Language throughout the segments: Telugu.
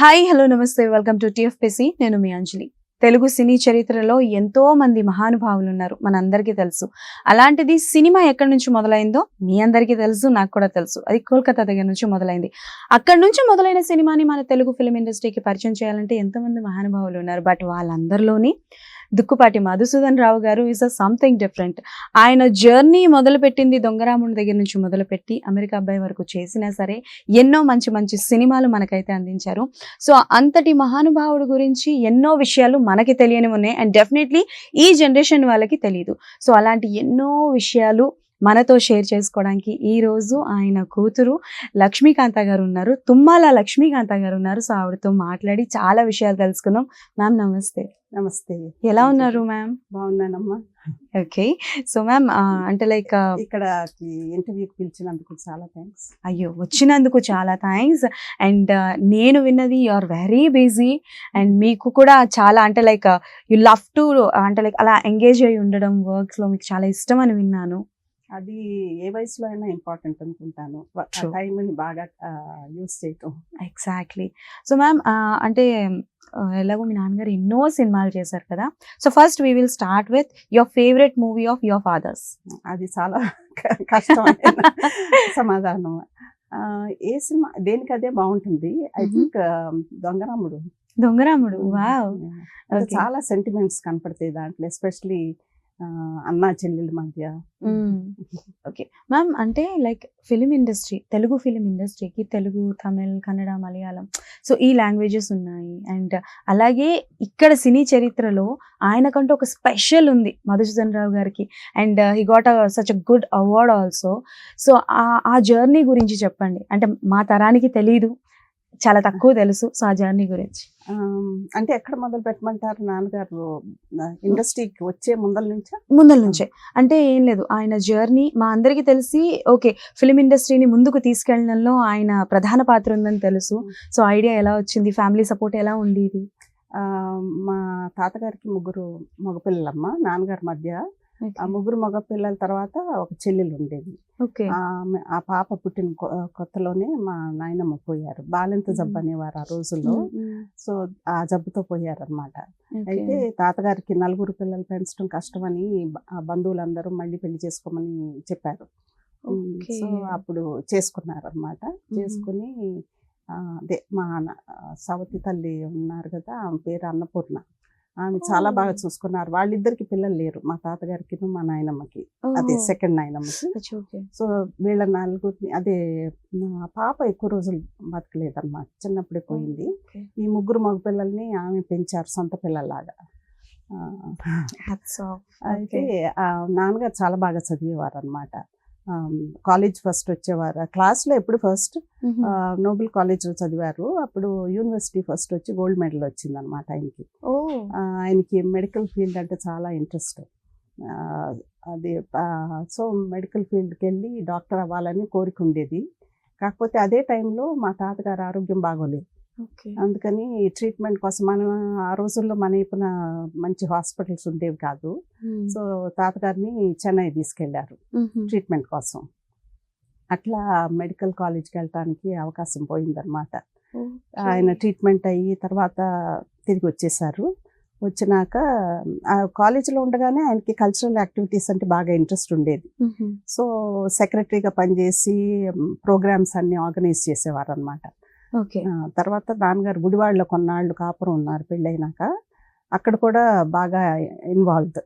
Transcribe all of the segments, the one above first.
హాయ్ హలో నమస్తే వెల్కమ్ టు టిఎఫ్పిసి. నేను మీ అంజలి. తెలుగు సినీ చరిత్రలో ఎంతో మంది మహానుభావులు ఉన్నారు, మనందరికీ తెలుసు. అలాంటిది సినిమా ఎక్కడి నుంచి మొదలైందో మీ అందరికీ తెలుసు, నాకు కూడా తెలుసు. అది కోల్కతా దగ్గర నుంచి మొదలైంది. అక్కడి నుంచి మొదలైన సినిమాని మన తెలుగు ఫిల్మ్ ఇండస్ట్రీకి పరిచయం చేయాలంటే ఎంతోమంది మహానుభావులు ఉన్నారు. బట్ వాళ్ళందరిలోని దుక్కుపాటి మధుసూదన్ రావు గారు ఈజ్ అ సంథింగ్ డిఫరెంట్. ఆయన జర్నీ మొదలుపెట్టింది దొంగరాముడి దగ్గర నుంచి మొదలుపెట్టి అమెరికా అబ్బాయి వరకు చేసినా సరే ఎన్నో మంచి మంచి సినిమాలు మనకైతే అందించారు. సో అంతటి మహానుభావుడు గురించి ఎన్నో విషయాలు మనకి తెలియని ఉన్నాయి, అండ్ డెఫినెట్లీ ఈ జనరేషన్ వాళ్ళకి తెలియదు. సో అలాంటి ఎన్నో విషయాలు మనతో షేర్ చేసుకోవడానికి ఈ రోజు ఆయన కూతురు లక్ష్మీకాంత గారు ఉన్నారు, తుమ్మాల లక్ష్మీకాంత గారు ఉన్నారు. సో ఆవిడతో మాట్లాడి చాలా విషయాలు తెలుసుకుందాం. మ్యామ్ నమస్తే. నమస్తే. ఎలా ఉన్నారు మ్యామ్? బాగున్నానమ్మా. ఓకే. సో మ్యామ్ అంటే లైక్ ఇక్కడ ఇంటర్వ్యూకి పిలిచినందుకు చాలా థ్యాంక్స్. అయ్యో, వచ్చినందుకు చాలా థ్యాంక్స్. అండ్ నేను విన్నది you are very busy and మీకు కూడా చాలా అంటే లైక్ యు లవ్ టు అంటే లైక్ అలా ఎంగేజ్ అయ్యి ఉండడం వర్క్స్ లో మీకు చాలా ఇష్టం అని విన్నాను. అది ఏ వయసులో అయినా ఇంపార్టెంట్ అనుకుంటాను, True. టైంని బాగా యూస్ చేయటం. ఎగ్జాక్ట్లీ. సో మ్యామ్ అంటే ఎలాగో మీ నాన్నగారు ఎన్నో సినిమాలు చేశారు కదా. So first we will start with your favourite movie of your fathers. అది చాలా కష్టమైన సమాధానం. ఏ సినిమా దేనికి అదే బాగుంటుంది. I think Dongaramudu. Dongaramudu, wow. అది Okay. చాలా సెంటిమెంట్స్ కనపడతాయి దాంట్లో, ఎస్పెషలీ అన్నా చెల్లెల మధ్య. ఓకే మ్యామ్, అంటే like film industry, Telugu film ఇండస్ట్రీకి తెలుగు, తమిళ్, కన్నడ, మలయాళం, సో ఈ లాంగ్వేజెస్ ఉన్నాయి. అండ్ అలాగే ఇక్కడ సినీ చరిత్రలో ఆయనకంటూ ఒక స్పెషల్ ఉంది మధుసూదన్ రావు గారికి. And he got such a good award also. So ఆ జర్నీ గురించి చెప్పండి. అంటే మా తరానికి తెలీదు, చాలా తక్కువ తెలుసు. సో ఆ జర్నీ గురించి. అంటే ఎక్కడ మొదలు పెట్టమంటారు? నాన్నగారు ఇండస్ట్రీకి వచ్చే ముందల నుంచే అంటే ఏం లేదు, ఆయన జర్నీ మా అందరికీ తెలిసి ఓకే, ఫిలిం ఇండస్ట్రీని ముందుకు తీసుకెళ్ళడంలో ఆయన ప్రధాన పాత్ర ఉందని తెలుసు. సో ఐడియా ఎలా వచ్చింది, ఫ్యామిలీ సపోర్ట్ ఎలా ఉండేది? మా తాతగారికి 3 మగపిల్లలమ్మ, నాన్నగారి మధ్య. ఆ 3 మగపిల్లల తర్వాత ఒక చెల్లెలు ఉండేది. ఓకే. ఆ పాప పుట్టిన కొత్తలోనే మా నాయనమ్మ పోయారు. బాలింత జబ్బు అనేవారు ఆ రోజుల్లో. సో ఆ జబ్బుతో పోయారనమాట. అయితే తాతగారికి 4 పిల్లలు పెంచడం కష్టమని ఆ బంధువులందరూ మళ్ళీ పెళ్లి చేసుకోమని చెప్పారు. సో అప్పుడు చేసుకున్నారనమాట. చేసుకుని అదే మా సవతి తల్లి ఉన్నారు కదా, ఆమె పేరు అన్నపూర్ణ. ఆమె చాలా బాగా చూసుకున్నారు. వాళ్ళిద్దరికి పిల్లలు లేరు, మా తాతగారికి మా నాయనమ్మకి, అదే సెకండ్ నాయనమ్మకి. సో వీళ్ళ 4 అదే పాప ఎక్కువ రోజులు బతకలేదన్నమాట, చిన్నప్పుడే పోయింది. ఈ 3 మగ పిల్లల్ని ఆమె పెంచారు సొంత పిల్లల్లాగా. అయితే నాన్నగారు చాలా బాగా చదివేవారు అనమాట. కాలేజ్ ఫస్ట్ వచ్చేవారు, క్లాస్లో ఎప్పుడు ఫస్ట్. నోబెల్ కాలేజ్లో చదివారు. అప్పుడు యూనివర్సిటీ ఫస్ట్ వచ్చి గోల్డ్ మెడల్ వచ్చింది అనమాట ఆయనకి. ఆయనకి మెడికల్ ఫీల్డ్ అంటే చాలా ఇంట్రెస్ట్. అది సో మెడికల్ ఫీల్డ్కి వెళ్ళి డాక్టర్ అవ్వాలని కోరిక ఉండేది. కాకపోతే అదే టైంలో మా తాతగారు ఆరోగ్యం బాగోలేదు. అందుకని ట్రీట్మెంట్ కోసం మనం ఆ రోజుల్లో మన వైపున మంచి హాస్పిటల్స్ ఉండేవి కాదు. సో తాతగారిని చెన్నై తీసుకెళ్లారు ట్రీట్మెంట్ కోసం. అట్లా మెడికల్ కాలేజ్కి వెళ్ళటానికి అవకాశం పోయిందనమాట. ఆయన ట్రీట్మెంట్ అయ్యి తర్వాత తిరిగి వచ్చేసారు. వచ్చినాక ఆ కాలేజీలో ఉండగానే ఆయనకి కల్చరల్ యాక్టివిటీస్ అంటే బాగా ఇంట్రెస్ట్ ఉండేది. సో సెక్రటరీగా పనిచేసి ప్రోగ్రామ్స్ అన్ని ఆర్గనైజ్ చేసేవారు అనమాట. తర్వాత నాన్నగారు గుడివాడలో కొన్నాళ్ళు కాపురం ఉన్నారు పెళ్ళైనాక. అక్కడ కూడా బాగా ఇన్వాల్వ్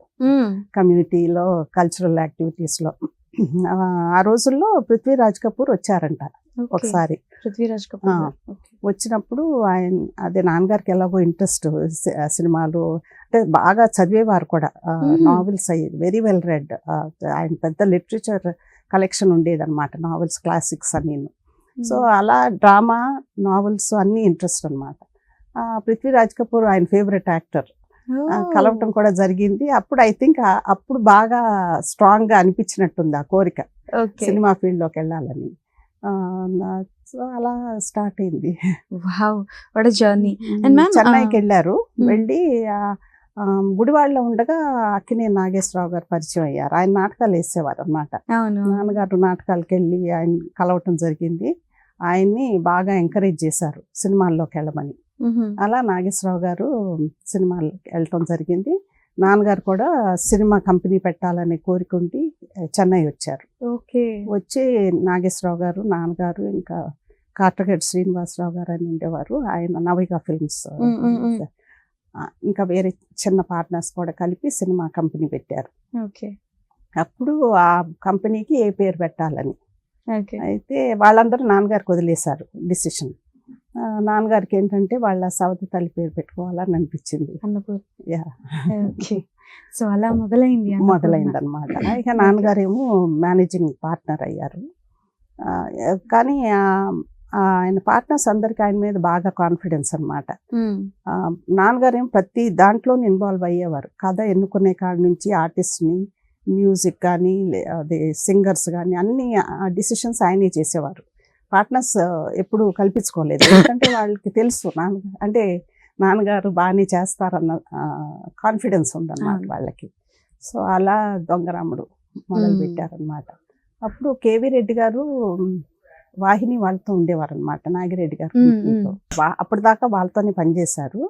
కమ్యూనిటీలో, కల్చరల్ యాక్టివిటీస్లో. ఆ రోజుల్లో పృథ్వీరాజ్ కపూర్ వచ్చారంట ఒకసారి. వచ్చినప్పుడు ఆయన అదే నాన్నగారికి ఎలాగో ఇంట్రెస్ట్ సినిమాలు అంటే బాగా చదివేవారు కూడా, నావెల్స్ అయ్యి వెరీ వెల్ రెడ్. ఆయన పెద్ద లిటరేచర్ కలెక్షన్ ఉండేదన్నమాట, నావెల్స్ క్లాసిక్స్ అన్నీ. సో అలా డ్రామా, నావెల్స్ అన్నీ ఇంట్రెస్ట్ అనమాట. పృథ్వీరాజ్ కపూర్ ఆయన ఫేవరెట్ యాక్టర్. కలవటం కూడా జరిగింది. అప్పుడు ఐ థింక్ అప్పుడు బాగా స్ట్రాంగ్గా అనిపించినట్టుంది ఆ కోరిక సినిమా ఫీల్డ్లోకి వెళ్ళాలని. సో అలా స్టార్ట్ అయింది. చెన్నైకి వెళ్ళారు. వెళ్ళి గుడివాడలో ఉండగా అక్కినేని నాగేశ్వరరావు గారు పరిచయం అయ్యారు. ఆయన నాటకాలు వేసేవారు అనమాట. నాన్నగారు నాటకాలకి వెళ్ళి ఆయన కలవటం జరిగింది. ఆయన్ని బాగా ఎంకరేజ్ చేశారు సినిమాల్లోకి వెళ్ళమని. అలా నాగేశ్వరరావు గారు సినిమాల్లోకి వెళ్ళటం జరిగింది. నాన్నగారు కూడా సినిమా కంపెనీ పెట్టాలనే కోరిక ఉండి చెన్నై వచ్చారు. ఓకే. వచ్చి నాగేశ్వరరావు గారు, నాన్నగారు, ఇంకా కాట్రగడ్డ శ్రీనివాసరావు గారు అని ఉండేవారు. ఆయన నవిగా ఫిల్మ్స్, ఇంకా వేరే చిన్న పార్ట్నర్స్ కూడా కలిపి సినిమా కంపెనీ పెట్టారు. ఓకే. అప్పుడు ఆ కంపెనీకి ఏ పేరు పెట్టాలని ఓకే. అయితే వాళ్ళందరూ నాన్నగారికి వదిలేశారు డిసిషన్. నాన్నగారికి ఏంటంటే వాళ్ళ సవతి తల్లి పేరు పెట్టుకోవాలని అనిపించింది. అన్నపూర్ణ. Yeah, okay. సో అలా మొదలైంది మొదలైందనమాట. ఇక నాన్నగారేమో మేనేజింగ్ పార్ట్నర్ అయ్యారు. కానీ ఆయన పార్ట్నర్స్ అందరికి ఆయన మీద బాగా కాన్ఫిడెన్స్ అనమాట. నాన్నగారేమో ప్రతి దాంట్లో ఇన్వాల్వ్ అయ్యేవారు. కథ ఎన్నుకునే కాడి నుంచి ఆర్టిస్ట్ని, మ్యూజిక్ కానీ, అదే సింగర్స్ కానీ అన్ని డిసిషన్స్ ఆయనే చేసేవారు. పార్ట్నర్స్ ఎప్పుడు కల్పించుకోలేదు. ఎందుకంటే వాళ్ళకి తెలుసు అంటే నాన్నగారు బాగానే చేస్తారన్న కాన్ఫిడెన్స్ ఉందన్నమాట వాళ్ళకి. సో అలా దొంగరాముడు మొదలు పెట్టారనమాట. అప్పుడు కేవీ రెడ్డి గారు వాహిని వాళ్ళతో ఉండేవారు అనమాట, నాగిరెడ్డి గారు. అప్పటిదాకా వాళ్ళతోనే పనిచేశారు.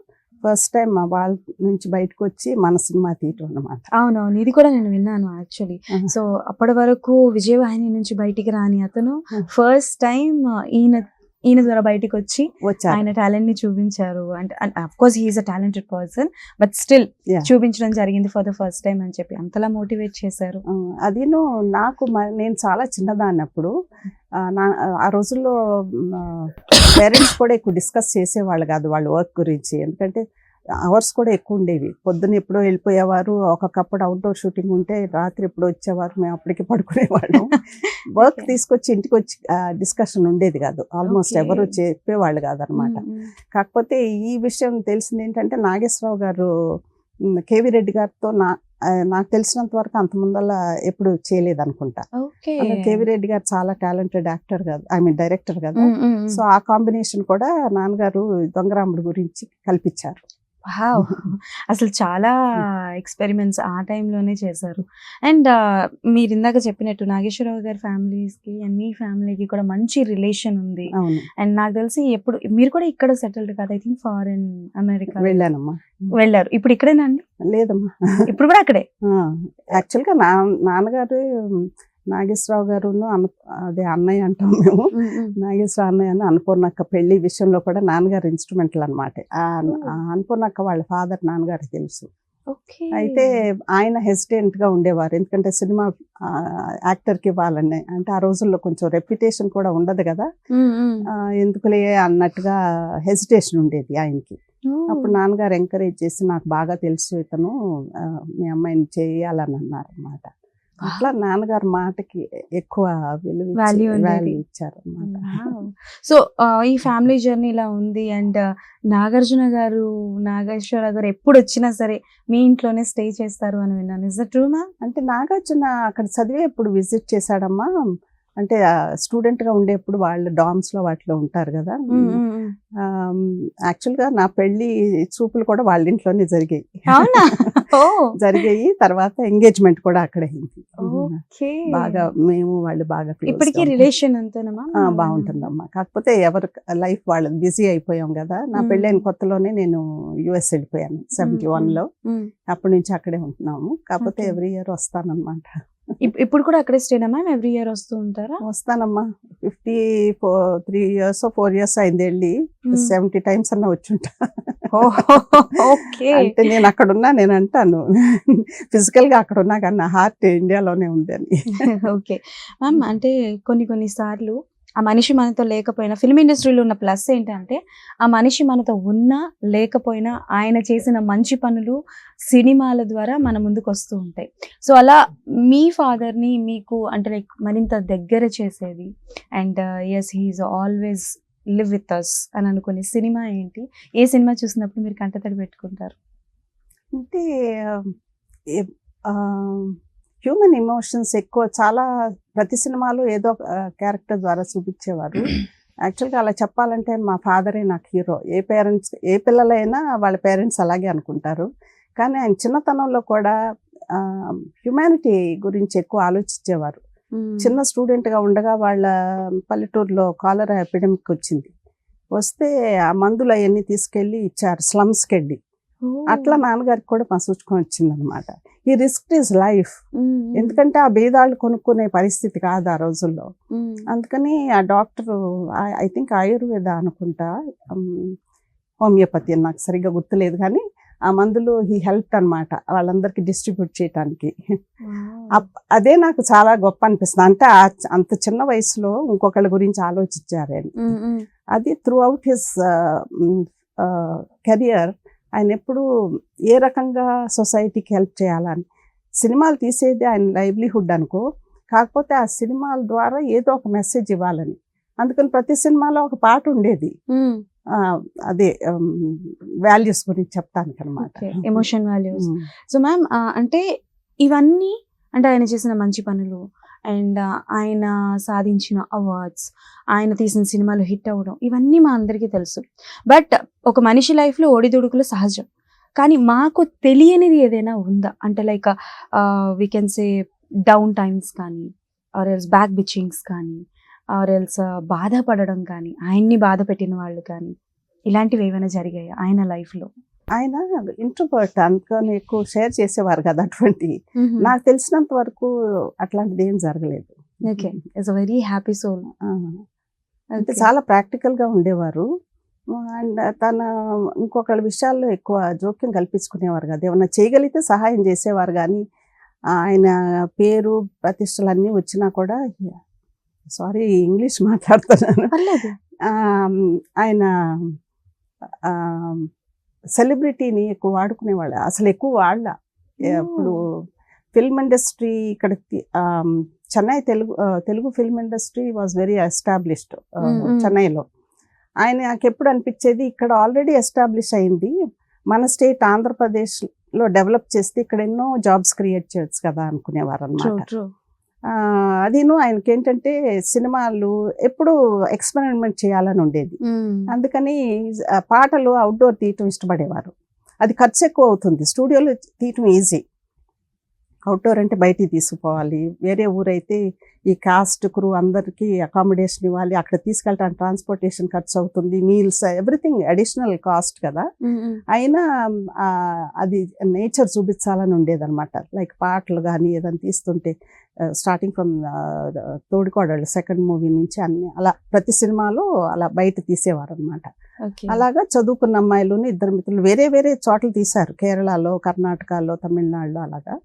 ఫస్ట్ టైం వాళ్ళ నుంచి బయటకు వచ్చి మన సినిమా తీయటం అన్నమాట. అవునవును, ఇది కూడా నేను విన్నాను యాక్చువల్లీ. సో అప్పటి వరకు విజయవాహిని నుంచి బయటికి రాని అతను ఫస్ట్ టైం ఈయన ద్వారా బయటకు వచ్చి ఆయన టాలెంట్ ని చూపించారు. అంటే of course he's a talented person, but still చూపించడం జరిగింది ఫర్ ద ఫస్ట్ టైం అని చెప్పి అంతలా మోటివేట్ చేశారు. అది నేను చాలా చిన్నదాన్ని అప్పుడు. ఆ రోజుల్లో పేరెంట్స్ కూడా ఎక్కువ డిస్కస్ చేసేవాళ్ళు కాదు వాళ్ళ వర్క్ గురించి. ఎందుకంటే అవర్స్ కూడా ఎక్కువ ఉండేవి. పొద్దున్న ఎప్పుడో వెళ్ళిపోయేవారు, ఒక్కొక్కప్పుడు అవుట్డోర్ షూటింగ్ ఉంటే రాత్రి ఎప్పుడో వచ్చేవారు, మేము అప్పటికి పడుకునేవాళ్ళం. వర్క్ తీసుకొచ్చి ఇంటికి వచ్చి డిస్కషన్ ఉండేది కాదు. ఆల్మోస్ట్ ఎవరు చెప్పేవాళ్ళు కాదనమాట. కాకపోతే ఈ విషయం తెలిసింది ఏంటంటే నాగేశ్వరరావు గారు కేవీ రెడ్డి గారితో నాకు తెలిసినంత వరకు అంత ముందల్లా ఎప్పుడు చేయలేదు అనుకుంటా. కేవీ రెడ్డి గారు చాలా టాలెంటెడ్ యాక్టర్ కదా, డైరెక్టర్ కదా. సో ఆ కాంబినేషన్ కూడా నాన్నగారు దొంగరాముడు గురించి కల్పించారు. అసలు చాలా ఎక్స్పెరిమెంట్స్ ఆ టైంలోనే చేశారు. అండ్ మీరు ఇందాక చెప్పినట్టు నాగేశ్వరరావు గారి ఫ్యామిలీస్కి అండ్ మీ ఫ్యామిలీకి కూడా మంచి రిలేషన్ ఉంది. అండ్ నాకు తెలిసి ఎప్పుడు మీరు కూడా ఇక్కడ సెటిల్డ్ కదా, ఐ థింక్ ఫారెన్ అమెరికా వెళ్ళానమ్మా. వెళ్ళారు. ఇప్పుడు ఇక్కడేనా అండి? లేదమ్మా, ఇప్పుడు కూడా అక్కడే. యాక్చువల్గా నాన్నగారు నాగేశ్వరరావు గారు అదే అన్నయ్య అంటాం మేము, నాగేశ్వర అన్నయ్య అని అన్నపూర్ణక్క పెళ్లి విషయంలో కూడా నాన్నగారు ఇన్స్ట్రుమెంటల్ అనమాట. అన్నపూర్ణక్క వాళ్ళ ఫాదర్ నాన్నగారికి తెలుసు. అయితే ఆయన హెసిటెంట్ గా ఉండేవారు, ఎందుకంటే సినిమా యాక్టర్కి ఇవ్వాలని. అంటే ఆ రోజుల్లో కొంచెం రెప్యుటేషన్ కూడా ఉండదు కదా, ఎందుకులే అన్నట్టుగా హెసిటేషన్ ఉండేది ఆయనకి. అప్పుడు నాన్నగారు ఎంకరేజ్ చేసి నాకు బాగా తెలుసు ఇతను, మీ అమ్మాయిని చేయాలని అన్నారు అన్నమాట. అట్లా నాన్నగారు మాటకి ఎక్కువ వాల్యూ ఇచ్చారు అన్నమాట. సో ఈ ఫ్యామిలీ జర్నీ ఇలా ఉంది. అండ్ నాగేశ్వరరావు గారు ఎప్పుడు వచ్చినా సరే మీ ఇంట్లోనే స్టే చేస్తారు అని విన్నాను. Is that true ma'am? అంటే నాగార్జున అక్కడ చదివే ఎప్పుడు విజిట్ చేశాడమ్మా. అంటే స్టూడెంట్ గా ఉండేప్పుడు వాళ్ళు డామ్స్ లో వాటిలో ఉంటారు కదా. యాక్చువల్ గా నా పెళ్లి చూపులు కూడా వాళ్ళ ఇంట్లోనే జరిగాయి. తర్వాత ఎంగేజ్మెంట్ కూడా అక్కడే అయింది. బాగా మేము వాళ్ళు బాగా ఇప్పటికీ రిలేషన్ బాగుంటుందమ్మా. కాకపోతే ఎవరు లైఫ్ వాళ్ళు బిజీ అయిపోయాం కదా. నా పెళ్ళైన కొత్తలోనే నేను యుఎస్ వెళ్ళిపోయాను 71 లో. అప్పటి నుంచి అక్కడే ఉంటున్నాము. కాకపోతే ఎవ్రీ ఇయర్ వస్తానన్నమాట. ఇప్పుడు కూడా అక్కడే స్టేనా మ్యామ్? ఎవ్రీ ఇయర్ వస్తూ ఉంటారా? వస్తానమ్మా. 3 years 4 years అయింది వెళ్ళి. 70 times అన్నా వచ్చుంటా. అంటే నేను అక్కడ ఉన్నా, నేను అంటాను ఫిజికల్ గా అక్కడ ఉన్నా కానీ నా హార్ట్ ఇండియాలోనే ఉంది అని. ఓకే మ్యామ్, అంటే కొన్ని సార్లు ఆ మనిషి మనతో లేకపోయినా, ఫిల్మ్ ఇండస్ట్రీలో ఉన్న ప్లస్ ఏంటంటే ఆ మనిషి మనతో ఉన్నా లేకపోయినా ఆయన చేసిన మంచి పనులు సినిమాల ద్వారా మన ముందుకు వస్తూ ఉంటాయి. సో అలా మీ ఫాదర్ని మీకు అంటే లైక్ మరింత దగ్గర చేసేది and yes he's always live with us అని అనుకునే సినిమా ఏంటి? ఏ సినిమా చూసినప్పుడు మీరు కంటతడి పెట్టుకుంటారు? అంటే హ్యూమన్ ఎమోషన్స్ ఎక్కువ, చాలా ప్రతి సినిమాలో ఏదో క్యారెక్టర్ ద్వారా చూపించేవారు. యాక్చువల్గా అలా చెప్పాలంటే మా ఫాదరే నాకు హీరో. ఏ పిల్లలైనా వాళ్ళ పేరెంట్స్ అలాగే అనుకుంటారు. కానీ ఆయన చిన్నతనంలో కూడా హ్యుమానిటీ గురించి ఎక్కువ ఆలోచించేవారు. చిన్న స్టూడెంట్గా ఉండగా వాళ్ళ పల్లెటూరులో కాలరా ఎపిడమిక్ వచ్చింది. వస్తే ఆ మందులు అవన్నీ తీసుకెళ్ళి ఇచ్చారు స్లమ్స్కి వెళ్ళి. అట్లా నాన్నగారికి కూడా మసూచుకొని వచ్చిందనమాట. ఈ రిస్క్ ఈజ్ లైఫ్. ఎందుకంటే ఆ భేదాలు కొనుక్కునే పరిస్థితి కాదు ఆ రోజుల్లో. అందుకని ఆ డాక్టరు ఐ థింక్ ఆయుర్వేద అనుకుంటా, హోమియోపతి అని నాకు సరిగ్గా గుర్తులేదు, కానీ ఆ మందులు హీ హెల్ప్ అనమాట వాళ్ళందరికీ డిస్ట్రిబ్యూట్ చేయడానికి. అదే నాకు చాలా గొప్ప అనిపిస్తుంది. అంటే అంత చిన్న వయసులో ఇంకొకళ్ళ గురించి ఆలోచించారని. అది త్రూ అవుట్ హిస్ కెరియర్ ఆయన ఎప్పుడు ఏ రకంగా సొసైటీకి హెల్ప్ చేయాలని. సినిమాలు తీసేది ఆయన లైవ్లీహుడ్ అనుకో, కాకపోతే ఆ సినిమాల ద్వారా ఏదో ఒక మెసేజ్ ఇవ్వాలని. అందుకని ప్రతి సినిమాలో ఒక పాట ఉండేది, అదే వాల్యూస్ గురించి చెప్తానికి అనమాట, ఎమోషన్ వాల్యూస్. సో మ్యామ్, అంటే ఇవన్నీ అంటే ఆయన చేసిన మంచి పనులు అండ్ ఆయన సాధించిన అవార్డ్స్, ఆయన తీసిన సినిమాలు హిట్ అవ్వడం, ఇవన్నీ మా అందరికీ తెలుసు. బట్ ఒక మనిషి లైఫ్లో ఒడిదుడుకులు సహజం, కానీ మాకు తెలియనిది ఏదైనా ఉందా అంటే like we can say down times కానీ, ఆర్ ఎల్స్ బ్యాక్ బిచ్చింగ్స్ కానీ, ఆర్ ఎల్స్ బాధపడడం కానీ, ఆయన్ని బాధ పెట్టిన వాళ్ళు కానీ, ఇలాంటివి ఏమైనా జరిగాయా ఆయన లైఫ్లో? ఆయన ఇంట్రోవర్ట్, అందుకని ఎక్కువ షేర్ చేసేవారు కదా అటువంటి. నాకు తెలిసినంత వరకు అట్లాంటిది ఏం జరగలేదు. Okay, it's very happy soul. అంటే చాలా ప్రాక్టికల్గా ఉండేవారు. అండ్ తన ఇంకొకళ్ళ విషయాల్లో ఎక్కువ జోక్యం కల్పించుకునేవారు కదా. ఏమన్నా చేయగలిగితే సహాయం చేసేవారు, కానీ ఆయన పేరు ప్రతిష్టలు అన్నీ వచ్చినా కూడా, సారీ ఇంగ్లీష్ మాట్లాడుతున్నాను, ఆయన సెలబ్రిటీని ఎక్కువ వాడుకునేవాళ్ళు. అసలు ఎక్కువ వాళ్ళ ఇప్పుడు ఫిల్మ్ ఇండస్ట్రీ ఇక్కడ Chennai Telugu film industry was very established చెన్నైలో. ఆయనకి ఎప్పుడు అనిపించేది ఇక్కడ ఆల్రెడీ ఎస్టాబ్లిష్ అయింది, మన స్టేట్ ఆంధ్రప్రదేశ్లో డెవలప్ చేస్తే ఇక్కడ ఎన్నో జాబ్స్ క్రియేట్ చేయొచ్చు కదా అనుకునేవారు అనమాట. అదిను ఆయనకి ఏంటంటే సినిమాలు ఎప్పుడు ఎక్స్పెరిమెంట్ చేయాలని ఉండేది. అందుకని పాటలు అవుట్డోర్ తీయటం ఇష్టపడేవారు. అది ఖర్చు ఎక్కువ అవుతుంది, స్టూడియోలో తీయటం ఈజీ. అవుట్డోర్ అంటే బయటికి తీసుకుపోవాలి, వేరే ఊరైతే ఈ కాస్ట్ క్రూ అందరికీ అకామిడేషన్ ఇవ్వాలి, అక్కడ తీసుకెళ్ళడానికి ట్రాన్స్పోర్టేషన్ ఖర్చు అవుతుంది, మీల్స్ ఎవ్రీథింగ్ అడిషనల్ కాస్ట్ కదా. అయినా అది నేచర్ చూపించాలని ఉండేదన్నమాట. లైక్ పాటలు కానీ ఏదైనా తీస్తుంటే starting from Thodikodallu second movie నుంచి అన్ని అలా ప్రతి సినిమాలో అలా బయట తీసేవారు అనమాట. అలాగా చదువుకున్న అమ్మాయిలు ఇద్దరు మిత్రులు వేరే వేరే చోట్ల తీశారు, కేరళలో, కర్ణాటకలో, తమిళనాడులో. అలాగా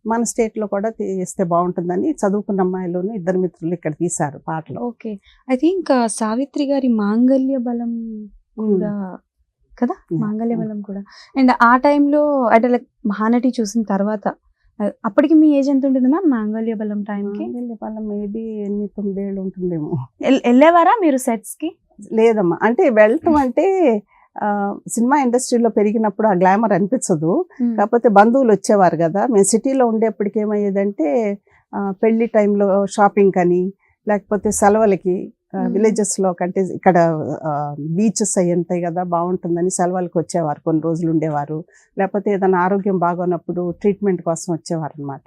మన స్టేట్లో కూడా తీస్తే బాగుంటుందని చదువుకున్న అమ్మాయిలు ఇద్దరు మిత్రులు ఇక్కడ తీశారు పాటలు. ఓకే, ఐ థింక్ సావిత్రి గారి మాంగళ్య బలం కూడా కదా, మాంగళ్య బలం కూడా. అండ్ ఆ టైంలో అంటే లైక్ మహానటి చూసిన తర్వాత అప్పటికి మీ ఏజ్ ఎంత ఉంటుంది మ్యామ్ మాంగళ్య బలం టైంకి? మాంగళ్య బలం మేబీ 8-9 ఏళ్ళు ఉంటుందేమో. వెళ్ళేవారా మీరు సెట్స్కి? లేదమ్మా, అంటే వెళ్ళటం అంటే సినిమా ఇండస్ట్రీలో పెరిగినప్పుడు ఆ గ్లామర్ అనిపించదు. కాకపోతే బంధువులు వచ్చేవారు కదా. మేము సిటీలో ఉండేప్పటికి ఏమయ్యేదంటే పెళ్లి టైంలో షాపింగ్ అని, లేకపోతే సెలవులకి విలేజెస్లో కంటే ఇక్కడ బీచెస్ అవి ఉంటాయి కదా, బాగుంటుందని సెలవులకు వచ్చేవారు, కొన్ని రోజులు ఉండేవారు. లేకపోతే ఏదైనా ఆరోగ్యం బాగోనప్పుడు ట్రీట్మెంట్ కోసం వచ్చేవారు అనమాట.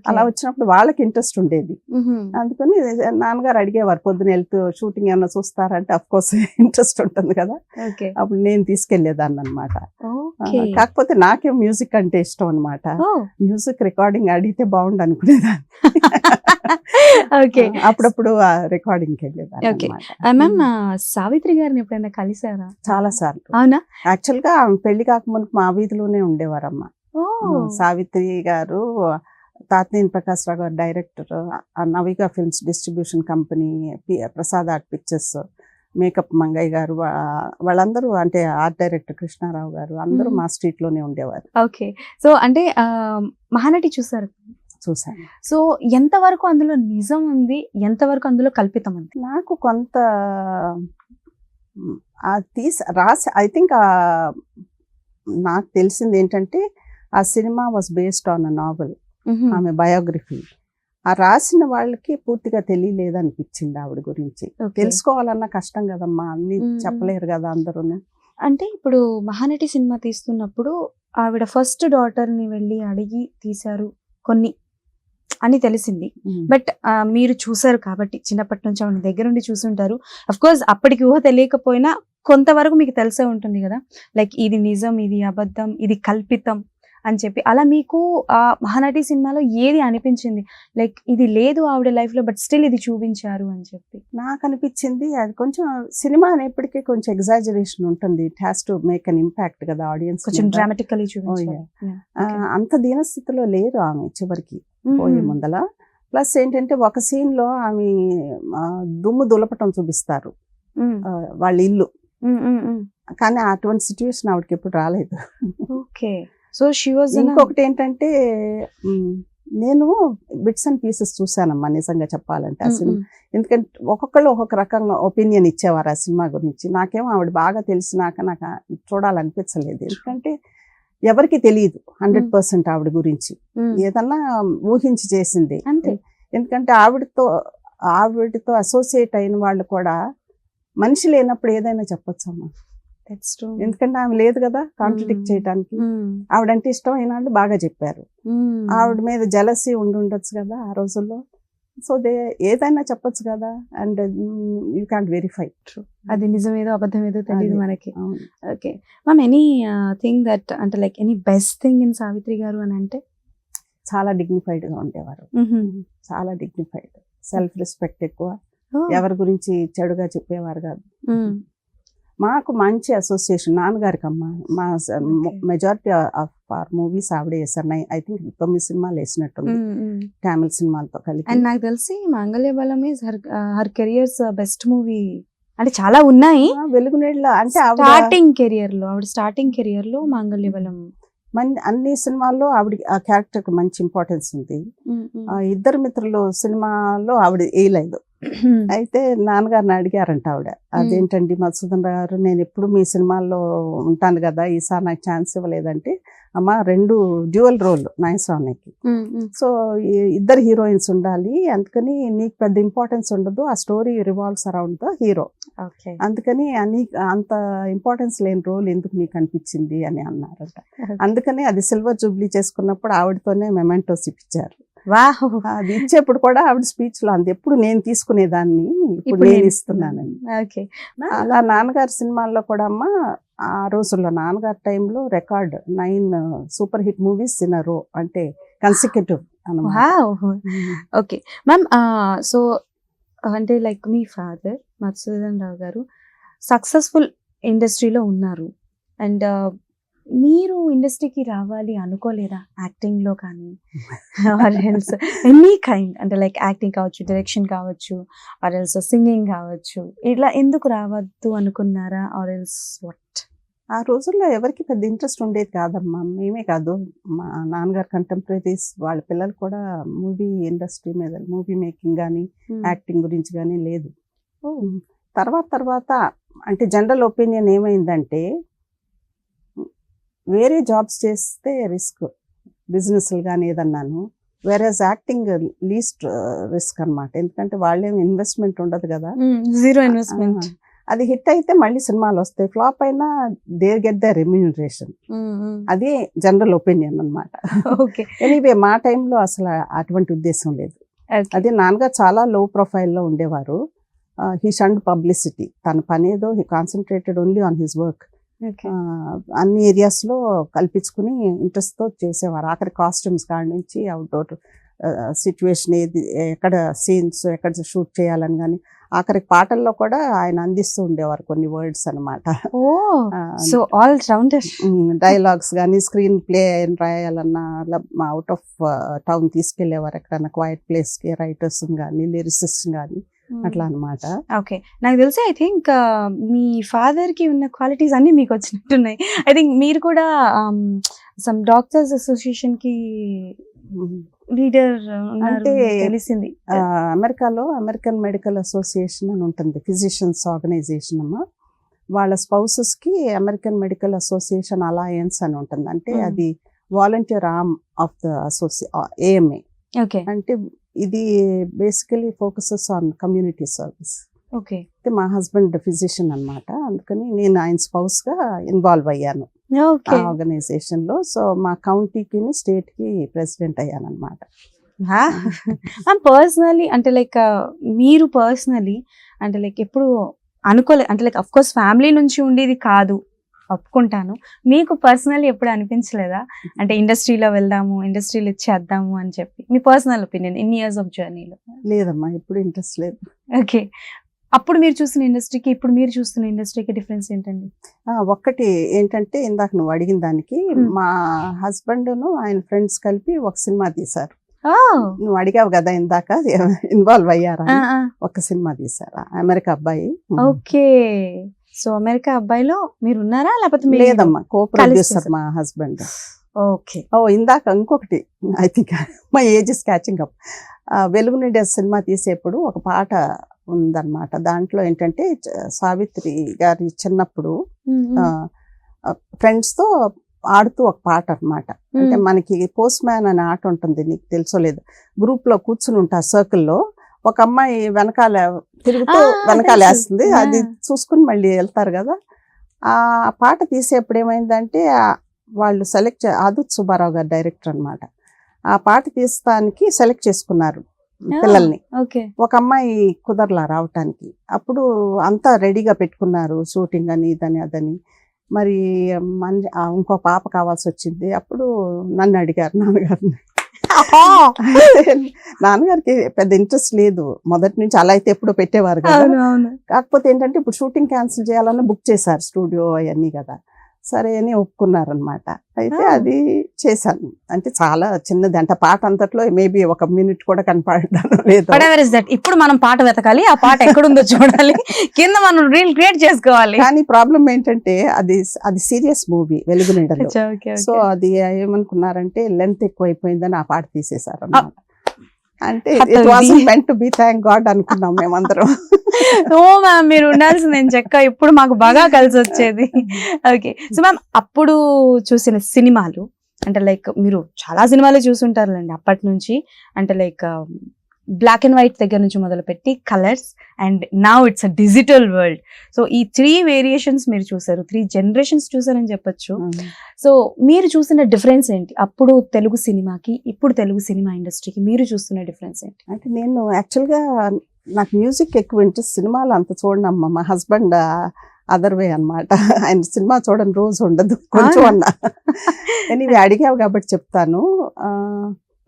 అలా వచ్చినప్పుడు వాళ్ళకి ఇంట్రెస్ట్ ఉండేది. అందుకని నాన్నగారు అడిగేవారు, పొద్దున వెళ్తూ షూటింగ్ ఏమైనా చూస్తారంటే అఫ్ కోర్స్ ఇంట్రెస్ట్ ఉంటుంది కదా, అప్పుడు నేను తీసుకెళ్లేదాన్ని అనమాట. కాకపోతే నాకే మ్యూజిక్ అంటే ఇష్టం అనమాట. మ్యూజిక్ రికార్డింగ్ అడిగితే బాగుండు అనుకునేదాన్ని. అప్పుడప్పుడు రికార్డింగ్కి వెళ్ళేదాన్ని. మ్యామ్, సావిత్రి గారిని ఎప్పుడైనా కలిసారా? చాలా సార్లు. అవునా? యాక్చువల్ గా పెళ్లి కాకముందు మా వీధిలోనే ఉండేవారమ్మా. సావిత్రి గారు తాతినేని ప్రకాశ్రావు గారు director, Naviga films distribution company, Prasad art pictures, makeup Mangayya గారు, వాళ్ళందరూ అంటే ఆర్ట్ డైరెక్టర్ కృష్ణారావు గారు అందరూ మా స్ట్రీట్ లోనే ఉండేవారు. ఓకే, సో అంటే మహానటి చూసారు? చూసాను. సో ఎంతవరకు అందులో నిజం ఉంది, ఎంతవరకు అందులో కల్పితం ఉంది? నాకు కొంత రాసి ఐ థింక్ నాకు తెలిసింది ఏంటంటే ఆ సినిమా was based on a novel, ఆమె బయోగ్రఫీ. ఆ రాసిన వాళ్ళకి పూర్తిగా తెలియలేదనిపించింది ఆవిడ గురించి. తెలుసుకోవాలన్నా కష్టం కదమ్మా, అన్ని చెప్పలేరు కదా అందరూ. అంటే ఇప్పుడు మహానటి సినిమా తీస్తున్నప్పుడు ఆవిడ ఫస్ట్ డాటర్ని వెళ్ళి అడిగి తీశారు కొన్ని అని తెలిసింది. బట్ మీరు చూసారు కాబట్టి చిన్నప్పటి నుంచి ఆవిడ దగ్గర నుండి చూసుంటారు. అఫ్ కోర్స్ అప్పటికి ఊహ తెలియకపోయినా కొంతవరకు మీకు తెలిసే ఉంటుంది కదా, లైక్ ఇది నిజం, ఇది అబద్ధం, ఇది కల్పితం అని చెప్పి. అలా మీకు ఆ మహానటి సినిమాలో ఏది అనిపించింది, లైక్ ఇది లేదు ఆవిడ లైఫ్ లో బట్ స్టిల్ ఇది చూపించారు అని చెప్పి? నాకు అనిపించింది అది కొంచెం సినిమా అనేప్పటికీ కొంచెం ఎగ్జాజరేషన్ ఉంటుంది. It has to make an impact కదా ఆడియన్స్. కొంచెం డ్రామాటికలీ చూపించారు. అంత దీనస్థితిలో లేరు ఆమె చివరికి పోయే ముందల. ప్లస్ ఏంటంటే ఒక సీన్ లో ఆమె దుమ్ము దులపటం చూపిస్తారు వాళ్ళ ఇల్లు, కానీ అటువంటి సిచ్యువేషన్ ఆవిడకి ఎప్పుడు రాలేదు. Okay, so she was. ఇంకొకటి ఏంటంటే నేను బిట్స్ అండ్ పీసెస్ చూసానమ్మా నిజంగా చెప్పాలంటే ఆ సినిమా. ఎందుకంటే ఒక్కొక్కళ్ళు ఒక్కొక్క రకంగా ఒపీనియన్ ఇచ్చేవారు ఆ సినిమా గురించి. నాకేమో ఆవిడ బాగా తెలిసినాక నాకు చూడాలనిపించలేదు. ఎందుకంటే ఎవరికి తెలియదు 100% ఆవిడ గురించి. ఏదన్నా ఊహించి చేసింది అంతే. ఎందుకంటే ఆవిడతో అసోసియేట్ అయిన వాళ్ళు కూడా మనిషి లేనప్పుడు ఏదైనా చెప్పొచ్చమ్మా. ఎందుకంటే ఆమె లేదు కదా కాంట్రడిక్ట్ చేయడానికి. ఆవిడంటే ఇష్టం అయిన వాళ్ళు బాగా చెప్పారు. ఆవిడ మీద జలసీ ఉండొచ్చు కదా ఆ రోజుల్లో. సో ఏదైనా చెప్పొచ్చు కదా, అండ్ యూ క్యాంట్ వెరిఫై. అది నిజమేదో అబద్ధమేదో తెలియదు మనకి. Okay ma'am, any thing that అంటే like any best thing in Savitri గారు అని అంటే? చాలా డిగ్నిఫైడ్ గా ఉండేవారు, చాలా డిగ్నిఫైడ్, సెల్ఫ్ రెస్పెక్ట్ ఎక్కువ, ఎవరి గురించి చెడుగా చెప్పేవారు కాదు. మాకు మంచి అసోసియేషన్ నాన్నగారికి అమ్మ. మా మెజారిటీ ఆఫ్ ఆర్ మూవీస్ ఆవిడే వేసారు. ఐ థింక్ 9 సినిమాలు వేసినట్టుంది తమిళ సినిమాలతో కలిపి. అండ్ నాకు తెలిసి మాంగళ్య బలం is her careers best movie. అంటే చాలా ఉన్నాయి వెలుగునేళ్ళ అంటే స్టార్టింగ్ కెరియర్ లో మాంగళ్య బలం అన్ని సినిమాల్లో ఆవిడ ఆ క్యారెక్టర్ కి మంచి ఇంపార్టెన్స్ ఉంది. ఇద్దరు మిత్రులు సినిమాలో ఆవిడ వేయలేదు. అయితే నాన్నగారిని అడిగారంట ఆవిడ, అదేంటండి మధుసూదన్ గారు, నేను ఎప్పుడు మీ సినిమాల్లో ఉంటాను కదా, ఈసారి నాకు ఛాన్స్ ఇవ్వలేదంటే, అమ్మ 2 డ్యూయల్ రోల్ నాగేశ్వరరావుకి. సో ఇద్దరు హీరోయిన్స్ ఉండాలి, అందుకని నీకు పెద్ద ఇంపార్టెన్స్ ఉండదు, ఆ story revolves around the hero, అందుకని అంత ఇంపార్టెన్స్ లేని రోల్ ఎందుకు నీకు అనిపించింది అని అన్నారంట. అందుకని అది సిల్వర్ జూబ్లీ చేసుకున్నప్పుడు ఆవిడతోనే మెమెంటోస్ ఇప్పించారు. అది ఇచ్చేప్పుడు కూడా ఆవిడ స్పీచ్ లో అంది, ఎప్పుడు నేను తీసుకునేదాన్ని ఇప్పుడు నేను ఇస్తున్నానని. అలా నాన్నగారి సినిమాల్లో కూడా అమ్మ ఆ రోజుల్లో నాన్నగారి టైంలో record 9 super hit movies in row, అంటే కన్సిక్యూటివ్ అన్నమాట. ఓకే మ్యామ్, సో అంటే లైక్ మీ ఫాదర్ మధుసూదన్ రావు గారు సక్సెస్ఫుల్ ఇండస్ట్రీలో ఉన్నారు, అండ్ మీరు ఇండస్ట్రీకి రావాలి అనుకోలేదా? యాక్టింగ్ లో కానీ ఆర్ ఎల్స్ ఎనీ కైండ్, అంటే లైక్ యాక్టింగ్ కావచ్చు, డైరెక్షన్ కావచ్చు, ఆర్ ఎల్స్ సింగింగ్ కావచ్చు, ఇట్లా ఎందుకు రావద్దు అనుకున్నారా? Or else what? ఆ రోజుల్లో ఎవరికి పెద్ద ఇంట్రెస్ట్ ఉండేది కాదమ్మా. మేమే కాదు, మా నాన్నగారు కంటెంపరీస్ వాళ్ళ పిల్లలు కూడా మూవీ ఇండస్ట్రీ మీద, మూవీ మేకింగ్ కానీ యాక్టింగ్ గురించి కానీ లేదు. తర్వాత అంటే జనరల్ ఒపీనియన్ ఏమైందంటే, వేరే జాబ్స్ చేస్తే రిస్క్, బిజినెస్లు కానీ ఏదన్నాను, వేరేస్ యాక్టింగ్ లీస్ట్ రిస్క్ అనమాట. ఎందుకంటే వాళ్ళేం ఇన్వెస్ట్మెంట్ ఉండదు కదా, జీరో ఇన్వెస్ట్మెంట్. అది హిట్ అయితే మళ్ళీ సినిమాలు వస్తాయి, ఫ్లాప్ అయినా దే గెట్ ద రెమ్యూనరేషన్. అది జనరల్ ఒపీనియన్ అనమాట. ఎనీవే మా టైంలో అసలు అటువంటి ఉద్దేశం లేదు. అదే నాన్నగారు చాలా లో ప్రొఫైల్లో ఉండేవారు. హీ షండ్ పబ్లిసిటీ, తన పని ఏదో he concentrated only on his work. అన్ని ఏరియాస్లో కల్పించుకుని ఇంట్రెస్ట్తో చేసేవారు. ఆఖరి కాస్ట్యూమ్స్ కాడి నుంచి అవుట్డోర్ సిచ్యువేషన్ ఏది, ఎక్కడ సీన్స్ ఎక్కడ షూట్ చేయాలని కానీ, ఆఖరి పాటల్లో కూడా ఆయన అందిస్తూ ఉండేవారు కొన్ని వర్డ్స్ అనమాట. So all rounder. డైలాగ్స్ కానీ స్క్రీన్ ప్లే రాయాలన్నా అవుట్ ఆఫ్ టౌన్ తీసుకెళ్లేవారు, ఎక్కడన్నా క్వైట్ ప్లేస్కి రైటర్స్ కానీ లిరిసిస్ట్ కానీ అట్లా అనమాట. ఓకే, నాకు తెలిసి ఐ థింక్ మీ ఫాదర్ కి ఉన్న క్వాలిటీస్ అన్ని మీకు వచ్చినట్టున్నాయి. ఐ థింక్ మీరు కూడా సమ్ డాక్టర్స్ అసోసియేషన్ కి లీడర్ అంటే తెలిసింది. అమెరికాలో అమెరికన్ మెడికల్ అసోసియేషన్ అని ఉంటుంది, ఫిజిషియన్స్ ఆర్గనైజేషన్ అమ్మా. వాళ్ళ స్పౌసెస్ కి అమెరికన్ మెడికల్ అసోసియేషన్ అలయన్స్ అని ఉంటుంది. అంటే అది volunteer arm of the AMA. అంటే ఇది basically focuses on community service. Okay, మా హస్బెండ్ ఫిజిషియన్ అనమాట, అందుకని నేను ఆయన స్పౌస్ గా ఇన్వాల్వ్ అయ్యాను ఆ ఆర్గనైజేషన్ లో. సో మా కౌంటీకి స్టేట్ కి ప్రెసిడెంట్ అయ్యాను అనమాట. పర్సనలీ అంటే లైక్ మీరు పర్సనలీ అంటే లైక్ ఎప్పుడు అనుకోలే అంటే లైక్ అఫ్ కోర్స్ ఫ్యామిలీ నుంచి ఉండేది కాదు ఒప్పుకుంటాను, మీకు పర్సనల్లీ ఎప్పుడు అనిపించలేదా అంటే ఇండస్ట్రీలో వెళ్దాము, ఇండస్ట్రీలో ఇచ్చేద్దాము అని చెప్పి? మీ personal opinion in years of జర్నీలో. లేదమ్మా, ఎప్పుడు ఇంట్రెస్ట్ లేదు. ఓకే, అప్పుడు మీరు చూసిన ఇండస్ట్రీకి ఇప్పుడు మీరు చూస్తున్న ఇండస్ట్రీకి డిఫరెన్స్ ఏంటండి? ఒక్కటి ఏంటంటే ఇందాక నువ్వు అడిగిన దానికి మా హస్బెండ్ను ఆయన ఫ్రెండ్స్ కలిపి ఒక సినిమా తీశారు. నువ్వు అడిగావు కదా ఇందాక ఇన్వాల్వ్ అయ్యారా, ఒక సినిమా తీశారా, అమెరికా అబ్బాయి. ఓకే, సో అమెరికా అబ్బాయిలో మీరు ఉన్నారా లేకపోతే? లేదమ్మా, కో ప్రొడ్యూసర్ మా హస్బెండ్. ఓకే. ఇందాక ఇంకొకటి I think my age is catching up. వెలుగు నిండే సినిమా తీసేప్పుడు ఒక పాట ఉందన్నమాట. దాంట్లో ఏంటంటే సావిత్రి గారి చిన్నప్పుడు ఫ్రెండ్స్ తో ఆడుతూ ఒక పాట అన్నమాట. అంటే మనకి పోస్ట్ మ్యాన్ అనే ఆట ఉంటుంది, నీకు తెలుసో లేదు. గ్రూప్ లో కూర్చుని ఉంటారు సర్కిల్లో, ఒక అమ్మాయి వెనకాల తిరుగుతూ వెనకాల వేస్తుంది, అది చూసుకుని మళ్ళీ వెళ్తారు కదా. ఆ పాట తీసేప్పుడు ఏమైందంటే వాళ్ళు సెలెక్ట్, ఆదుత్ సుబ్బారావు గారు డైరెక్టర్ అన్నమాట. ఆ పాట తీస్తానికి సెలెక్ట్ చేసుకున్నారు పిల్లల్ని. ఒక అమ్మాయి కుదరలా రావటానికి. అప్పుడు అంతా రెడీగా పెట్టుకున్నారు, షూటింగ్ అని ఇదని అదని. మరి ఇంకో పాప కావాల్సి వచ్చింది. అప్పుడు నన్ను అడిగారు నాన్నగారిని. నాన్నగారికి పెద్ద ఇంట్రెస్ట్ లేదు మొదటి నుంచి, అలా అయితే ఎప్పుడు పెట్టేవారు కదా. కాకపోతే ఏంటంటే ఇప్పుడు షూటింగ్ క్యాన్సిల్ చేయాలన్నా బుక్ చేశారు స్టూడియో అవన్నీ కదా. సరే అని ఒప్పుకున్నారనమాట. అయితే అది చేశాను. అంటే చాలా చిన్నది, అంటే పాట అంతట్లో మేబీ ఒక మినిట్ కూడా కనపడడం లేదు. ఇప్పుడు మనం పాట వెతకాలి, ఆ పాట ఎక్కడుందో చూడాలి, కింద మనం రీల్ క్రియేట్ చేసుకోవాలి. కానీ ప్రాబ్లం ఏంటంటే అది సీరియస్ మూవీ వెలుగు నీడలో. సో అది ఏమనుకున్నారంటే లెంత్ ఎక్కువ అయిపోయిందని ఆ పాట తీసేశారు అన్నమాట. అంటే it wasn't meant to be, thank God అనుకున్నాం మేమందరం. ఓ మ్యామ్, మీరు ఉండాల్సింది నేను చెక్క, ఇప్పుడు మాకు బాగా కలిసి వచ్చేది. ఓకే, సో మ్యామ్ అప్పుడు చూసిన సినిమాలు అంటే లైక్ మీరు చాలా సినిమాలు చూసుంటారులేండి అప్పటి నుంచి. అంటే లైక్ బ్లాక్ అండ్ వైట్ దగ్గర నుంచి మొదలుపెట్టి colours and now it's a digital world. So ఈ 3 వేరియేషన్స్ మీరు చూసారు, 3 జనరేషన్స్ చూసారని చెప్పొచ్చు. సో మీరు చూసిన డిఫరెన్స్ ఏంటి అప్పుడు తెలుగు సినిమాకి, ఇప్పుడు తెలుగు సినిమా ఇండస్ట్రీకి మీరు చూస్తున్న డిఫరెన్స్ ఏంటి? అంటే నేను యాక్చువల్గా నాకు మ్యూజిక్ ఎక్కువ ఇంట్రెస్ట్, సినిమాలు అంత చూడనమ్మా. మా హస్బెండ్ అదర్ వే అనమాట, ఆయన సినిమా చూడని రోజు ఉండదు కొంచెం అన్నా. ఎనీవే అడిగావు కాబట్టి చెప్తాను.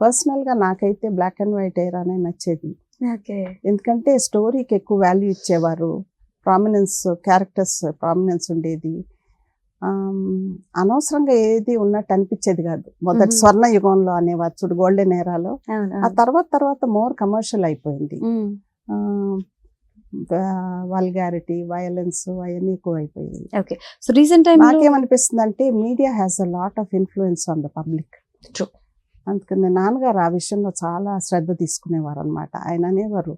పర్సనల్గా నాకైతే బ్లాక్ అండ్ వైట్ ఎరానే నచ్చేది. ఎందుకంటే స్టోరీకి ఎక్కువ వాల్యూ ఇచ్చేవారు, ప్రామినెన్స్, క్యారెక్టర్స్ ప్రామినెన్స్ ఉండేది. అనవసరంగా ఏది ఉన్నట్టు అనిపించేది కాదు. మొదటి స్వర్ణ యుగంలో అనేవారు చూడు, గోల్డెన్ ఎరాలో. ఆ తర్వాత మోర్ కమర్షియల్ అయిపోయింది. వల్గారిటీ, వయలెన్స్ అవన్నీ ఎక్కువ అయిపోయింది. నాకేమనిపిస్తుంది అంటే media has a lot of influence on the public. అందుకని నాన్నగారు ఆ విషయంలో చాలా శ్రద్ధ తీసుకునేవారు అనమాట. ఆయన అనేవారు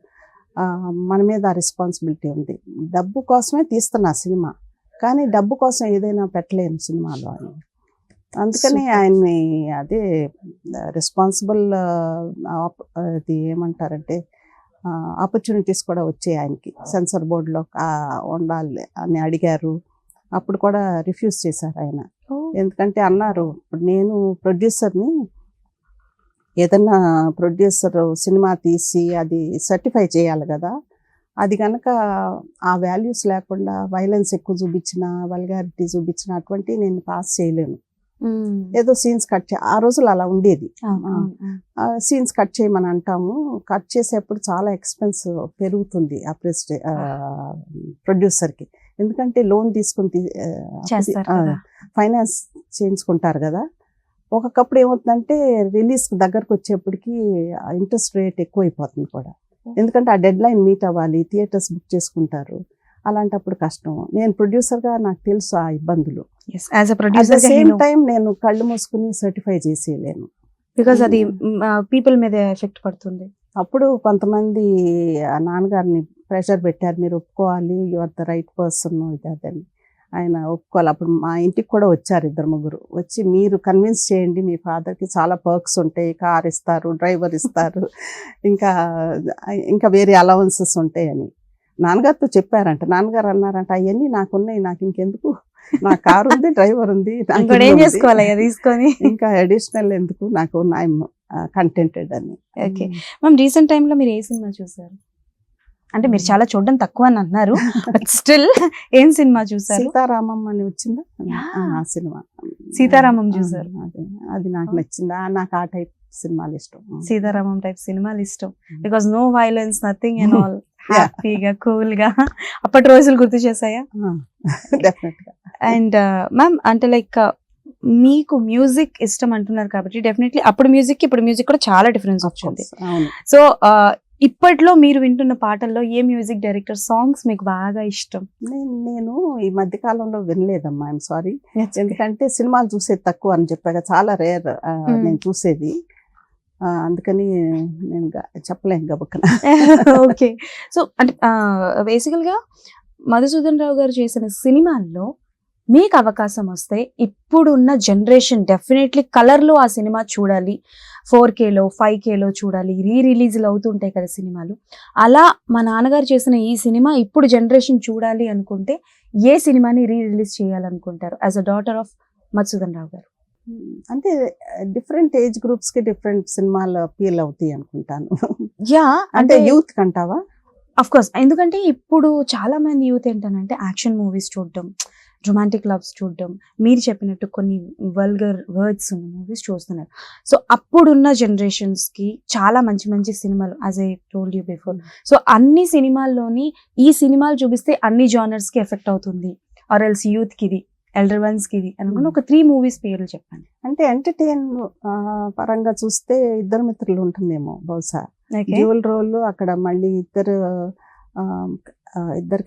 మన మీద ఆ రెస్పాన్సిబిలిటీ ఉంది, డబ్బు కోసమే తీస్తున్నా సినిమా, కానీ డబ్బు కోసం ఏదైనా పెట్టలేను సినిమాలో అని. అందుకని ఆయన్ని అదే రెస్పాన్సిబుల్, అది ఏమంటారంటే ఆపర్చునిటీస్ కూడా వచ్చాయి ఆయనకి. సెన్సార్ బోర్డులో ఉండాలి అని అడిగారు, అప్పుడు కూడా రిఫ్యూజ్ చేశారు ఆయన. ఎందుకంటే అన్నారు, ఇప్పుడు నేను ప్రొడ్యూసర్ని, ఏదన్నా ప్రొడ్యూసర్ సినిమా తీసి అది సర్టిఫై చేయాలి కదా, అది కనుక ఆ వాల్యూస్ లేకుండా వైలెన్స్ ఎక్కువ చూపించిన, వల్గారిటీ చూపించిన అటువంటి నేను పాస్ చేయలేను. ఏదో సీన్స్ కట్ ఆ రోజులు అలా ఉండేది. సీన్స్ కట్ చేయమని అంటాము, కట్ చేసేప్పుడు చాలా ఎక్స్పెన్స్ పెరుగుతుంది ఆ ప్రొడ్యూసర్కి. ఎందుకంటే లోన్ తీసుకుని ఫైనాన్స్ చేయించుకుంటారు కదా. ఒకప్పుడు ఏమవుతుందంటే రిలీజ్ దగ్గరకు వచ్చేప్పటికి ఇంట్రెస్ట్ రేట్ ఎక్కువైపోతుంది కూడా, ఎందుకంటే ఆ డెడ్ లైన్ మీట్ అవ్వాలి, థియేటర్స్ బుక్ చేసుకుంటారు. అలాంటప్పుడు కష్టం. నేను ప్రొడ్యూసర్గా నాకు తెలుసు ఆ ఇబ్బందులు. సేమ్ టైం నేను కళ్ళు మూసుకుని సర్టిఫై చేసేయలేను, బికాజ్ అది పీపుల్ మీద ఎఫెక్ట్ పడుతుంది. అప్పుడు కొంతమంది నాన్నగారిని ప్రెషర్ పెట్టారు, మీరు ఒప్పుకోవాలి, you are the right person ఇది అదని. ఆయన ఒప్పుకోవాలి. అప్పుడు మా ఇంటికి కూడా వచ్చారు 2-3 వచ్చి, మీరు కన్విన్స్ చేయండి, మీ ఫాదర్కి చాలా పర్క్స్ ఉంటాయి, కార్ ఇస్తారు, డ్రైవర్ ఇస్తారు, ఇంకా వేరే అలవెన్సెస్ ఉంటాయని నాన్నగారితో చెప్పారంట. నాన్నగారు అన్నారంట, అవన్నీ నాకున్నాయి, నాకు ఇంకెందుకు, నా కారు ఉంది, డ్రైవర్ ఉంది, తీసుకొని ఇంకా అడిషనల్ ఎందుకు, నాకు కంటెంటెడ్ అని. ఓకే మ్యామ్, రీసెంట్ టైంలో మీరు ఏ సినిమా చూసారు? అంటే మీరు చాలా చూడడం తక్కువ అని అన్నారు, బట్ స్టిల్ ఏం సినిమా చూసారు? సీతారామం అని వచ్చిందా Yeah. ఆ సినిమా. సీతారామం చూసారు. అది నాకు నచ్చింది. నాకు ఆ టైప్ సినిమాలు ఇష్టం. సీతారామం టైప్ సినిమాలు ఇష్టం, because no violence, nothing and all, హ్యాపీగా కూల్ గా. అప్పటి రోజులు గుర్తు చేసాయా? డెఫినెట్ గా. అండ్ మ్యామ్ అంటే లైక్ మీకు మ్యూజిక్ ఇష్టం అంటున్నారు కాబట్టి డెఫినెట్లీ అప్పుడు మ్యూజిక్ ఇప్పుడు మ్యూజిక్ కూడా చాలా డిఫరెన్స్ వచ్చింది. అవును. సో ఇప్పట్లో మీరు వింటున్న పాటల్లో ఏ మ్యూజిక్ డైరెక్టర్ సాంగ్స్ మీకు బాగా ఇష్టం? నేను ఈ మధ్య కాలంలో వినలేదమ్మా, ఐఎమ్ సారీ. ఎందుకంటే సినిమాలు చూసేది తక్కువ అని చెప్పాక, చాలా రేర్ నేను చూసేది. అందుకని నేను చెప్పలేను గబుక్కన. ఓకే, సో అంటే బేసికల్ గా మధుసూదన్ రావు గారు చేసిన సినిమాల్లో మీకు అవకాశం వస్తే ఇప్పుడున్న జనరేషన్ డెఫినెట్లీ కలర్లో ఆ సినిమా చూడాలి, 4Kలో 5Kలో చూడాలి, రిలీజ్లు అవుతుంటాయి కదా సినిమాలు. అలా మా నాన్నగారు చేసిన ఈ సినిమా ఇప్పుడు జనరేషన్ చూడాలి అనుకుంటే ఏ సినిమాని రిలీజ్ చేయాలనుకుంటారు as a daughter of Madhusudan Rao గారు? అంటే డిఫరెంట్ ఏజ్ గ్రూప్స్ కి డిఫరెంట్ సినిమాలు అపీల్ అవుతాయి అనుకుంటాను. యా, అంటే యూత్ కంటావా? అఫ్ కోర్స్, ఎందుకంటే ఇప్పుడు చాలా మంది యూత్ ఏంటంటే యాక్షన్ మూవీస్ చూడటం, రొమాంటిక్ లవ్స్ చూడటం, మీరు చెప్పినట్టు కొన్ని వల్గర్ వర్డ్స్ ఉన్న మూవీస్ చూస్తున్నారు. సో అప్పుడున్న జనరేషన్స్ కి చాలా మంచి మంచి సినిమాలు, as I told you before. So అన్ని సినిమాల్లోని ఈ సినిమాలు చూపిస్తే అన్ని జానర్స్ కి ఎఫెక్ట్ అవుతుంది, ఆర్ ఎల్స్ యూత్ కి ఇది, ఎల్డర్ వన్స్ కి ఇది అనుకుని ఒక 3 మూవీస్ పేర్లు చెప్పండి. అంటే ఎంటర్టైన్ పరంగా చూస్తే ఇద్దరు మిత్రులు ఉంటుందేమో బహుశా. డ్యూయల్ రోల్ అక్కడ మళ్ళీ ఇద్దరు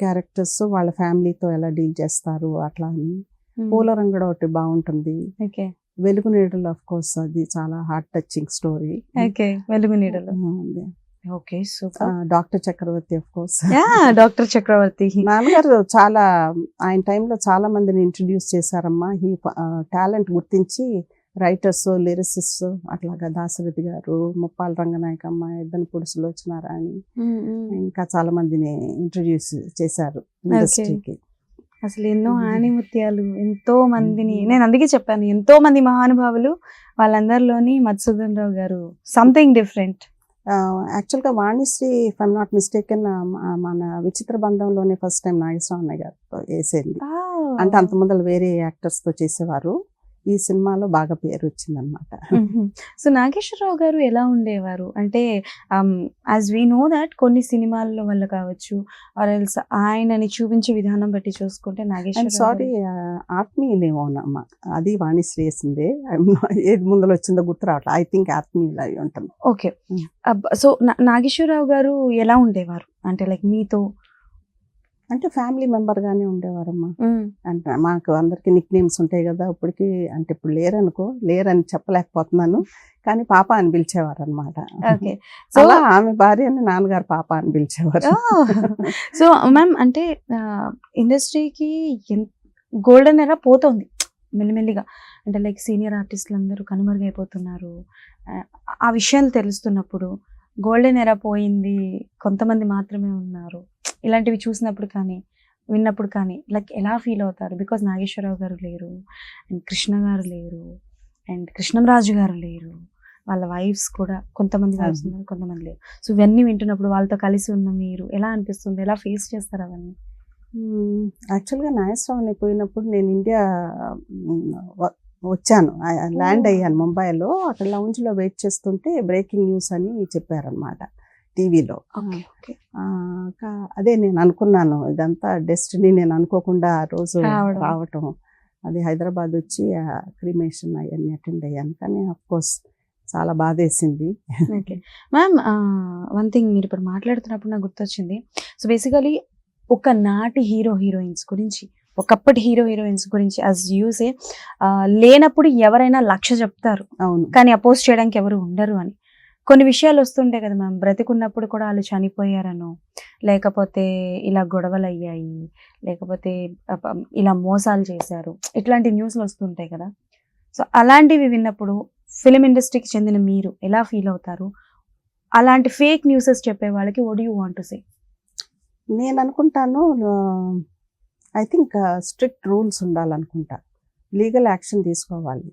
క్యారెక్టర్స్ వాళ్ళ ఫ్యామిలీతో ఎలా డీల్ చేస్తారు అట్లా అని. పూలరంగడ ఒకటి బాగుంటుంది. వెలుగు నీడలు ఆఫ్ కోర్స్ అది చాలా heart touching story. Velugu Needalu. Okay, super. Doctor Chakravarthi of course. Doctor Chakravarthi నాన్నగారు చాలా ఆయన టైంలో చాలా మందిని ఇంట్రడ్యూస్ చేశారమ్మా. ఈ టాలెంట్ గుర్తించి రైటర్స్, లిరిసిస్ట్ అట్లాగా దాశరథి గారు, ముప్పాల రంగనాయకమ్మ, ఎద్దనపూడి సులోచనారాణి, ఇంకా చాలా మందిని ఇంట్రడ్యూస్ చేశారు ఇండస్ట్రీకి. అసలు ఎన్నో ఆణిముత్యాలు, ఎంతో మందిని, నేను అందుకే చెప్పాను ఎంతో మంది మహానుభావులు, వాళ్ళందరిలోని మధుసూదన్ రావు గారు సంథింగ్ డిఫరెంట్. యాక్చువల్గా Vanisri if I'm not mistaken మన విచిత్ర బంధంలోనే ఫస్ట్ టైం నాగేశ్వరరావు అన్నయ్య గారితో వేసేది. అంటే అంత ముందర వేరే యాక్టర్స్తో చేసేవారు. ఈ సినిమాలో బాగా పేరు వచ్చిందనమాట. సో నాగేశ్వరరావు గారు ఎలా ఉండేవారు అంటే, యాజ్ వీ నో దట్ కొన్ని సినిమాల్లో వల్ల కావచ్చు, ఆర్ ఎల్స్ ఆయనని చూపించే విధానం బట్టి చూసుకుంటే నాగేశ్వరరావు, సారీ ఆత్మీయులేమోనమ్మా, అది వాణిశ్రీ వేసిందే, ఏది ముందర వచ్చిందో గుర్తు రావట్లేదు. ఐ థింక్ ఆత్మీయులు అయి ఉంటుంది. ఓకే, సో నాగేశ్వరరావు గారు ఎలా ఉండేవారు అంటే లైక్ మీతో? అంటే ఫ్యామిలీ మెంబర్ గానే ఉండేవారమ్మా. అంటే మాకు అందరికి నిక్ నేమ్స్ ఉంటాయి కదా ఇప్పటికి. అంటే ఇప్పుడు లేరని చెప్పలేకపోతున్నాను, కానీ పాప అని పిలిచేవారు అనమాట. అలా ఆమె భార్య అని నాన్నగారు పాప అని పిలిచేవారు. సో మ్యామ్ అంటే ఇండస్ట్రీకి గోల్డెన్ ఎరా పోతుంది మెల్లిమెల్లిగా. అంటే లైక్ సీనియర్ ఆర్టిస్టులు అందరూ కనుమరుగైపోతున్నారు. ఆ విషయాలు తెలుస్తున్నప్పుడు గోల్డెన్ ఎరా పోయింది, కొంతమంది మాత్రమే ఉన్నారు, ఇలాంటివి చూసినప్పుడు కానీ విన్నప్పుడు కానీ లైక్ ఎలా ఫీల్ అవుతారు? బికాజ్ నాగేశ్వరరావు గారు లేరు, అండ్ కృష్ణ గారు లేరు, అండ్ కృష్ణంరాజు గారు లేరు, వాళ్ళ వైఫ్స్ కూడా కొంతమంది వైఫ్స్ ఉన్నారు, కొంతమంది లేరు. సో ఇవన్నీ వింటున్నప్పుడు వాళ్ళతో కలిసి ఉన్న మీరు ఎలా అనిపిస్తుంది? ఎలా ఫేస్ చేస్తారు అవన్నీ? యాక్చువల్గా నాగేశ్వరరావు అయిపోయినప్పుడు నేను ఇండియా వచ్చాను, ల్యాండ్ అయ్యాను ముంబైలో. అక్కడ లౌంజ్లో వెయిట్ చేస్తుంటే బ్రేకింగ్ న్యూస్ అని చెప్పారనమాట టీవీలో. అదే నేను అనుకున్నాను, ఇదంతా డెస్టినీ, నేను అనుకోకుండా ఆ రోజు రావటం. అది హైదరాబాద్ వచ్చి క్రిమేషన్ అవన్నీ అటెండ్ అయ్యాను. కానీ అఫ్ కోర్స్ చాలా బాధేసింది. ఓకే మ్యామ్, వన్ థింగ్ మీరు ఇప్పుడు మాట్లాడుతున్నప్పుడు నాకు గుర్తొచ్చింది. సో బేసికలీ ఒక నాటి హీరోయిన్స్ గురించి, ఒకప్పటి హీరోయిన్స్ గురించి యాజ్ యూసే, లేనప్పుడు ఎవరైనా 1,00,000 చెప్తారు, అవును, కానీ అపోజ్ చేయడానికి ఎవరు ఉండరు అని. కొన్ని విషయాలు వస్తుంటాయి కదా మ్యామ్, బ్రతికున్నప్పుడు కూడా వాళ్ళు చనిపోయారనో, లేకపోతే ఇలా గొడవలు అయ్యాయి, లేకపోతే ఇలా మోసాలు చేశారు, ఇట్లాంటి న్యూస్లు వస్తుంటాయి కదా. సో అలాంటివి విన్నప్పుడు ఫిలిం ఇండస్ట్రీకి చెందిన మీరు ఎలా ఫీల్ అవుతారు? అలాంటి ఫేక్ న్యూసెస్ చెప్పే వాళ్ళకి what do you want to say? నేను అనుకుంటాను, ఐ థింక్ స్ట్రిక్ట్ రూల్స్ ఉండాలనుకుంటా, లీగల్ యాక్షన్ తీసుకోవాలి.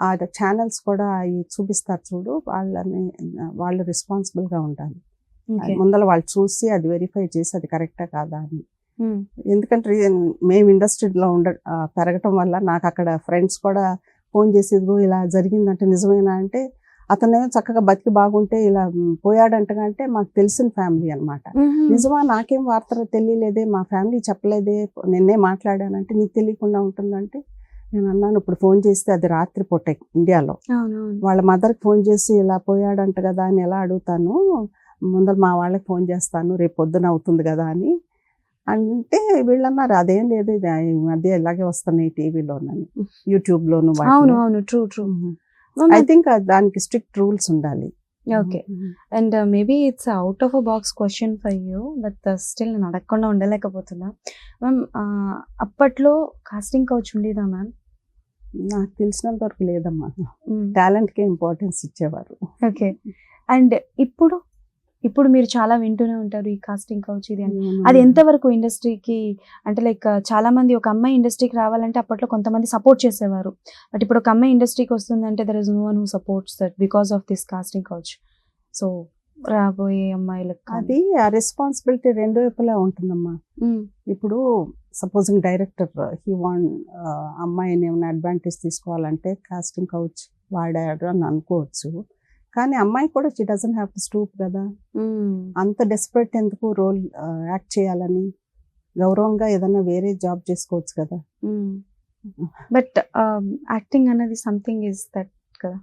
ఆ ఛానల్స్ కూడా అవి చూపిస్తారు చూడు, వాళ్ళు రెస్పాన్సిబుల్గా ఉండాలి. ఓకే. ముందర వాళ్ళు చూసి అది వెరిఫై చేసి అది కరెక్టా కాదా అని. ఎందుకంటే మేము ఇండస్ట్రీలో పెరగటం వల్ల నాకు అక్కడ ఫ్రెండ్స్ కూడా ఫోన్ చేసి ఇదిగో ఇలా జరిగిందంటే నిజమేనా అంటే, అతనేమో చక్కగా బతికి బాగుంటే ఇలా పోయాడంటగా అంటే మాకు తెలిసిన ఫ్యామిలీ అనమాట. నిజమా, నాకేం వార్త తెలియలేదే, మా ఫ్యామిలీ చెప్పలేదే, నిన్నే మాట్లాడానంటే నీకు తెలియకుండా ఉంటుందంటే నేను అన్నాను, ఇప్పుడు ఫోన్ చేస్తే అది రాత్రి పూట ఇండియాలో, వాళ్ళ మదర్కి ఫోన్ చేసి ఇలా పోయాడంట కదా అని ఎలా అడుగుతాను, ముందర మా వాళ్ళకి ఫోన్ చేస్తాను రేపు పొద్దున అవుతుంది కదా అని అంటే వీళ్ళన్నారు అదేం లేదు, ఇది ఈ మధ్య ఇలాగే వస్తున్నాయి టీవీలోనని, యూట్యూబ్లోను. ఐ థింక్ దానికి స్ట్రిక్ట్ రూల్స్ ఉండాలి. Okay. And maybe it's out of a box question for you, but still నేను అడగకుండా ఉండలేకపోతున్నా మ్యామ్. అప్పట్లో కాస్టింగ్ కౌచ్ ఉండేదా మ్యామ్? నాకు తెలిసినంత వరకు లేదమ్మా, టాలెంట్కే ఇంపార్టెన్స్ ఇచ్చేవారు. ఓకే. అండ్ ఇప్పుడు మీరు చాలా వింటూనే ఉంటారు ఈ కాస్టింగ్ కౌచ్ ఇది అని. అది ఎంతవరకు ఇండస్ట్రీకి అంటే లైక్ చాలా మంది ఒక అమ్మాయి ఇండస్ట్రీకి రావాలంటే అప్పట్లో కొంతమంది సపోర్ట్ చేసేవారు, బట్ ఇప్పుడు ఒక అమ్మాయి ఇండస్ట్రీకి వస్తుందంటే there is no one who supports that because of this casting couch. So రాబోయే అమ్మాయిలకు అది ఆ రెస్పాన్సిబిలిటీ రెండు వైపులా ఉంటుందమ్మా. ఇప్పుడు సపోజింగ్ డైరెక్టర్ హీ వాంట్ అమ్మాయిని ఏమైనా అడ్వాంటేజ్ తీసుకోవాలంటే కాస్టింగ్ కౌచ్ వాడాడు అని అనుకోవచ్చు, కానీ అమ్మాయి కూడా she doesn't have to stoop కదా. అంత డెస్పరేట్ ఎందుకు రోల్ యాక్ట్ చేయాలని, గౌరవంగా ఏదైనా వేరే జాబ్ చేసుకోవచ్చు కదా. బట్ యాక్టింగ్ అనేది సంథింగ్ ఇస్ దట్ కదా.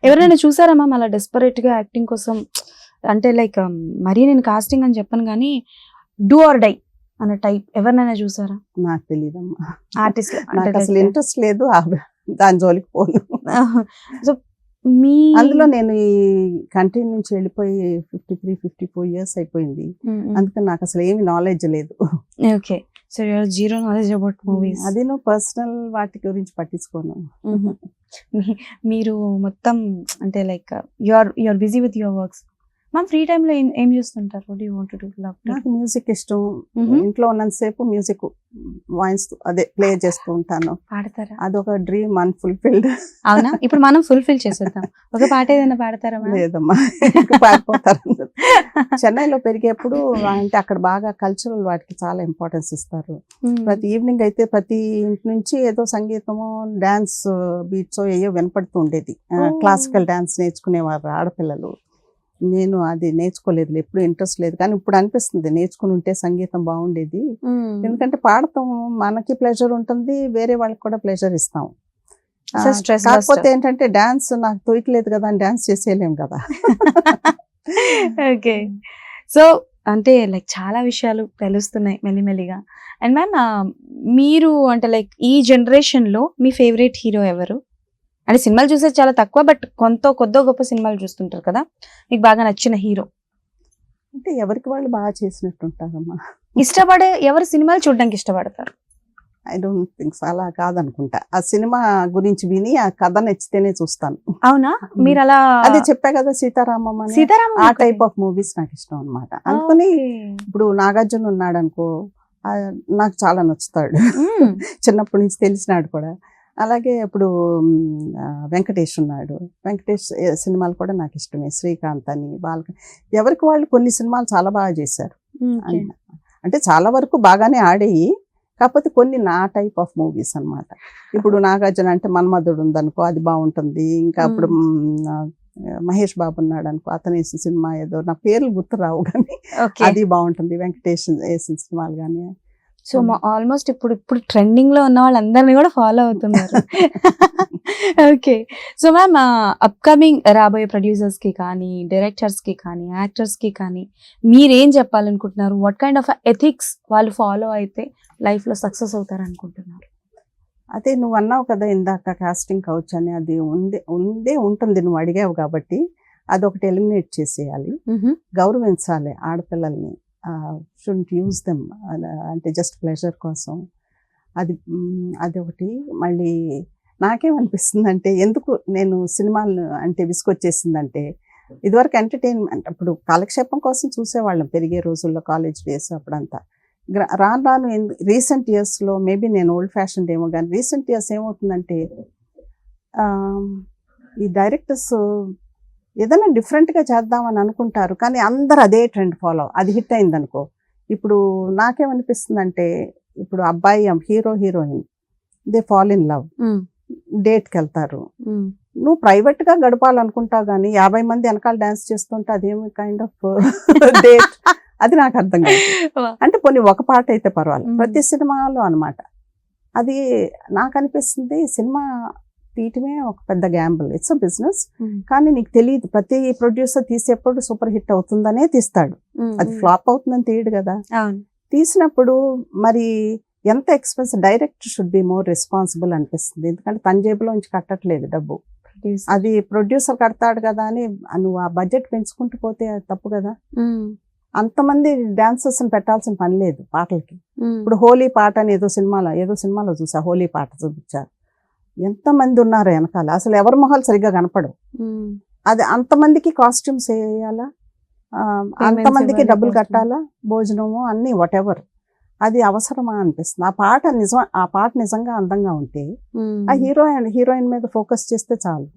ఎవరైనా చూసారా మ్యామ్ అలా డెస్పరేట్ గా యాక్టింగ్ కోసం? అంటే లైక్ మరీ నేను కాస్టింగ్ అని చెప్పను కానీ డూ ఆర్ డై అనే టైప్ ఎవరినైనా చూసారా? నాకు తెలియదమ్మా, ఆర్టిస్ట్ నాకు అసలు ఇంట్రెస్ట్ లేదు దాని జోలికి పోను. సో అందులో నేను ఈ కంట్రీ నుంచి వెళ్ళిపోయి 53-54 ఇయర్స్ అయిపోయింది, అందుకని నాకు అసలు ఏమి నాలెడ్జ్ లేదు. Okay. So you are zero knowledge about movies. అది నువ్వు పర్సనల్ వాటి గురించి పట్టించుకోను. మీరు మొత్తం అంటే like you are busy with your works. Ma'am free టైంలో ఏం చేస్తుంటారు? What you want to do? నాకు మ్యూజిక్ ఇష్టం. ఇంట్లో ఉన్నంతసేపు మ్యూజిక్ వాయిస్ అదే ప్లే చేస్తూ ఉంటాను. పాడతారా? అదొక డ్రీమ్ అన్ఫుల్ఫిల్డ్. అవునా? ఇప్పుడు మనం ఫుల్ఫిల్ చేసేద్దాం. ఒక పాట ఏదైనా పాడతారా? లేదమ్మా, పాడిపోతారు. చెన్నైలో పెరిగేప్పుడు అంటే అక్కడ బాగా కల్చరల్ వాటికి చాలా ఇంపార్టెన్స్ ఇస్తారు. ప్రతి ఈవినింగ్ అయితే ప్రతి ఇంటి నుంచి ఏదో సంగీతమో డాన్స్ బీట్స్ ఏయో వినపడుతూ ఉండేది. క్లాసికల్ డాన్స్ నేర్చుకునేవారు ఆడపిల్లలు. నేను అది నేర్చుకోలేదు, ఎప్పుడు ఇంట్రెస్ట్ లేదు, కానీ ఇప్పుడు అనిపిస్తుంది నేర్చుకుని ఉంటే సంగీతం బాగుండేది. ఎందుకంటే పాడతాం, మనకి ప్లెజర్ ఉంటుంది, వేరే వాళ్ళకి కూడా ప్లెజర్ ఇస్తాం. కాకపోతే ఏంటంటే డాన్స్ నాకు తోయట్లేదు కదా అని డాన్స్ చేసేయలేం కదా. ఓకే. సో అంటే లైక్ చాలా విషయాలు తెలుస్తున్నాయి మెల్లిమెల్లిగా. అండ్ మ్యామ్ మీరు అంటే లైక్ ఈ జనరేషన్ లో మీ ఫేవరెట్ హీరో ఎవరు? అంటే సినిమాలు చూసేది చాలా తక్కువ, బట్ కొద్దో గొప్ప సినిమాలు చూస్తుంటారు కదా, మీకు బాగా నచ్చిన హీరో? అంటే ఎవరికి వాళ్ళు బాగా చేసినట్టు ఉంటారమ్మా. ఇష్టపడే ఎవరు సినిమాలు చూడడానికి ఇష్టపడతారు? ఐ డోంట్ థింక్ అలా కాదనుకుంటా. ఆ సినిమా గురించి విని ఆ కథ నచ్చితేనే చూస్తాను. అవునా? మీరు అలా అదే చెప్పా కదా, సీతారామం అని, ఆ టైప్ ఆఫ్ మూవీస్ నాకు ఇష్టం అనమాట. అందుకని ఇప్పుడు నాగార్జున ఉన్నాడు అనుకో, నాకు చాలా నచ్చుతాడు. చిన్నప్పటి నుంచి తెలిసినాడు కూడా. అలాగే ఇప్పుడు వెంకటేష్ ఉన్నాడు, వెంకటేష్ సినిమాలు కూడా నాకు ఇష్టమే. శ్రీకాంత్ అని, ఎవరికి వాళ్ళు కొన్ని సినిమాలు చాలా బాగా చేశారు. అంటే చాలా వరకు బాగానే ఆడేయి, కాకపోతే కొన్ని నా టైప్ ఆఫ్ మూవీస్ అనమాట. ఇప్పుడు నాగార్జున అంటే మన్మధుడు ఉందనుకో, అది బాగుంటుంది. ఇంకా ఇప్పుడు మహేష్ బాబు ఉన్నాడు అనుకో, అతను వేసిన సినిమా ఏదో నా పేర్లు గుర్తు రావు కానీ అది బాగుంటుంది. వెంకటేష్ వేసిన సినిమాలు కానీ. సో ఆల్మోస్ట్ ఇప్పుడు ట్రెండింగ్ లో ఉన్న వాళ్ళందరినీ కూడా ఫాలో అవుతున్నారు. ఓకే. సో మ్యామ్ అప్కమింగ్ రాబోయే ప్రొడ్యూసర్స్ కి కానీ, డైరెక్టర్స్ కి కానీ, యాక్టర్స్ కి కానీ మీరేం చెప్పాలనుకుంటున్నారు? వాట్ కైండ్ ఆఫ్ ఎథిక్స్ వాళ్ళు ఫాలో అయితే లైఫ్ లో సక్సెస్ అవుతారు అనుకుంటున్నారు? అదే నువ్వు అన్నావు కదా ఇందాక కాస్టింగ్ కౌచ్ అని, అది ఉంటుంది, నువ్వు అడిగావు కాబట్టి అదొకటి ఎలిమినేట్ చేసేయాలి. గౌరవించాలి ఆడపిల్లల్ని, షుడ్ంట్ యూజ్ దెమ్ అంటే జస్ట్ ప్లెజర్ కోసం. అది ఒకటి. మళ్ళీ నాకేమనిపిస్తుంది అంటే, ఎందుకు నేను సినిమాలు అంటే విసుకొచ్చేసిందంటే, ఇదివరకు ఎంటర్టైన్మెంట్ అప్పుడు కాలక్షేపం కోసం చూసేవాళ్ళం పెరిగే రోజుల్లో, కాలేజ్ డేస్ అప్పుడంతా. రాను రాను రీసెంట్ ఇయర్స్లో మేబీ నేను ఓల్డ్ ఫ్యాషన్ ఏమో కానీ రీసెంట్ ఇయర్స్ ఏమవుతుందంటే ఈ డైరెక్టర్స్ ఏదైనా డిఫరెంట్గా చేద్దామని అనుకుంటారు కానీ అందరు అదే ట్రెండ్ ఫాలో, అది హిట్ అయింది అనుకో. ఇప్పుడు నాకేమనిపిస్తుందంటే ఇప్పుడు అబ్బాయి hero heroine they fall in love, డేట్కి వెళ్తారు. నువ్వు ప్రైవేట్గా గడపాలనుకుంటావు కానీ 50 మంది వెనకాల డాన్స్ చేస్తుంటే అదేమి కైండ్ ఆఫ్ డేట్, అది నాకు అర్థం కాదు. అంటే కొన్ని ఒక పాట అయితే పర్వాలేదు, ప్రతి సినిమాలో అనమాట. అది నాకు అనిపిస్తుంది సినిమా తీయటమే ఒక పెద్ద గ్యాంబుల్, ఇట్స్ అ బిజినెస్. కానీ నీకు తెలియదు, ప్రతి ప్రొడ్యూసర్ తీసేప్పుడు సూపర్ హిట్ అవుతుందనే తీస్తాడు, అది ఫ్లాప్ అవుతుందని తీయడు కదా. తీసినప్పుడు మరి ఎంత expense, direct should be more responsible అనిపిస్తుంది. ఎందుకంటే తన జేబులోంచి కట్టట్లేదు డబ్బు, అది ప్రొడ్యూసర్ కడతాడు కదా అని నువ్వు ఆ బడ్జెట్ పెంచుకుంటూ పోతే అది తప్పు కదా. అంతమంది డాన్సర్స్ పెట్టాల్సిన పని లేదు పాటలకి. ఇప్పుడు హోలీ పాట అని ఏదో సినిమాలో చూసా, హోలీ పాట చూపించారు. ఎంతమంది ఉన్నారు వెనకాల, అసలు ఎవరి మొహాలు సరిగ్గా కనపడవు. అది అంతమందికి కాస్ట్యూమ్స్ వేయాలా, అంతమందికి డబ్బులు కట్టాలా, భోజనము అన్ని వాట్ ఎవర్, అది అవసరమా అనిపిస్తుంది. ఆ పాట నిజంగా అందంగా ఉంటే ఆ హీరోయిన్ మీద ఫోకస్ చేస్తే చాలు,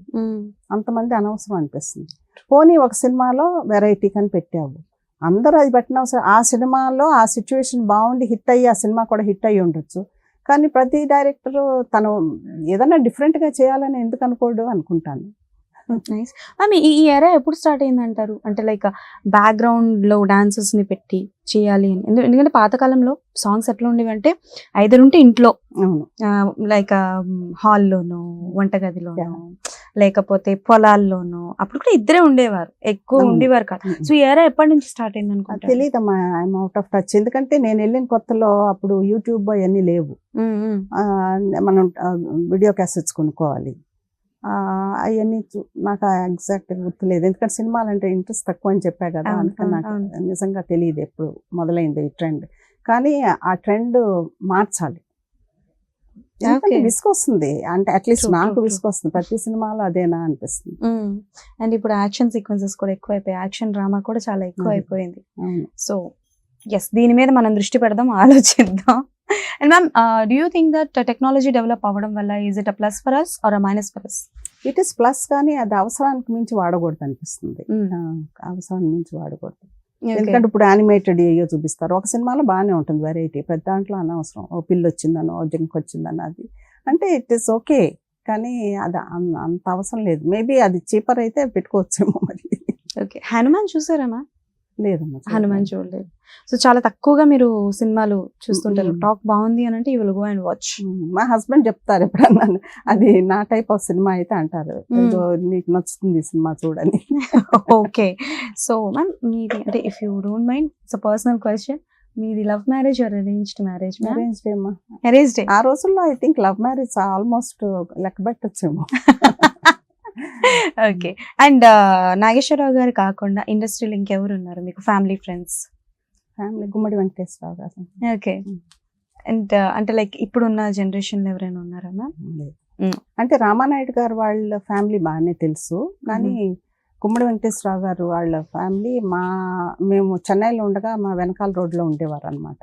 అంతమంది అనవసరం అనిపిస్తుంది. పోనీ ఒక సినిమాలో వెరైటీ కని పెట్టావు, అందరూ అది పెట్టిన అవసరం. ఆ సినిమాలో ఆ సిచ్యువేషన్ బాగుండి హిట్ అయ్యి ఆ సినిమా కూడా హిట్ అయ్యి ఉండొచ్చు. కానీ ప్రతి డైరెక్టర్ తను ఏదైనా డిఫరెంట్గా చేయాలని ఎందుకు అనుకోడు అనుకుంటాను. నైస్. ఈ ఎరా ఎప్పుడు స్టార్ట్ అయింది అంటారు? అంటే లైక్ బ్యాక్గ్రౌండ్ లో డాన్సర్స్ ని పెట్టి చేయాలి అని. ఎందుకంటే పాతకాలంలో సాంగ్స్ ఎట్లా ఉండేవి అంటే ఐదరు ఉంటే ఇంట్లో, లైక్ హాల్లోనో వంటగదిలోనో లేకపోతే పొలాల్లోనో, అప్పుడు కూడా ఇద్దరే ఉండేవారు, ఎక్కువ ఉండేవారు కాదు. సో ఈ ఎరా ఎప్పటి నుంచి స్టార్ట్ అయింది అనుకుంటా? తెలియదమ్మా, ఐఎమ్ అవుట్ ఆఫ్ టచ్. ఎందుకంటే నేను వెళ్ళిన కొత్తలో అప్పుడు యూట్యూబ్ అవన్నీ లేవు, మనం వీడియో క్యాసెట్స్ కొనుక్కోవాలి. అవన్నీ నాకు ఎగ్జాక్ట్గా గుర్తులేదు, ఎందుకంటే సినిమాలు అంటే ఇంట్రెస్ట్ తక్కువ అని చెప్పా కదా, అందుకని నాకు నిజంగా తెలియదు ఎప్పుడు మొదలైంది ఈ ట్రెండ్. కానీ ఆ ట్రెండ్ మార్చాలి, విసుకొస్తుంది. అంటే అట్లీస్ట్ నాకు విసుకొస్తుంది, ప్రతి సినిమాలో అదేనా అనిపిస్తుంది. అండ్ ఇప్పుడు యాక్షన్ సీక్వెన్సెస్ కూడా ఎక్కువ అయిపోయాయి, యాక్షన్ డ్రామా కూడా చాలా ఎక్కువ అయిపోయింది. సో ఎస్, దీని మీద మనం దృష్టి పెడదాం, ఆలోచిద్దాం. And ma'am, do you think that technology develop అవ్వడం వల్ల is it a plus for us or a minus for us? It is plus, కానీ అది అవసరానికి మించి వాడకూడదు అనిపిస్తుంది. అవసరానికి మించి వాడకూడదు. ఎందుకంటే ఇప్పుడు యానిమేటెడ్ ఏయో చూపిస్తారు, ఒక సినిమాలో బాగానే ఉంటుంది వెరైటీ, ప్రతి దాంట్లో అనవసరం. ఓ పిల్లి వచ్చిందనో జింక్ వచ్చిందనో అది అంటే ఇట్ ఈస్ ఓకే, కానీ అది అంత అవసరం లేదు. మేబీ అది చీపర్ అయితే పెట్టుకోవచ్చేమో మరి. ఓకే, హనుమాన్ చూసారమ్మా? లేదమ్మా, హనుమాన్ చూడలేదు. సో చాలా తక్కువగా మీరు సినిమాలు చూస్తుంటారు, టాక్ బాగుంది అని అంటే you will go and watch. మా హస్బెండ్ చెప్తారు ఎప్పుడన్నా, అది నా టైప్ ఆఫ్ సినిమా అయితే అంటారు, నీకు నచ్చుతుంది ఈ సినిమా చూడని. ఓకే, సో మ్యామ్ మీది అంటే if you don't mind, it's a personal question, మీది love marriage or arranged marriage? Arranged ఏమా. అరేంజ్డ్. ఆ రోజుల్లో I think love marriage almost లెక్క పెట్టొచ్చేమో. ఓకే, అండ్ నాగేశ్వరరావు గారు కాకుండా ఇండస్ట్రీలో ఇంకెవరు ఉన్నారు మీకు ఫ్యామిలీ ఫ్రెండ్స్? ఫ్యామిలీ గుమ్మడి వెంకటేశ్వరరావు గారు. ఓకే, అండ్ అంటే లైక్ ఇప్పుడున్న జనరేషన్లో ఎవరైనా ఉన్నారా మ్యామ్? అంటే రామానాయుడు గారు వాళ్ళ ఫ్యామిలీ బాగానే తెలుసు, కానీ గుమ్మడి వెంకటేశ్వరరావు గారు వాళ్ళ ఫ్యామిలీ మేము చెన్నైలో ఉండగా మా వెనకాల రోడ్లో ఉండేవారు అనమాట.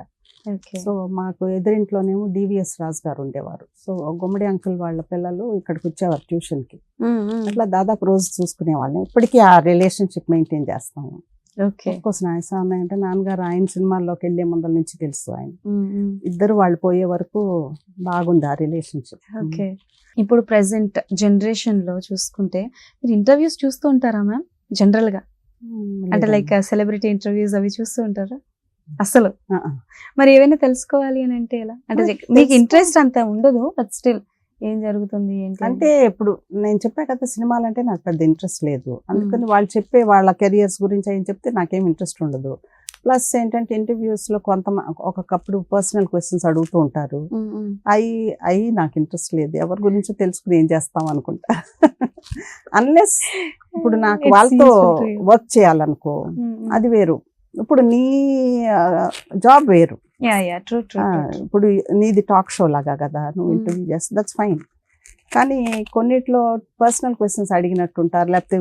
సో మాకు ఎదురింట్లోనేమో డివిఎస్ రాజు గారు ఉండేవారు. సో గుమ్మడి అంకుల్ వాళ్ళ పిల్లలు ఇక్కడికి వచ్చేవారు ట్యూషన్కి, అట్లా దాదాపు రోజు చూసుకునేవాళ్ళం. ఇప్పటికీ ఆ రిలేషన్షిప్ మెయింటైన్ చేస్తాము. కోర్స్ నాయసాన్న అంటే నాన్నగారు ఆయన సినిమాల్లోకి వెళ్ళే ముందర నుంచి తెలుసు ఆయన, ఇద్దరు వాళ్ళు పోయే వరకు బాగుంది ఆ రిలేషన్షిప్. ఓకే, ఇప్పుడు ప్రెసెంట్ జనరేషన్ లో చూసుకుంటే మీరు ఇంటర్వ్యూస్ చూస్తూ ఉంటారా మ్యామ్ జనరల్ గా? అంటే లైక్ సెలబ్రిటీ ఇంటర్వ్యూస్ అవి చూస్తూ ఉంటారా అసలు? మరి ఏమైనా తెలుసుకోవాలి అని అంటే ఎలా? అంటే మీకు ఇంట్రెస్ట్ అంత ఉండదు, బట్ స్టిల్ ఏం జరుగుతుంది ఏంటి అంటే, ఇప్పుడు నేను చెప్పా కదా సినిమాలు అంటే నాకు పెద్ద ఇంట్రెస్ట్ లేదు, అందుకని వాళ్ళు చెప్పే వాళ్ళ కెరియర్స్ గురించి ఏం చెప్తే నాకేం ఇంట్రెస్ట్ ఉండదు. ప్లస్ ఏంటంటే ఇంటర్వ్యూస్ లో ఒక్కొక్కప్పుడు పర్సనల్ క్వశ్చన్స్ అడుగుతూ ఉంటారు, అవి నాకు ఇంట్రెస్ట్ లేదు. ఎవరి గురించి తెలుసుకుని ఏం చేస్తాం అనుకుంటా. అన్లెస్ ఇప్పుడు నాకు వాళ్ళతో వర్క్ చేయాలనుకో, అది వేరు. ఇప్పుడు నీ జాబ్ వేరు, ఇప్పుడు నీది టాక్ షో లాగా కదా, నువ్వు ఇంటర్వ్యూ చేస్తా, దట్స్ ఫైన్. కానీ కొన్నిట్లో పర్సనల్ క్వశ్చన్స్ అడిగినట్టుంటారు, లేకపోతే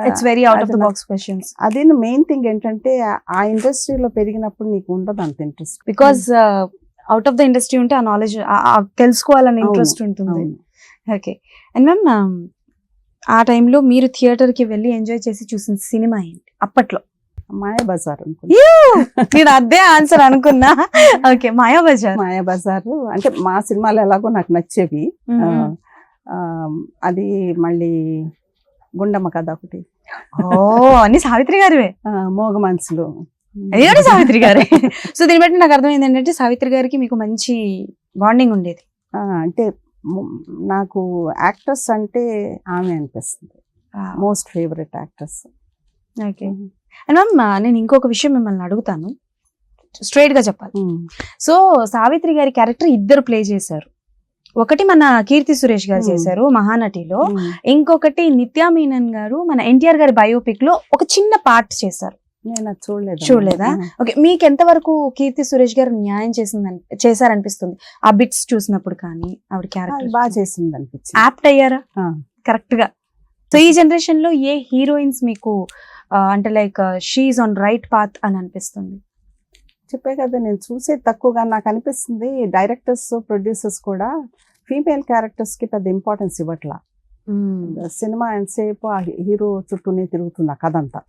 it's very out of the box questions. అదే మెయిన్ థింగ్ ఏంటంటే ఆ ఇండస్ట్రీలో పెరిగినప్పుడు నీకు ఉండదు అంత interest. Because out of the industry ఉంటే ఆ నాలెడ్జ్ తెలుసుకోవాలని ఇంట్రెస్ట్ ఉంటుంది. ఓకే. అండ్ మ్యామ్, ఆ టైంలో మీరు థియేటర్ కి వెళ్ళి ఎంజాయ్ చేసి చూసిన సినిమా ఏంటి అప్పట్లో? మాయాబజార్ నేను అదే ఆన్సర్ అనుకున్నా. ఓకే, మాయాబజార్. మాయాబజార్ అంటే మా సినిమాలు ఎలాగో నాకు నచ్చేవి. అది మళ్ళీ గుండమ్మ కథ ఒకటి. ఓ, అన్ని సావిత్రి గారివే. మోగ మనసులు అదే సావిత్రి గారే. సో దీన్ని బట్టి నాకు అర్థమైంది ఏంటంటే సావిత్రి గారికి మీకు మంచి బాండింగ్ ఉండేది. అంటే నాకు యాక్ట్రెస్ అంటే ఆమె అనిపిస్తుంది, most favourite actress. Okay. And ma'am, నేను ఇంకొక విషయం మిమ్మల్ని అడుగుతాను, స్ట్రైట్ గా చెప్పాలి. సో సావిత్రి గారి క్యారెక్టర్ ఇద్దరు ప్లే చేశారు. ఒకటి మన కీర్తి సురేష్ గారు చేశారు మహానటిలో, ఇంకొకటి నిత్యా మీనన్ గారు మన ఎన్టీఆర్ గారి బయోపిక్ లో ఒక చిన్న పార్ట్ చేశారు. నేను చూడలేదా? ఓకే, మీకు ఎంత వరకు కీర్తి సురేష్ గారు న్యాయం చేశారనిపిస్తుంది ఆ బిట్స్ చూసినప్పుడు? కానీ ఆవిడ క్యారెక్టర్ బాగా చేసింది అనిపించింది. యాప్ట్ అయ్యారా కరెక్ట్ గా? సో ఈ జనరేషన్ లో ఏ హీరోయిన్స్ మీకు అంటే like she's on right path అని అనిపిస్తుంది? చెప్పే కదా, నేను చూసేది తక్కువగా. నాకు అనిపిస్తుంది డైరెక్టర్స్ ప్రొడ్యూసర్స్ కూడా ఫీమేల్ క్యారెక్టర్స్ కి పెద్ద ఇంపార్టెన్స్ ఇవ్వట్లా. సినిమా ఎంతసేపు ఆ హీరో చుట్టూనే తిరుగుతుంది ఆ కథ అంతా.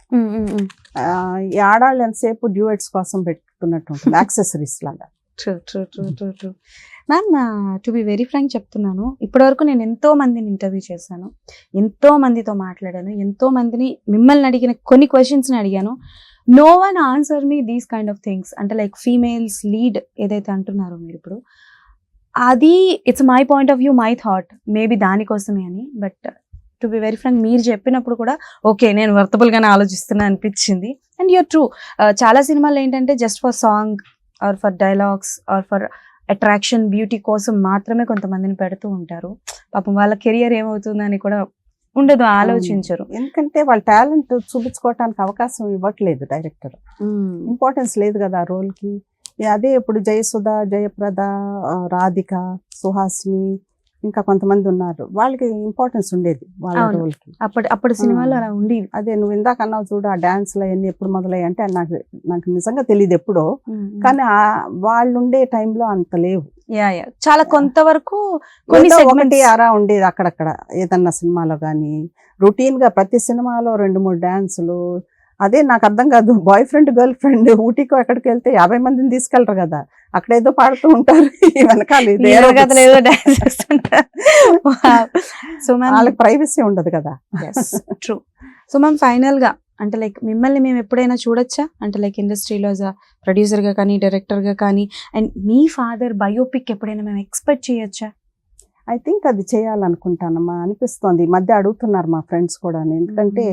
ఈ ఆడాళ్ళు ఎంతసేపు డ్యూయట్స్ కోసం పెట్టుకున్నట్టు ఉంటుంది, యాక్సెసరీస్ లాగా. True ma'am, to be very frank చెప్తున్నాను, ఇప్పటివరకు నేను ఎంతో మందిని ఇంటర్వ్యూ చేశాను, ఎంతో మందితో మాట్లాడాను, ఎంతో మందిని మిమ్మల్ని అడిగిన కొన్ని క్వశ్చన్స్ని అడిగాను. No one answer me these kind of things. అంటే లైక్ ఫీమేల్స్ లీడ్ ఏదైతే అంటున్నారో మీరు ఇప్పుడు, అది it's my point of view, my thought, maybe దానికోసమే అని. But to be very frank, మీరు చెప్పినప్పుడు కూడా ఓకే, నేను వర్తబుల్ గానే ఆలోచిస్తున్నా అనిపించింది. And you're true. చాలా సినిమాలు ఏంటంటే just for song or for dialogues or for attraction, beauty కోసం మాత్రమే కొంతమందిని పెడుతూ ఉంటారు. పాపం వాళ్ళ కెరియర్ ఏమవుతుందని కూడా ఉండదు, ఆలోచించరు. ఎందుకంటే వాళ్ళ టాలెంట్ చూపించుకోవటానికి అవకాశం ఇవ్వట్లేదు డైరెక్టర్. ఇంపార్టెన్స్ లేదు కదా ఆ రోల్ కి. అదే ఇప్పుడు జయసుధ, జయప్రద, రాధిక, సుహాసిని, ఇంకా కొంతమంది ఉన్నారు, వాళ్ళకి ఇంపార్టెన్స్ ఉండేది వాళ్ళ రోల్ కి. అప్పుడు సినిమాలో అలా ఉండేవి. అదే నువ్వు ఇందాక అన్నావు చూడు, ఆ డాన్స్లు అవన్నీ ఎప్పుడు మొదలయ్యాయి అంటే నాకు నిజంగా తెలియదు ఎప్పుడో, కానీ వాళ్ళు ఉండే టైంలో అంత లేవు. చాలా కొంతవరకు ఒకటి అరా ఉండేది అక్కడక్కడ ఏదన్నా సినిమాలో కానీ. రొటీన్ గా ప్రతి సినిమాలో 2-3 డాన్సులు. అదే నాకు అర్థం కాదు, బాయ్ ఫ్రెండ్ గర్ల్ ఫ్రెండ్ ఊటీకో ఎక్కడికి వెళ్తే 50 మందిని తీసుకెళ్లరు కదా, అక్కడేదో పాడుతూ ఉంటారు, వెనకాల వాళ్ళకి ప్రైవసీ ఉండదు కదా. ట్రూ. సో మ్యామ్, ఫైనల్ గా అంటే లైక్ మిమ్మల్ని మేము ఎప్పుడైనా చూడొచ్చా? అంటే లైక్ ఇండస్ట్రీలో ప్రొడ్యూసర్ గా కానీ, డైరెక్టర్ గా కానీ, అండ్ మీ ఫాదర్ బయోపిక్ ఎప్పుడైనా మేము ఎక్స్పెక్ట్ చేయొచ్చా? ఐ థింక్ అది చేయాలనుకుంటానమ్మా అనిపిస్తోంది. ఈ మధ్య అడుగుతున్నారు మా ఫ్రెండ్స్ కూడా, ఎందుకంటే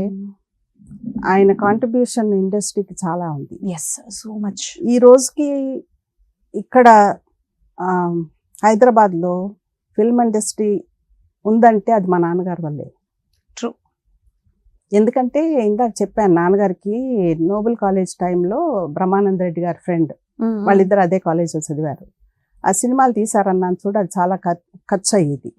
ఆయన కాంట్రిబ్యూషన్ ఇండస్ట్రీకి చాలా ఉంది. So much. ఈ రోజుకి ఇక్కడ హైదరాబాద్లో ఫిల్మ్ ఇండస్ట్రీ ఉందంటే అది మా నాన్నగారి వల్లే. ట్రూ. ఎందుకంటే ఇందాక చెప్పాను, నాన్నగారికి నోబెల్ కాలేజ్ టైంలో బ్రహ్మానంద రెడ్డి గారి ఫ్రెండ్, వాళ్ళిద్దరు అదే కాలేజ్లో చదివారు. ఆ సినిమాలు తీసారన్నాను చూడు, అది చాలా ఖర్చు అయ్యేది.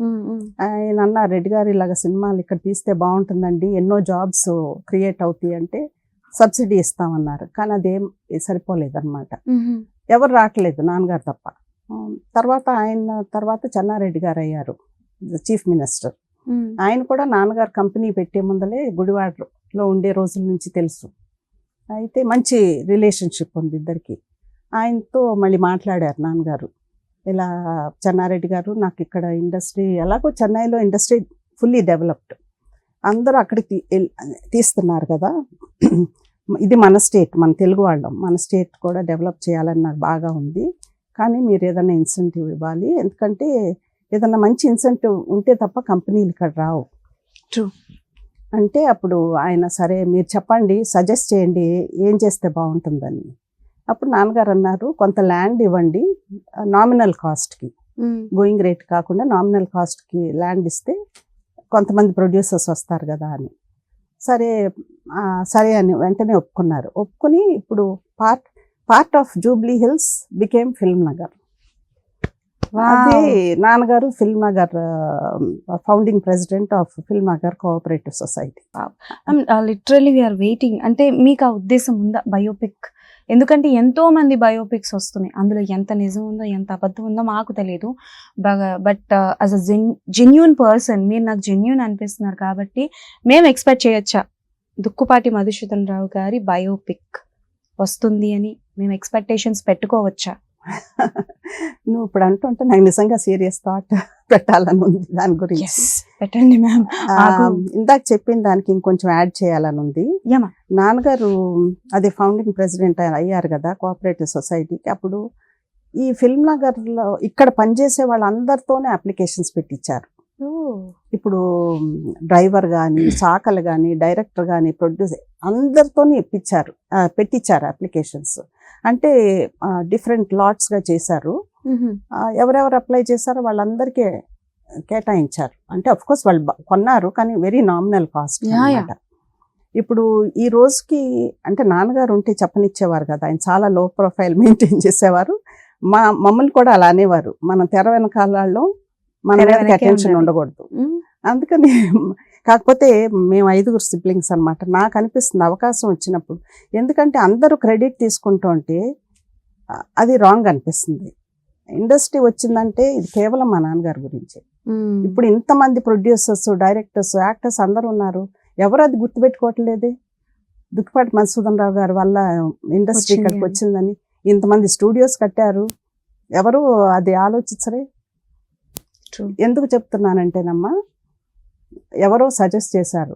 ఆయన అన్న, రెడ్డి గారు ఇలాగ సినిమాలు ఇక్కడ తీస్తే బాగుంటుందండి, ఎన్నో జాబ్స్ క్రియేట్ అవుతాయి అంటే సబ్సిడీ ఇస్తామన్నారు. కానీ అదేం సరిపోలేదు అనమాట, ఎవరు రావట్లేదు నాన్నగారు తప్ప. తర్వాత చెన్నారెడ్డి గారు అయ్యారు చీఫ్ మినిస్టర్. ఆయన కూడా నాన్నగారు కంపెనీ పెట్టే ముందలే గుడివాడలో ఉండే రోజుల నుంచి తెలుసు. అయితే మంచి రిలేషన్షిప్ ఉంది ఇద్దరికి. ఆయనతో మళ్ళీ మాట్లాడారు నాన్నగారు, ఇలా చెన్నారెడ్డి గారు నాకు ఇక్కడ ఇండస్ట్రీ, ఎలాగో చెన్నైలో ఇండస్ట్రీ ఫుల్లీ డెవలప్డ్, అందరూ అక్కడికి తీస్తున్నారు కదా, ఇది మన స్టేట్, మన తెలుగు వాళ్ళం, మన స్టేట్ కూడా డెవలప్ చేయాలని నాకు బాగా ఉంది, కానీ మీరు ఏదైనా ఇన్సెంటివ్ ఇవ్వాలి, ఎందుకంటే ఏదైనా మంచి ఇన్సెంటివ్ ఉంటే తప్ప కంపెనీలు ఇక్కడ రావు. అంటే అప్పుడు ఆయన, సరే మీరు చెప్పండి, సజెస్ట్ చేయండి ఏం చేస్తే బాగుంటుందని. అప్పుడు నాన్నగారు అన్నారు, కొంత ల్యాండ్ ఇవ్వండి నామినల్ కాస్ట్కి, గోయింగ్ రేట్ కాకుండా నామినల్ కాస్ట్కి ల్యాండ్ ఇస్తే కొంతమంది ప్రొడ్యూసర్స్ వస్తారు కదా అని. సరే అని వెంటనే ఒప్పుకున్నారు. ఒప్పుకుని ఇప్పుడు part of Jubilee Hills became Film Nagar. అది నాన్నగారు Film Nagar founding president of Film Nagar cooperative society. Literally we're waiting. అంటే మీకు ఆ ఉద్దేశం ఉందా బయోపిక్? ఎందుకంటే ఎంతో మంది బయోపిక్స్ వస్తున్నాయి, అందులో ఎంత నిజం ఉందో ఎంత అబద్ధం ఉందో మాకు తెలియదు. But as a genuine person మీరు నాకు జెన్యూన్ అనిపిస్తున్నారు కాబట్టి మేము ఎక్స్పెక్ట్ చేయొచ్చా దుక్కుపాటి మధుసూదన్ రావు గారి బయోపిక్ వస్తుంది అని మేము ఎక్స్పెక్టేషన్స్ పెట్టుకోవచ్చా? నువ్వు ఇప్పుడు అంటుంటే నాకు నిజంగా సీరియస్ థాట్ పెట్టాలని ఉంది దాని గురించి. పెట్టండి మ్యామ్. ఇందాక చెప్పిన దానికి ఇంకొంచెం యాడ్ చేయాలని ఉంది. నాన్నగారు అదే ఫౌండింగ్ ప్రెసిడెంట్ అయ్యారు కదా కోఆపరేటివ్ సొసైటీకి. అప్పుడు ఈ ఫిల్మ్ నగర్లో ఇక్కడ పనిచేసే వాళ్ళందరితోనే అప్లికేషన్స్ పెట్టించారు. ఇప్పుడు డ్రైవర్ కానీ, చాకలు కానీ, డైరెక్టర్ కానీ, ప్రొడ్యూసర్ అందరితోనే పెట్టించారు అప్లికేషన్స్. అంటే డిఫరెంట్ లాట్స్గా చేశారు. ఎవరెవరు అప్లై చేశారో వాళ్ళందరికీ కేటాయించారు. అంటే అఫ్ కోర్స్ వాళ్ళు కొన్నారు కానీ వెరీ నామినల్ కాస్ట్ అన్నమాట. ఇప్పుడు ఈ రోజుకి అంటే నాన్నగారు ఉంటే చెప్పనిచ్చేవారు కదా, ఆయన చాలా లో ప్రొఫైల్ మెయింటైన్ చేసేవారు. మమ్మల్ని కూడా అలా అనేవారు, మన తెర వెనకాలలో మన మీదకి అటెన్షన్ ఉండకూడదు. అందుకని కాకపోతే మేము 5 సిబ్లింగ్స్ అనమాట. నాకు అనిపిస్తుంది అవకాశం వచ్చినప్పుడు, ఎందుకంటే అందరూ క్రెడిట్ తీసుకుంటూ ఉంటే అది రాంగ్ అనిపిస్తుంది. ఇండస్ట్రీ వచ్చిందంటే ఇది కేవలం మా నాన్నగారి గురించి. ఇప్పుడు ఇంతమంది ప్రొడ్యూసర్స్, డైరెక్టర్స్, యాక్టర్స్ అందరూ ఉన్నారు, ఎవరు అది గుర్తుపెట్టుకోవట్లేదే. దుక్కుపాటి మధుసూదన్ రావు గారి వల్ల ఇండస్ట్రీ ఇక్కడికి వచ్చిందని, ఇంతమంది స్టూడియోస్ కట్టారు, ఎవరు అది ఆలోచించరే. ఎందుకు చెప్తున్నానంటేనమ్మా, ఎవరో సజెస్ట్ చేశారు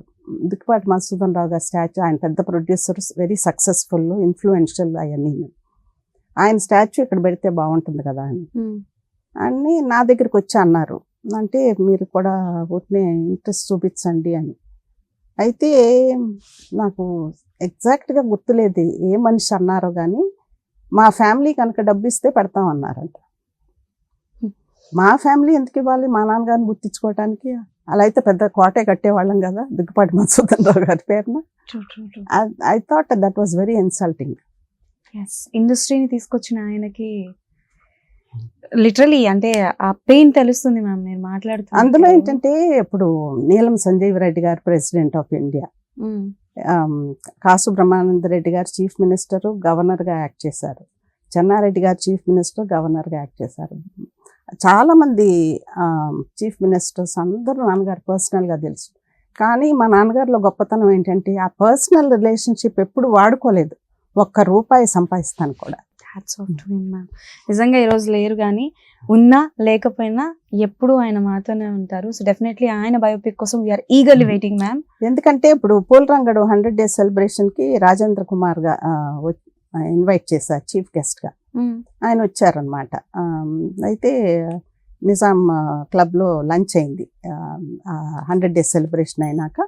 దుక్కుపాటి మధుసూదన్ రావు గారి స్టాచ్యూ, ఆయన పెద్ద ప్రొడ్యూసర్, వెరీ సక్సెస్ఫుల్, ఇన్ఫ్లుయెన్షియల్ అవన్నీ, ఆయన స్టాచ్యూ ఇక్కడ పెడితే బాగుంటుంది కదా అని నా దగ్గరికి వచ్చి అన్నారు. అంటే మీరు కూడా ఊరినే ఇంట్రెస్ట్ చూపించండి అని. అయితే నాకు ఎగ్జాక్ట్గా గుర్తులేదు ఏ మనిషి అన్నారో కానీ, మా ఫ్యామిలీ కనుక డబ్బు ఇస్తే పెడతామన్నారంట. మా ఫ్యామిలీ ఎందుకు ఇవ్వాలి మా నాన్నగారిని గుర్తించుకోవటానికి? అలా అయితే పెద్ద కోటే కట్టేవాళ్ళం కదా దుక్కుపాటి మధుసూదన్ రావు గారి పేరున. I thought that was very insulting. ఇండస్ట్రీని తీసుకొచ్చిన ఆయనకి లిటరలీ అంటే ఆ పెయిన్ తెలుస్తుంది మ్యామ్ మీరు మాట్లాడుతున్నారు. అందులో ఏంటంటే ఇప్పుడు నీలం సంజీవ్ రెడ్డి గారు ప్రెసిడెంట్ ఆఫ్ ఇండియా, కాసు బ్రహ్మానంద రెడ్డి గారు చీఫ్ మినిస్టర్, గవర్నర్గా యాక్ట్ చేశారు. చెన్నారెడ్డి గారు చీఫ్ మినిస్టర్, గవర్నర్గా యాక్ట్ చేశారు. చాలామంది చీఫ్ మినిస్టర్స్ అందరూ నాన్నగారు పర్సనల్గా తెలుసు. కానీ మా నాన్నగారిలో గొప్పతనం ఏంటంటే ఆ పర్సనల్ రిలేషన్షిప్ ఎప్పుడు వాడుకోలేదు, ₹1 సంపాదిస్తాను కూడా. నిజంగా ఈరోజు లేరు కానీ ఉన్నా లేకపోయినా ఎప్పుడు ఆయన మాతోనే ఉంటారు. సో డెఫినెట్లీ ఆయన బయోపిక్ కోసం వీఆర్ ఈగర్లీ వెయిటింగ్ మ్యామ్. ఎందుకంటే ఇప్పుడు పూలరంగడు 100 days సెలబ్రేషన్కి రాజేంద్ర కుమార్గా ఇన్వైట్ చేశారు చీఫ్ గెస్ట్గా. ఆయన వచ్చారనమాట. అయితే నిజాం క్లబ్లో లంచ్ అయింది 100 days సెలబ్రేషన్ అయినాక.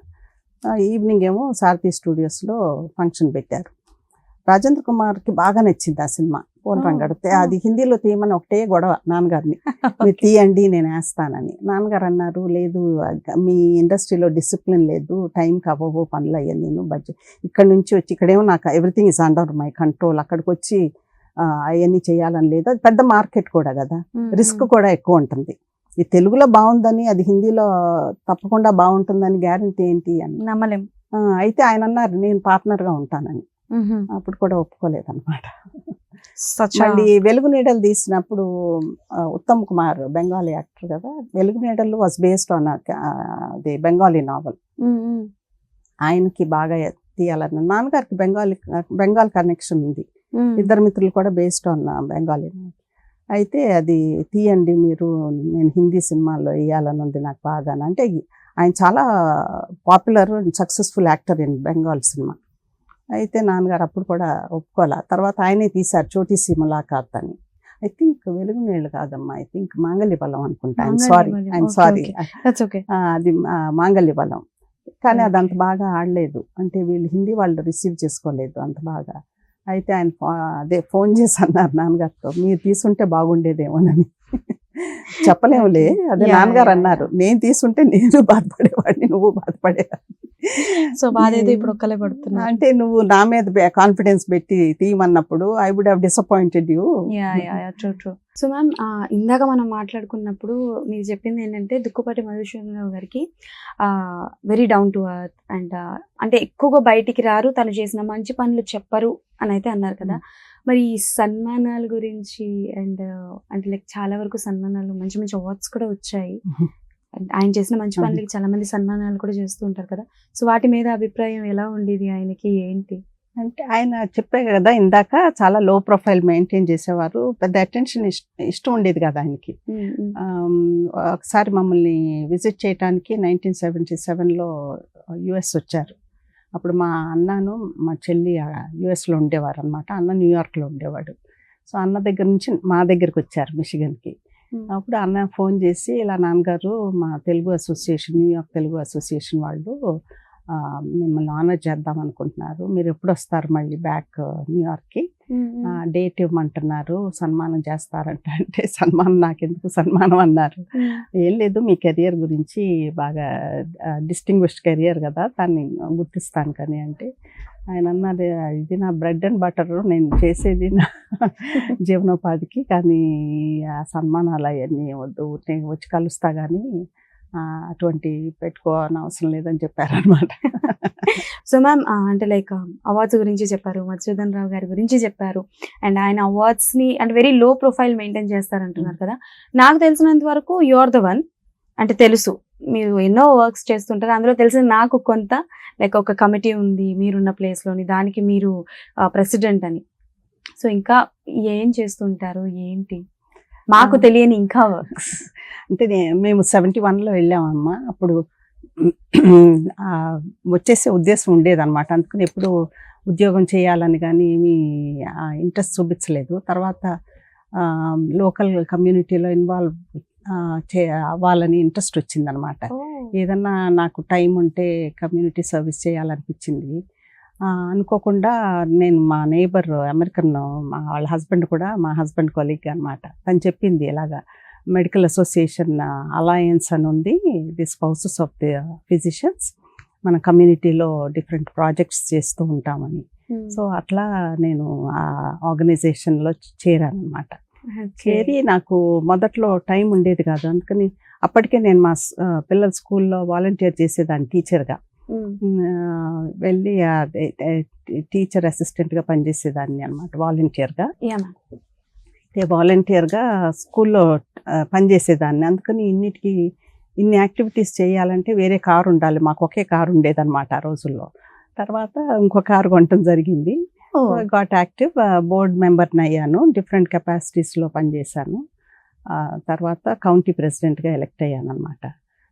ఈవినింగ్ ఏమో సారథి స్టూడియోస్లో ఫంక్షన్ పెట్టారు. రాజేంద్ర కుమార్కి బాగా నచ్చింది ఆ సినిమా పూలరంగడు. అది హిందీలో తీయమని ఒకటే గొడవ నాన్నగారిని, మీరు తీయండి నేను వేస్తానని. నాన్నగారు అన్నారు, లేదు మీ ఇండస్ట్రీలో డిసిప్లిన్ లేదు, టైంకి అవ్వవు పనులు అయ్యాను, నేను బడ్జెట్ ఇక్కడ నుంచి వచ్చి ఇక్కడేమో నాకు everything is under my control, అక్కడికి వచ్చి అవన్నీ చేయాలని లేదు. అది పెద్ద మార్కెట్ కూడా కదా, రిస్క్ కూడా ఎక్కువ ఉంటుంది. ఈ తెలుగులో బాగుందని అది హిందీలో తప్పకుండా బాగుంటుందని గ్యారంటీ ఏంటి అని నమ్మలేం. అయితే ఆయన అన్నారు నేను పార్ట్నర్గా ఉంటానని. అప్పుడు కూడా ఒప్పుకోలేదన్నమాట. మళ్ళీ వెలుగు నీడలు తీసినప్పుడు ఉత్తమ్ కుమార్ బెంగాలీ యాక్టర్ కదా, Velugu Needalu was based on the Bengali novel. ఆయనకి బాగా తీయాలని, నాన్నగారికి బెంగాల్ కనెక్షన్ ఉంది, ఇద్దరు మిత్రులు కూడా బేస్డ్ ఆన్ బెంగాలీ నావల్. అయితే అది తీయండి మీరు, నేను హిందీ సినిమాల్లో వేయాలని ఉంది నాకు బాగా. అంటే ఆయన చాలా popular and successful actor in Bengal cinema. అయితే నాన్నగారు అప్పుడు కూడా ఒప్పుకోలే. తర్వాత ఆయనే తీశారు చోటీసీ ములాఖాత్ అని. ఐ థింక్ వెలుగు నీళ్ళు కాదమ్మా, ఐ థింక్ మాంగళ్య బలం అనుకుంటా. ఐఎమ్ సారీ అది మాంగళ్య బలం. కానీ అది అంత బాగా ఆడలేదు, అంటే వీళ్ళు హిందీ వాళ్ళు రిసీవ్ చేసుకోలేదు అంత బాగా. అయితే ఆయన అదే ఫోన్ చేసి అన్నారు నాన్నగారితో, మీరు తీసుంటే బాగుండేదేమోనని. చెప్పలేములే, అదే నాన్నగారు అన్నారు, నేను తీసుంటే నేను బాధపడేవాడిని, నువ్వు బాధపడేవాడిని, సో బాధ ఏదో ఇప్పుడు ఒక్కలే పడుతున్నా. అంటే నువ్వు నా మీద కాన్ఫిడెన్స్ పెట్టి తీయమన్నప్పుడు I would have disappointed you. True true. So ma'am, ఇందాక మనం మాట్లాడుకున్నప్పుడు మీరు చెప్పింది ఏంటంటే దుక్కుపాటి మధుసూదనరావు గారికి very down to earth and అంటే ఎక్కువగా బయటికి రారు, తను చేసిన మంచి పనులు చెప్పరు అని అయితే అన్నారు కదా. మరి ఈ సన్మానాల గురించి అండ్ అంటే లైక్ చాలా వరకు సన్మానాలు, మంచి మంచి అవార్డ్స్ కూడా వచ్చాయి. ఆయన చేసిన మంచి పనులకి చాలా మంది సన్మానాలు కూడా చేస్తూ ఉంటారు కదా. సో వాటి మీద అభిప్రాయం ఎలా ఉండేది ఆయనకి, ఏంటి? అంటే ఆయన చెప్పే కదా ఇందాక, చాలా లో ప్రొఫైల్ మెయింటైన్ చేసేవారు, పెద్ద అటెన్షన్ ఇష్టం ఉండేది కదా ఆయనకి. ఒకసారి మమ్మల్ని విజిట్ చేయడానికి 1977లో యుఎస్ వచ్చారు. అప్పుడు మా అన్నను మా చెల్లి యుఎస్లో ఉండేవారు అనమాట. అన్న న్యూయార్క్లో ఉండేవాడు. సో అన్న దగ్గర నుంచి మా దగ్గరికి వచ్చారు మిషిగన్కి. అప్పుడు అన్న ఫోన్ చేసి, ఇలా నాన్నగారు మా Telugu association, New York Telugu association వాళ్ళు మిమ్మల్ని ఆనర్ చేద్దాం అనుకుంటున్నారు, మీరు ఎప్పుడు వస్తారు మళ్ళీ బ్యాక్ న్యూయార్క్కి, డేట్ ఇవ్వమంటున్నారు, సన్మానం చేస్తారంట. అంటే సన్మానం నాకెందుకు సన్మానం అన్నారు. ఏం లేదు, మీ కెరియర్ గురించి బాగా డిస్టింగ్విష్డ్ కెరియర్ కదా, దాన్ని గుర్తిస్తాను కానీ అంటే. ఆయన అన్నారు, ఇది నా బ్రెడ్ అండ్ బటర్, నేను చేసేది నా జీవనోపాధికి, కానీ ఆ సన్మానాలు అవన్నీ వద్దు, నేను వచ్చి కలుస్తా కానీ అటువంటి పెట్టుకోవాలని అవసరం లేదని చెప్పారనమాట. సో మ్యామ్, అంటే లైక్ అవార్డ్స్ గురించి చెప్పారు, మధుసూదన్ రావు గారి గురించి చెప్పారు, అండ్ ఆయన అవార్డ్స్ని అంటే వెరీ లో ప్రొఫైల్ మెయింటైన్ చేస్తారంటున్నారు కదా. నాకు తెలిసినంత వరకు యు ఆర్ ద వన్, అంటే తెలుసు మీరు ఎన్నో వర్క్స్ చేస్తుంటారు, అందులో తెలిసిన నాకు కొంత లైక్ ఒక కమిటీ ఉంది మీరున్న ప్లేస్లోని, దానికి మీరు ప్రెసిడెంట్ అని. సో ఇంకా ఏం చేస్తుంటారు, ఏంటి మాకు తెలియని ఇంకా వర్క్స్? అంటే మేము 71లో వెళ్ళామమ్మా. అప్పుడు వచ్చేసే ఉద్దేశం ఉండేదన్నమాట. అందుకని ఎప్పుడు ఉద్యోగం చేయాలని కానీ ఏమీ ఇంట్రెస్ట్ చూపించలేదు. తర్వాత లోకల్ కమ్యూనిటీలో ఇన్వాల్వ్ అవ్వాలని ఇంట్రెస్ట్ వచ్చిందనమాట. ఏదన్నా నాకు టైం ఉంటే కమ్యూనిటీ సర్వీస్ చేయాలనిపించింది. అనుకోకుండా నేను మా నేబర్ అమెరికన్, వాళ్ళ హస్బెండ్ కూడా మా హస్బెండ్ కొలీగ్ అనమాట, తను చెప్పింది ఇలాగా మెడికల్ అసోసియేషన్ అలయన్స్ అని ఉంది, the spouses of the physicians, మన కమ్యూనిటీలో డిఫరెంట్ ప్రాజెక్ట్స్ చేస్తూ ఉంటామని. సో అట్లా నేను ఆ ఆర్గనైజేషన్లో చేరాను అనమాట. చేరి నాకు మొదట్లో టైం ఉండేది కాదు, అందుకని అప్పటికే నేను మా పిల్లల స్కూల్లో వాలంటీర్ చేసేదాన్ని టీచర్గా. వెళ్ళి టీచర్ అసిస్టెంట్గా పనిచేసేదాన్ని అనమాట, వాలంటీర్గా. వాలంటీర్గా స్కూల్లో పనిచేసేదాన్ని. అందుకని ఇన్ని యాక్టివిటీస్ చేయాలంటే వేరే కారు ఉండాలి, మాకు ఒకే కారు ఉండేదన్నమాట ఆ రోజుల్లో. తర్వాత ఇంకో కారు కొనటం జరిగింది. గాట్ యాక్టివ్, బోర్డ్ మెంబర్ని అయ్యాను, డిఫరెంట్ కెపాసిటీస్లో పనిచేశాను. తర్వాత కౌంటీ ప్రెసిడెంట్గా ఎలక్ట్ అయ్యాను అనమాట.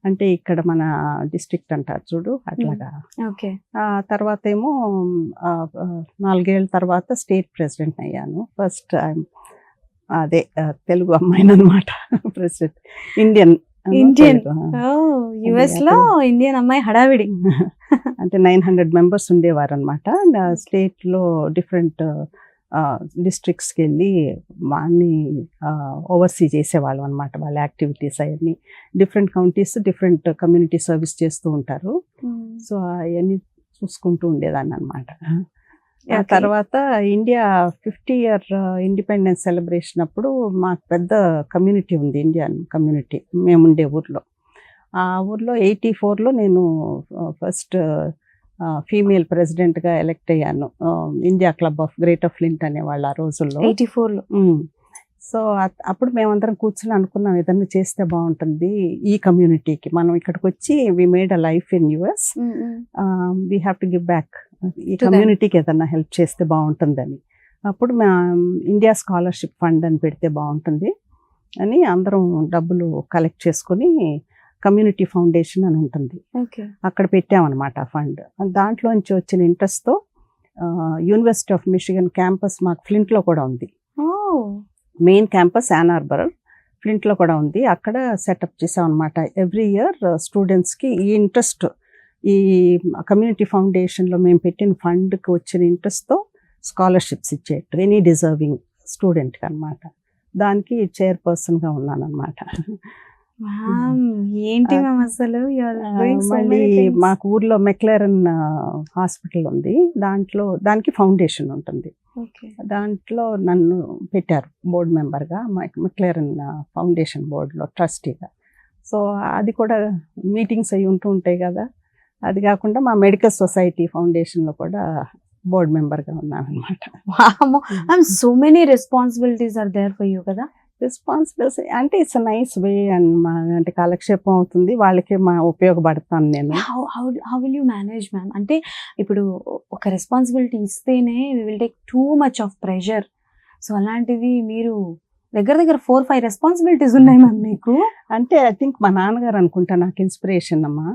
అంటే ఇక్కడ మన డిస్ట్రిక్ట్ అంటారు చూడు, అట్లాగా. తర్వాత ఏమో 4 ఏళ్ళ తర్వాత స్టేట్ ప్రెసిడెంట్ అయ్యాను. ఫస్ట్ అదే తెలుగు అమ్మాయిని అనమాట ప్రెసిడెంట్. ఇండియన్ యుఎస్ లో ఇండియన్ అమ్మాయి హడావిడి. అంటే 900 మెంబర్స్ ఉండేవారు అనమాట. స్టేట్లో డిఫరెంట్ డిస్ట్రిక్ట్స్కి వెళ్ళి అన్ని ఓవర్సీ చేసేవాళ్ళం అనమాట. వాళ్ళ యాక్టివిటీస్ అవన్నీ different counties, different community service చేస్తూ ఉంటారు. సో అవన్నీ చూసుకుంటూ ఉండేదాన్ని అనమాట. తర్వాత ఇండియా 50 year ఇండిపెండెన్స్ సెలబ్రేషన్ అప్పుడు మాకు పెద్ద కమ్యూనిటీ ఉంది, ఇండియన్ కమ్యూనిటీ, మేముండే ఊర్లో. ఆ ఊర్లో 84లో నేను ఫస్ట్ ఫీమేల్ ప్రెసిడెంట్గా ఎలక్ట్ అయ్యాను. India club of greater flint అనేవాళ్ళు ఆ రోజుల్లో, 84లో. సో అప్పుడు మేమందరం కూర్చొని అనుకున్నాం, ఏదన్నా చేస్తే బాగుంటుంది ఈ కమ్యూనిటీకి. మనం ఇక్కడికి వచ్చి we made a life in US, we have to give back, ఈ కమ్యూనిటీకి ఏదన్నా హెల్ప్ చేస్తే బాగుంటుందని. అప్పుడు ఇండియా స్కాలర్షిప్ ఫండ్ అని పెడితే బాగుంటుంది అని అందరం డబ్బులు కలెక్ట్ చేసుకుని కమ్యూనిటీ ఫౌండేషన్ అని ఉంటుంది, అక్కడ పెట్టామన్నమాట ఆ ఫండ్. దాంట్లోంచి వచ్చిన ఇంట్రెస్ట్తో యూనివర్సిటీ ఆఫ్ మిషిగన్ క్యాంపస్ మాకు ఫ్లింట్లో కూడా ఉంది. మెయిన్ క్యాంపస్ యాన్ ఆర్బర్, ఫ్లింట్లో కూడా ఉంది. అక్కడ సెటప్ చేసాం అనమాట. ఎవ్రీ ఇయర్ స్టూడెంట్స్కి ఈ ఇంట్రెస్ట్, ఈ కమ్యూనిటీ ఫౌండేషన్లో మేము పెట్టిన ఫండ్కి వచ్చిన ఇంట్రెస్ట్తో స్కాలర్షిప్స్ ఇచ్చేట్టు ఎనీ డిజర్వింగ్ స్టూడెంట్కి అనమాట. దానికి చైర్పర్సన్గా ఉన్నాను అనమాట. మ్యామ్ ఏంటి మ్యామ్ అసలు you are doing so మళ్ళీ many things. మాకు ఊర్లో మెక్లెరన్ హాస్పిటల్ ఉంది, దానికి ఫౌండేషన్ ఉంటుంది. Okay. దాంట్లో నన్ను పెట్టారు బోర్డు మెంబర్గా, మెక్లెరన్ ఫౌండేషన్ బోర్డులో ట్రస్టీగా. సో అది కూడా మీటింగ్స్ అవి ఉంటూ ఉంటాయి కదా. అది కాకుండా మా మెడికల్ సొసైటీ ఫౌండేషన్లో కూడా బోర్డు మెంబర్గా ఉన్నాను అనమాట. వామ్మో ma'am, so many responsibilities are there for you కదా. రెస్పాన్సిబిలిటీ అంటే ఇట్స్ నైస్ వే అండ్ అంటే కాలక్షేపం అవుతుంది, వాళ్ళకి ఉపయోగపడతాను నేను. How will you manage ma'am? అంటే ఇప్పుడు ఒక రెస్పాన్సిబిలిటీ ఇస్తేనే we will take too much of pressure. So అలాంటిది మీరు దగ్గర 4-5 రెస్పాన్సిబిలిటీస్ ఉన్నాయి మ్యామ్ మీకు. అంటే ఐ థింక్ మా నాన్నగారు అనుకుంటా నాకు ఇన్స్పిరేషన్ అమ్మా.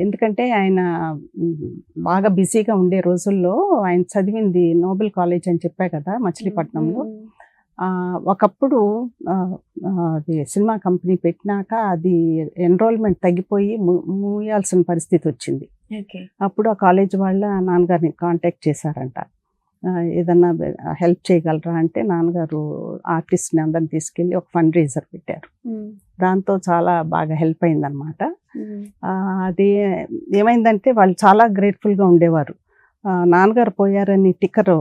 ఎందుకంటే ఆయన బాగా బిజీగా ఉండే రోజుల్లో ఆయన చదివింది నోబెల్ కాలేజ్ అని చెప్పా కదా మచిలీపట్నంలో. ఒకప్పుడు అది సినిమా కంపెనీ పెట్టినాక అది ఎన్రోల్మెంట్ తగ్గిపోయి మూయాల్సిన పరిస్థితి వచ్చింది. అప్పుడు ఆ కాలేజ్ వాళ్ళ నాన్నగారిని కాంటాక్ట్ చేశారంట, ఏదన్నా హెల్ప్ చేయగలరా అంటే నాన్నగారు ఆర్టిస్ట్ని అందరిని తీసుకెళ్ళి ఒక ఫండ్ రైజర్ పెట్టారు. దాంతో చాలా బాగా హెల్ప్ అయిందనమాట. అది ఏమైందంటే వాళ్ళు చాలా గ్రేట్ఫుల్గా ఉండేవారు. నాన్నగారు పోయారని టిక్కర్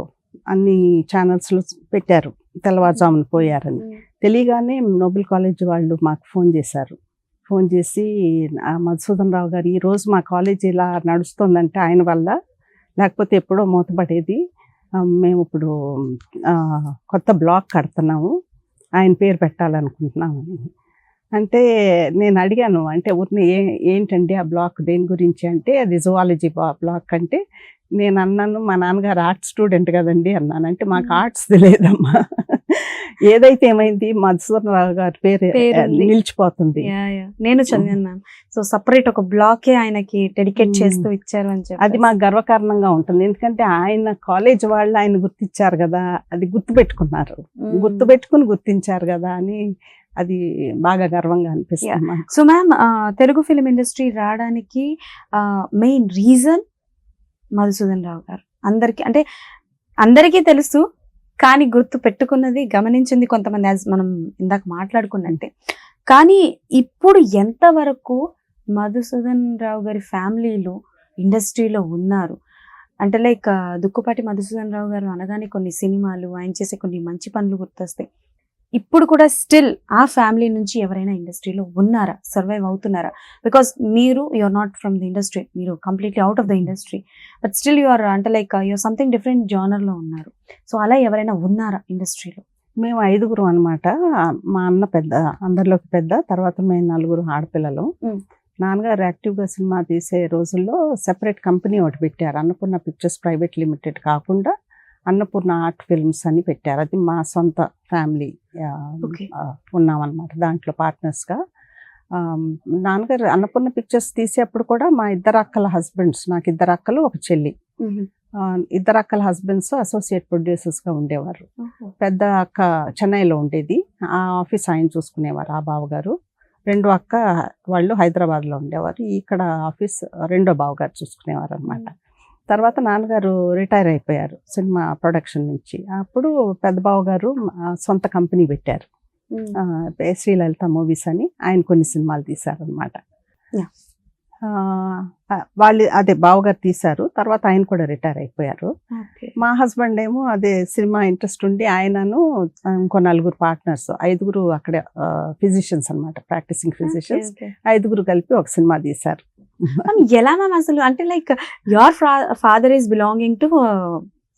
అన్ని ఛానల్స్లో పెట్టారు, తెల్లవారుజామున పోయారని. తెలియగానే నోబెల్ కాలేజ్ వాళ్ళు మాకు ఫోన్ చేశారు. ఫోన్ చేసి మధుసూదన్ రావు గారు ఈరోజు మా కాలేజ్ ఇలా నడుస్తుందంటే ఆయన వల్ల, లేకపోతే ఎప్పుడో మూతపడేది. మేము ఇప్పుడు కొత్త బ్లాక్ కడుతున్నాము, ఆయన పేరు పెట్టాలనుకుంటున్నాము అంటే నేను అడిగాను, అంటే ఊరిని ఏంటండి ఆ బ్లాక్ దేని గురించి అంటే అది జువాలజీ బ్లాక్ అంటే నేను అన్నాను మా నాన్నగారు ఆర్ట్స్ స్టూడెంట్ కదండి అన్నాను. అంటే మాకు ఆర్ట్స్ లేదమ్మా, ఏదైతే ఏమైంది మధుసూదన్ రావు గారి పేరు నిలిచిపోతుంది. నేను చదివాను మ్యామ్. సో సపరేట్ ఒక బ్లాకే ఆయనకి డెడికేట్ చేస్తూ ఇచ్చారు అని చెప్పి అది మాకు గర్వకారణంగా ఉంటుంది. ఎందుకంటే ఆయన కాలేజ్ వాళ్ళు ఆయన గుర్తించారు కదా, అది గుర్తుపెట్టుకున్నారు, గుర్తించారు కదా అని అది బాగా గర్వంగా అనిపిస్తుంది. So ma'am, Telugu film industry రావడానికి మెయిన్ రీజన్ మధుసూదన్ రావు గారు. అందరికీ తెలుసు, కానీ గుర్తు పెట్టుకున్నది గమనించింది కొంతమంది, యాజ్ మనం ఇందాక మాట్లాడుకున్నట్టే. కానీ ఇప్పుడు ఎంతవరకు మధుసూదన్ రావు గారి ఫ్యామిలీలో ఇండస్ట్రీలో ఉన్నారు అంటే లైక్ దుక్కుపాటి మధుసూదన్ రావు గారు అనగానే కొన్ని సినిమాలు, ఆయన చేసే కొన్ని మంచి పనులు గుర్తొస్తాయి. ఇప్పుడు కూడా స్టిల్ ఆ ఫ్యామిలీ నుంచి ఎవరైనా ఇండస్ట్రీలో ఉన్నారా, సర్వైవ్ అవుతున్నారా? బికాస్ మీరు you're not from the industry, మీరు completely out of the industry, but still you're అంటే లైక్ యూఆర్ సంథింగ్ డిఫరెంట్ జానర్లో ఉన్నారు. సో అలా ఎవరైనా ఉన్నారా ఇండస్ట్రీలో? మేము 5 అనమాట. మా అన్న పెద్ద, అందరిలోకి పెద్ద, తర్వాత మేము 4 ఆడపిల్లలు. నాన్నగారు యాక్టివ్గా సినిమా తీసే రోజుల్లో సెపరేట్ కంపెనీ ఒకటి పెట్టారు, అన్నపూర్ణ పిక్చర్స్ ప్రైవేట్ లిమిటెడ్ కాకుండా అన్నపూర్ణ ఆర్ట్ ఫిల్మ్స్ అని పెట్టారు. అది మా సొంత ఫ్యామిలీ ఉన్నామన్నమాట దాంట్లో పార్ట్నర్స్గా. నాన్నగారు అన్నపూర్ణ పిక్చర్స్ తీసేప్పుడు కూడా మా 2 అక్కల హస్బెండ్స్, నాకు 2 అక్కలు ఒక చెల్లి, 2 అక్కల హస్బెండ్స్ అసోసియేట్ ప్రొడ్యూసర్స్గా ఉండేవారు. పెద్ద అక్క చెన్నైలో ఉండేది, ఆ ఆఫీస్ ఆయన చూసుకునేవారు ఆ బావగారు. 2 అక్క వాళ్ళు హైదరాబాద్లో ఉండేవారు, ఇక్కడ ఆఫీస్ 2వ బావగారు చూసుకునేవారు అనమాట. తర్వాత నాన్నగారు రిటైర్ అయిపోయారు సినిమా ప్రొడక్షన్ నుంచి. అప్పుడు పెద్ద బావగారు సొంత కంపెనీ పెట్టారు, శ్రీలలిత మూవీస్ అని. ఆయన కొన్ని సినిమాలు తీశారనమాట. వాళ్ళు అదే బావగారు తీశారు, తర్వాత ఆయన కూడా రిటైర్ అయిపోయారు. మా హస్బెండ్ ఏమో అదే సినిమా ఇంట్రెస్ట్ ఉండి ఆయనను ఇంకో 4 పార్ట్నర్స్, 5 అక్కడ ఫిజిషియన్స్ అనమాట, ప్రాక్టీసింగ్ ఫిజిషియన్స్, 5 కలిపి ఒక సినిమా తీశారు. ఎలా మ్యామ్ అసలు? అంటే like your father is belonging to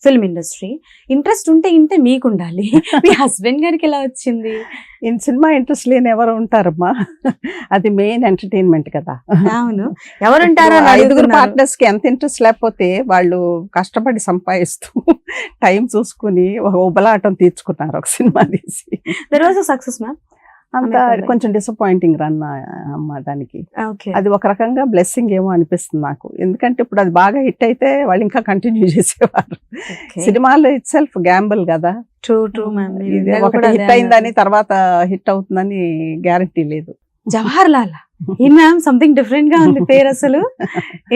film industry, interest ఉంటే మీకు ఉండాలి, మీ హస్బెండ్ గారికి ఎలా వచ్చింది? సినిమా ఇంట్రెస్ట్ లేని ఎవరు ఉంటారమ్మా, అది మెయిన్ ఎంటర్టైన్మెంట్ కదా. అవును, ఎవరుంటారో 5 పార్ట్నర్స్ కి ఎంత ఇంట్రెస్ట్ లేకపోతే వాళ్ళు కష్టపడి సంపాదిస్తూ టైం చూసుకుని ఒక ఉబలాటం తీర్చుకున్నారు ఒక సినిమా తీసి. That was a success ma'am. అంత కొంచెం డిసప్పాయింటింగ్ రన్ అమ్మ దానికి. అది ఒక రకంగా బ్లెస్సింగ్ ఏమో అనిపిస్తుంది నాకు, ఎందుకంటే ఇప్పుడు అది బాగా హిట్ అయితే వాళ్ళు ఇంకా కంటిన్యూ చేసేవారు. సినిమాలో ఇట్ సెల్ఫ్ గ్యాంబుల్ కదా. ఒకటి హిట్ అయిందని తర్వాత హిట్ అవుతుందని గ్యారంటీ లేదు. జవహర్ లాల్ ఈ మ్యామ్ సంథింగ్ డిఫరెంట్ గా ఉంది పేరు అసలు.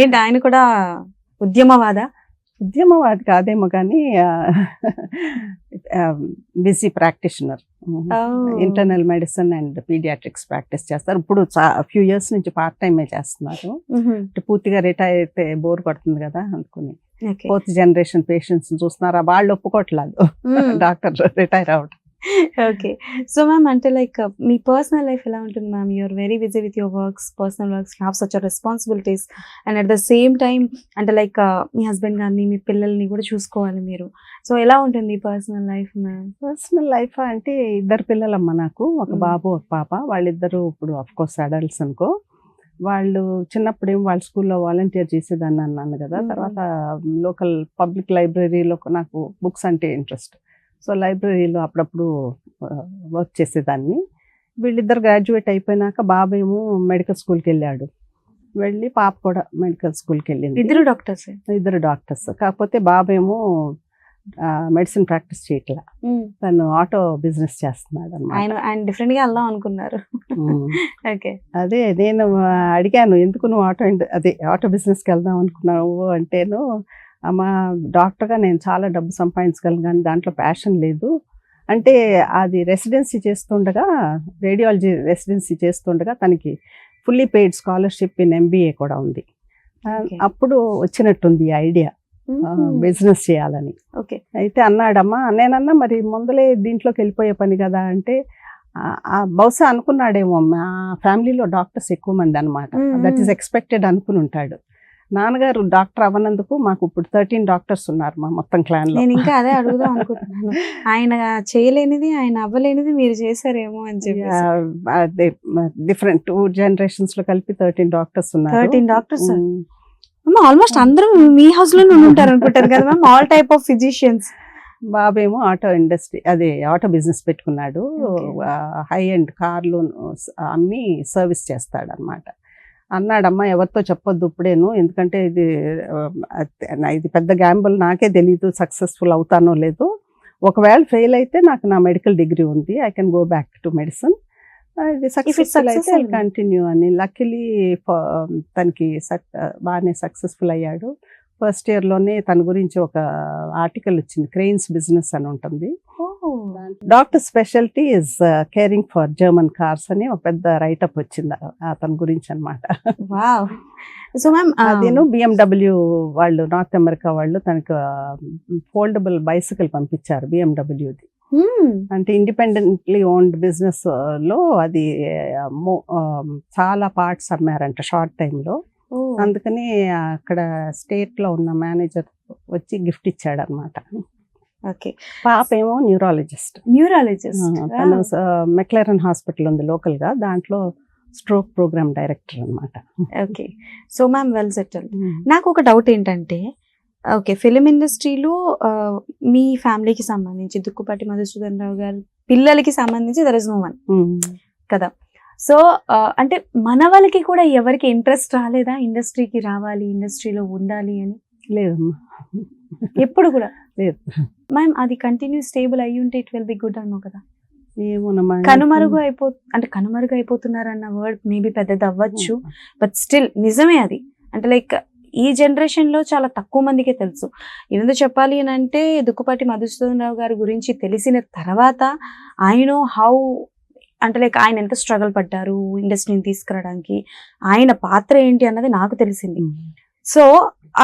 ఏంటి ఆయన కూడా ఉద్యమవాద? ఉద్యమవాది కాదేమో కానీ busy practitioner. Internal medicine and paediatrics practice చేస్తారు. ఇప్పుడు ఫ్యూ ఇయర్స్ నుంచి పార్ట్ టైమే చేస్తున్నారు. పూర్తిగా రిటైర్ అయితే బోర్ పడుతుంది కదా అనుకుని ఫోర్త్ జనరేషన్ పేషెంట్స్ చూస్తున్నారు. వాళ్ళు ఒప్పుకోవట్లేదు డాక్టర్ రిటైర్ అవడం. ఓకే. సో మ్యామ్ అంటే లైక్ మీ పర్సనల్ లైఫ్ ఎలా ఉంటుంది ma'am? You're very busy with your works, personal works, you have such responsibilities and at the same time అంటే లైక్ మీ హస్బెండ్ గారిని మీ పిల్లల్ని కూడా చూసుకోవాలి మీరు. సో ఎలా ఉంటుంది personal life ma'am? Personal life అంటే 2 పిల్లలమ్మ నాకు, ఒక బాబు ఒక పాప. వాళ్ళిద్దరూ ఇప్పుడు అఫ్ కోర్స్ అడల్ట్స్ అనుకో. వాళ్ళు చిన్నప్పుడేమో వాళ్ళ స్కూల్లో వాలంటీర్ చేసేదాన్ని అన్నాను కదా. తర్వాత లోకల్ పబ్లిక్ లైబ్రరీలో నాకు బుక్స్ అంటే ఇంట్రెస్ట్. సో లైబ్రరీలో అప్పుడప్పుడు వర్క్ చేసేదాన్ని. వీళ్ళిద్దరు గ్రాడ్యుయేట్ అయిపోయినాక బాబేమో మెడికల్ స్కూల్కి వెళ్ళాడు. వెళ్ళి పాప కూడా మెడికల్ స్కూల్కి వెళ్ళింది. ఇద్దరు డాక్టర్స్. కాకపోతే బాబేమో మెడిసిన్ ప్రాక్టీస్ చేయట్లా, తను ఆటో బిజినెస్ చేస్తున్నాడు ఆయన డిఫరెంట్ గా వెళ్దాం అనుకున్నారు. అదే నేను అడిగాను, ఎందుకు నువ్వు ఆటో బిజినెస్కి వెళ్దాం అనుకున్నావు అంటేను, అమ్మ డాక్టర్గా నేను చాలా డబ్బు సంపాదించగలను కానీ దాంట్లో ప్యాషన్ లేదు అంటే. అది రెసిడెన్సీ చేస్తుండగా, రేడియాలజీ రెసిడెన్సీ చేస్తుండగా తనకి fully paid scholarship in MBA కూడా ఉంది. అప్పుడు వచ్చినట్టుంది ఈ ఐడియా బిజినెస్ చేయాలని. అయితే అన్నాడమ్మా, నేనన్నా మరి ముందలే దీంట్లోకి వెళ్ళిపోయే పని కదా అంటే, బహుశా అనుకున్నాడేమో మా ఫ్యామిలీలో డాక్టర్స్ ఎక్కువ మంది అనమాట, దట్ ఈస్ ఎక్స్పెక్టెడ్ అనుకుని ఉంటాడు. నాన్నగారు డాక్టర్ అవ్వనందుకు మాకు ఇప్పుడు 13 డాక్టర్స్ ఉన్నారు మా మొత్తం క్లాన్ లో. నేను ఇంకా అదే అడుగుదాం అనుకుంటున్నాను, ఆయన చేయలేనిది ఆయన అవ్వలేనిది మీరు చేశారేమో అని చెప్పి. అదే డిఫరెంట్ 2 generations లో కలిపి 13 డాక్టర్స్ ఉన్నారు. 13 డాక్టర్స్ ఆల్మోస్ట్ అందరూ మీ హౌస్ లోనే ఉంటారు అనుకుంటారు కదా ma'am, all type of physicians. బాబేమో ఆటో ఇండస్ట్రీ, అదే ఆటో బిజినెస్ పెట్టుకున్నాడు. హై అండ్ కార్లు అమ్మి సర్వీస్ చేస్తాడు అనమాట. అన్నాడమ్మా, ఎవరితో చెప్పొద్దు ఇప్పుడేను, ఎందుకంటే ఇది పెద్ద గ్యాంబుల్, నాకే తెలీదు సక్సెస్ఫుల్ అవుతానో లేదో. ఒకవేళ ఫెయిల్ అయితే నాకు నా మెడికల్ డిగ్రీ ఉంది, I can go back to medicine. ఇది సక్సెస్ఫుల్ అయితే కంటిన్యూ అని. లక్కీలీ తనకి బాగానే సక్సెస్ఫుల్ అయ్యాడు. ఫస్ట్ ఇయర్లోనే తన గురించి ఒక ఆర్టికల్ వచ్చింది, క్రెయిన్స్ బిజినెస్ అని ఉంటుంది. Doctor speciality is caring for German cars అని ఒక పెద్ద రైటప్ వచ్చింది అతని గురించి అనమాట. సో మ్యామ్ అదేను BMW వాళ్ళు, నార్త్ అమెరికా వాళ్ళు తనకు ఫోల్డబుల్ బైసికల్ పంపించారు BMWది. అంటే ఇండిపెండెంట్లీ ఓన్డ్ బిజినెస్ లో అది చాలా పార్ట్స్ అమ్మారంట షార్ట్ టైంలో. అందుకని అక్కడ స్టేట్ లో ఉన్న మేనేజర్ వచ్చి గిఫ్ట్ ఇచ్చాడు అనమాట. పాప ఏమో న్యూరాలజిస్ట్. తను మెక్లెరన్ హాస్పిటల్ ఉంది లోకల్ గా, దాంట్లో స్ట్రోక్ ప్రోగ్రామ్ డైరెక్టర్ అనమాట. Okay. So ma'am well settle. నాకు ఒక డౌట్ ఏంటంటే, ఓకే, ఫిలిం ఇండస్ట్రీలో మీ ఫ్యామిలీకి సంబంధించి దుక్కుపాటి మధుసూదన్ రావు గారు పిల్లలకి సంబంధించి దర్ ఇస్ నో వన్ కదా. సో అంటే మన వాళ్ళకి కూడా ఎవరికి ఇంట్రెస్ట్ రాలేదా ఇండస్ట్రీకి రావాలి, ఇండస్ట్రీలో ఉండాలి అని? లేదమ్మా, ఎప్పుడు కూడా లేదు మ్యామ్. అది కంటిన్యూ స్టేబుల్ అయ్యి ఉంటే ఇట్ విల్ బి గుడ్ అన్నో కదా. ఏమోనమ్మా, కనుమరుగు అయిపోతున్నారన్న వర్డ్ మేబీ పెద్దది అవ్వచ్చు, బట్ స్టిల్ నిజమే అది. అంటే లైక్ ఈ జనరేషన్ లో చాలా తక్కువ మందికే తెలుసు. ఎందుకు చెప్పాలి అని అంటే, దుక్కుపాటి మధుసూదన్ రావు గారి గురించి తెలిసిన తర్వాత ఆయన హౌ అంటే లైక్ ఆయన ఎంత స్ట్రగుల్ పడ్డారు ఇండస్ట్రీని తీసుకురావడానికి, ఆయన పాత్ర ఏంటి అన్నది నాకు తెలిసింది. సో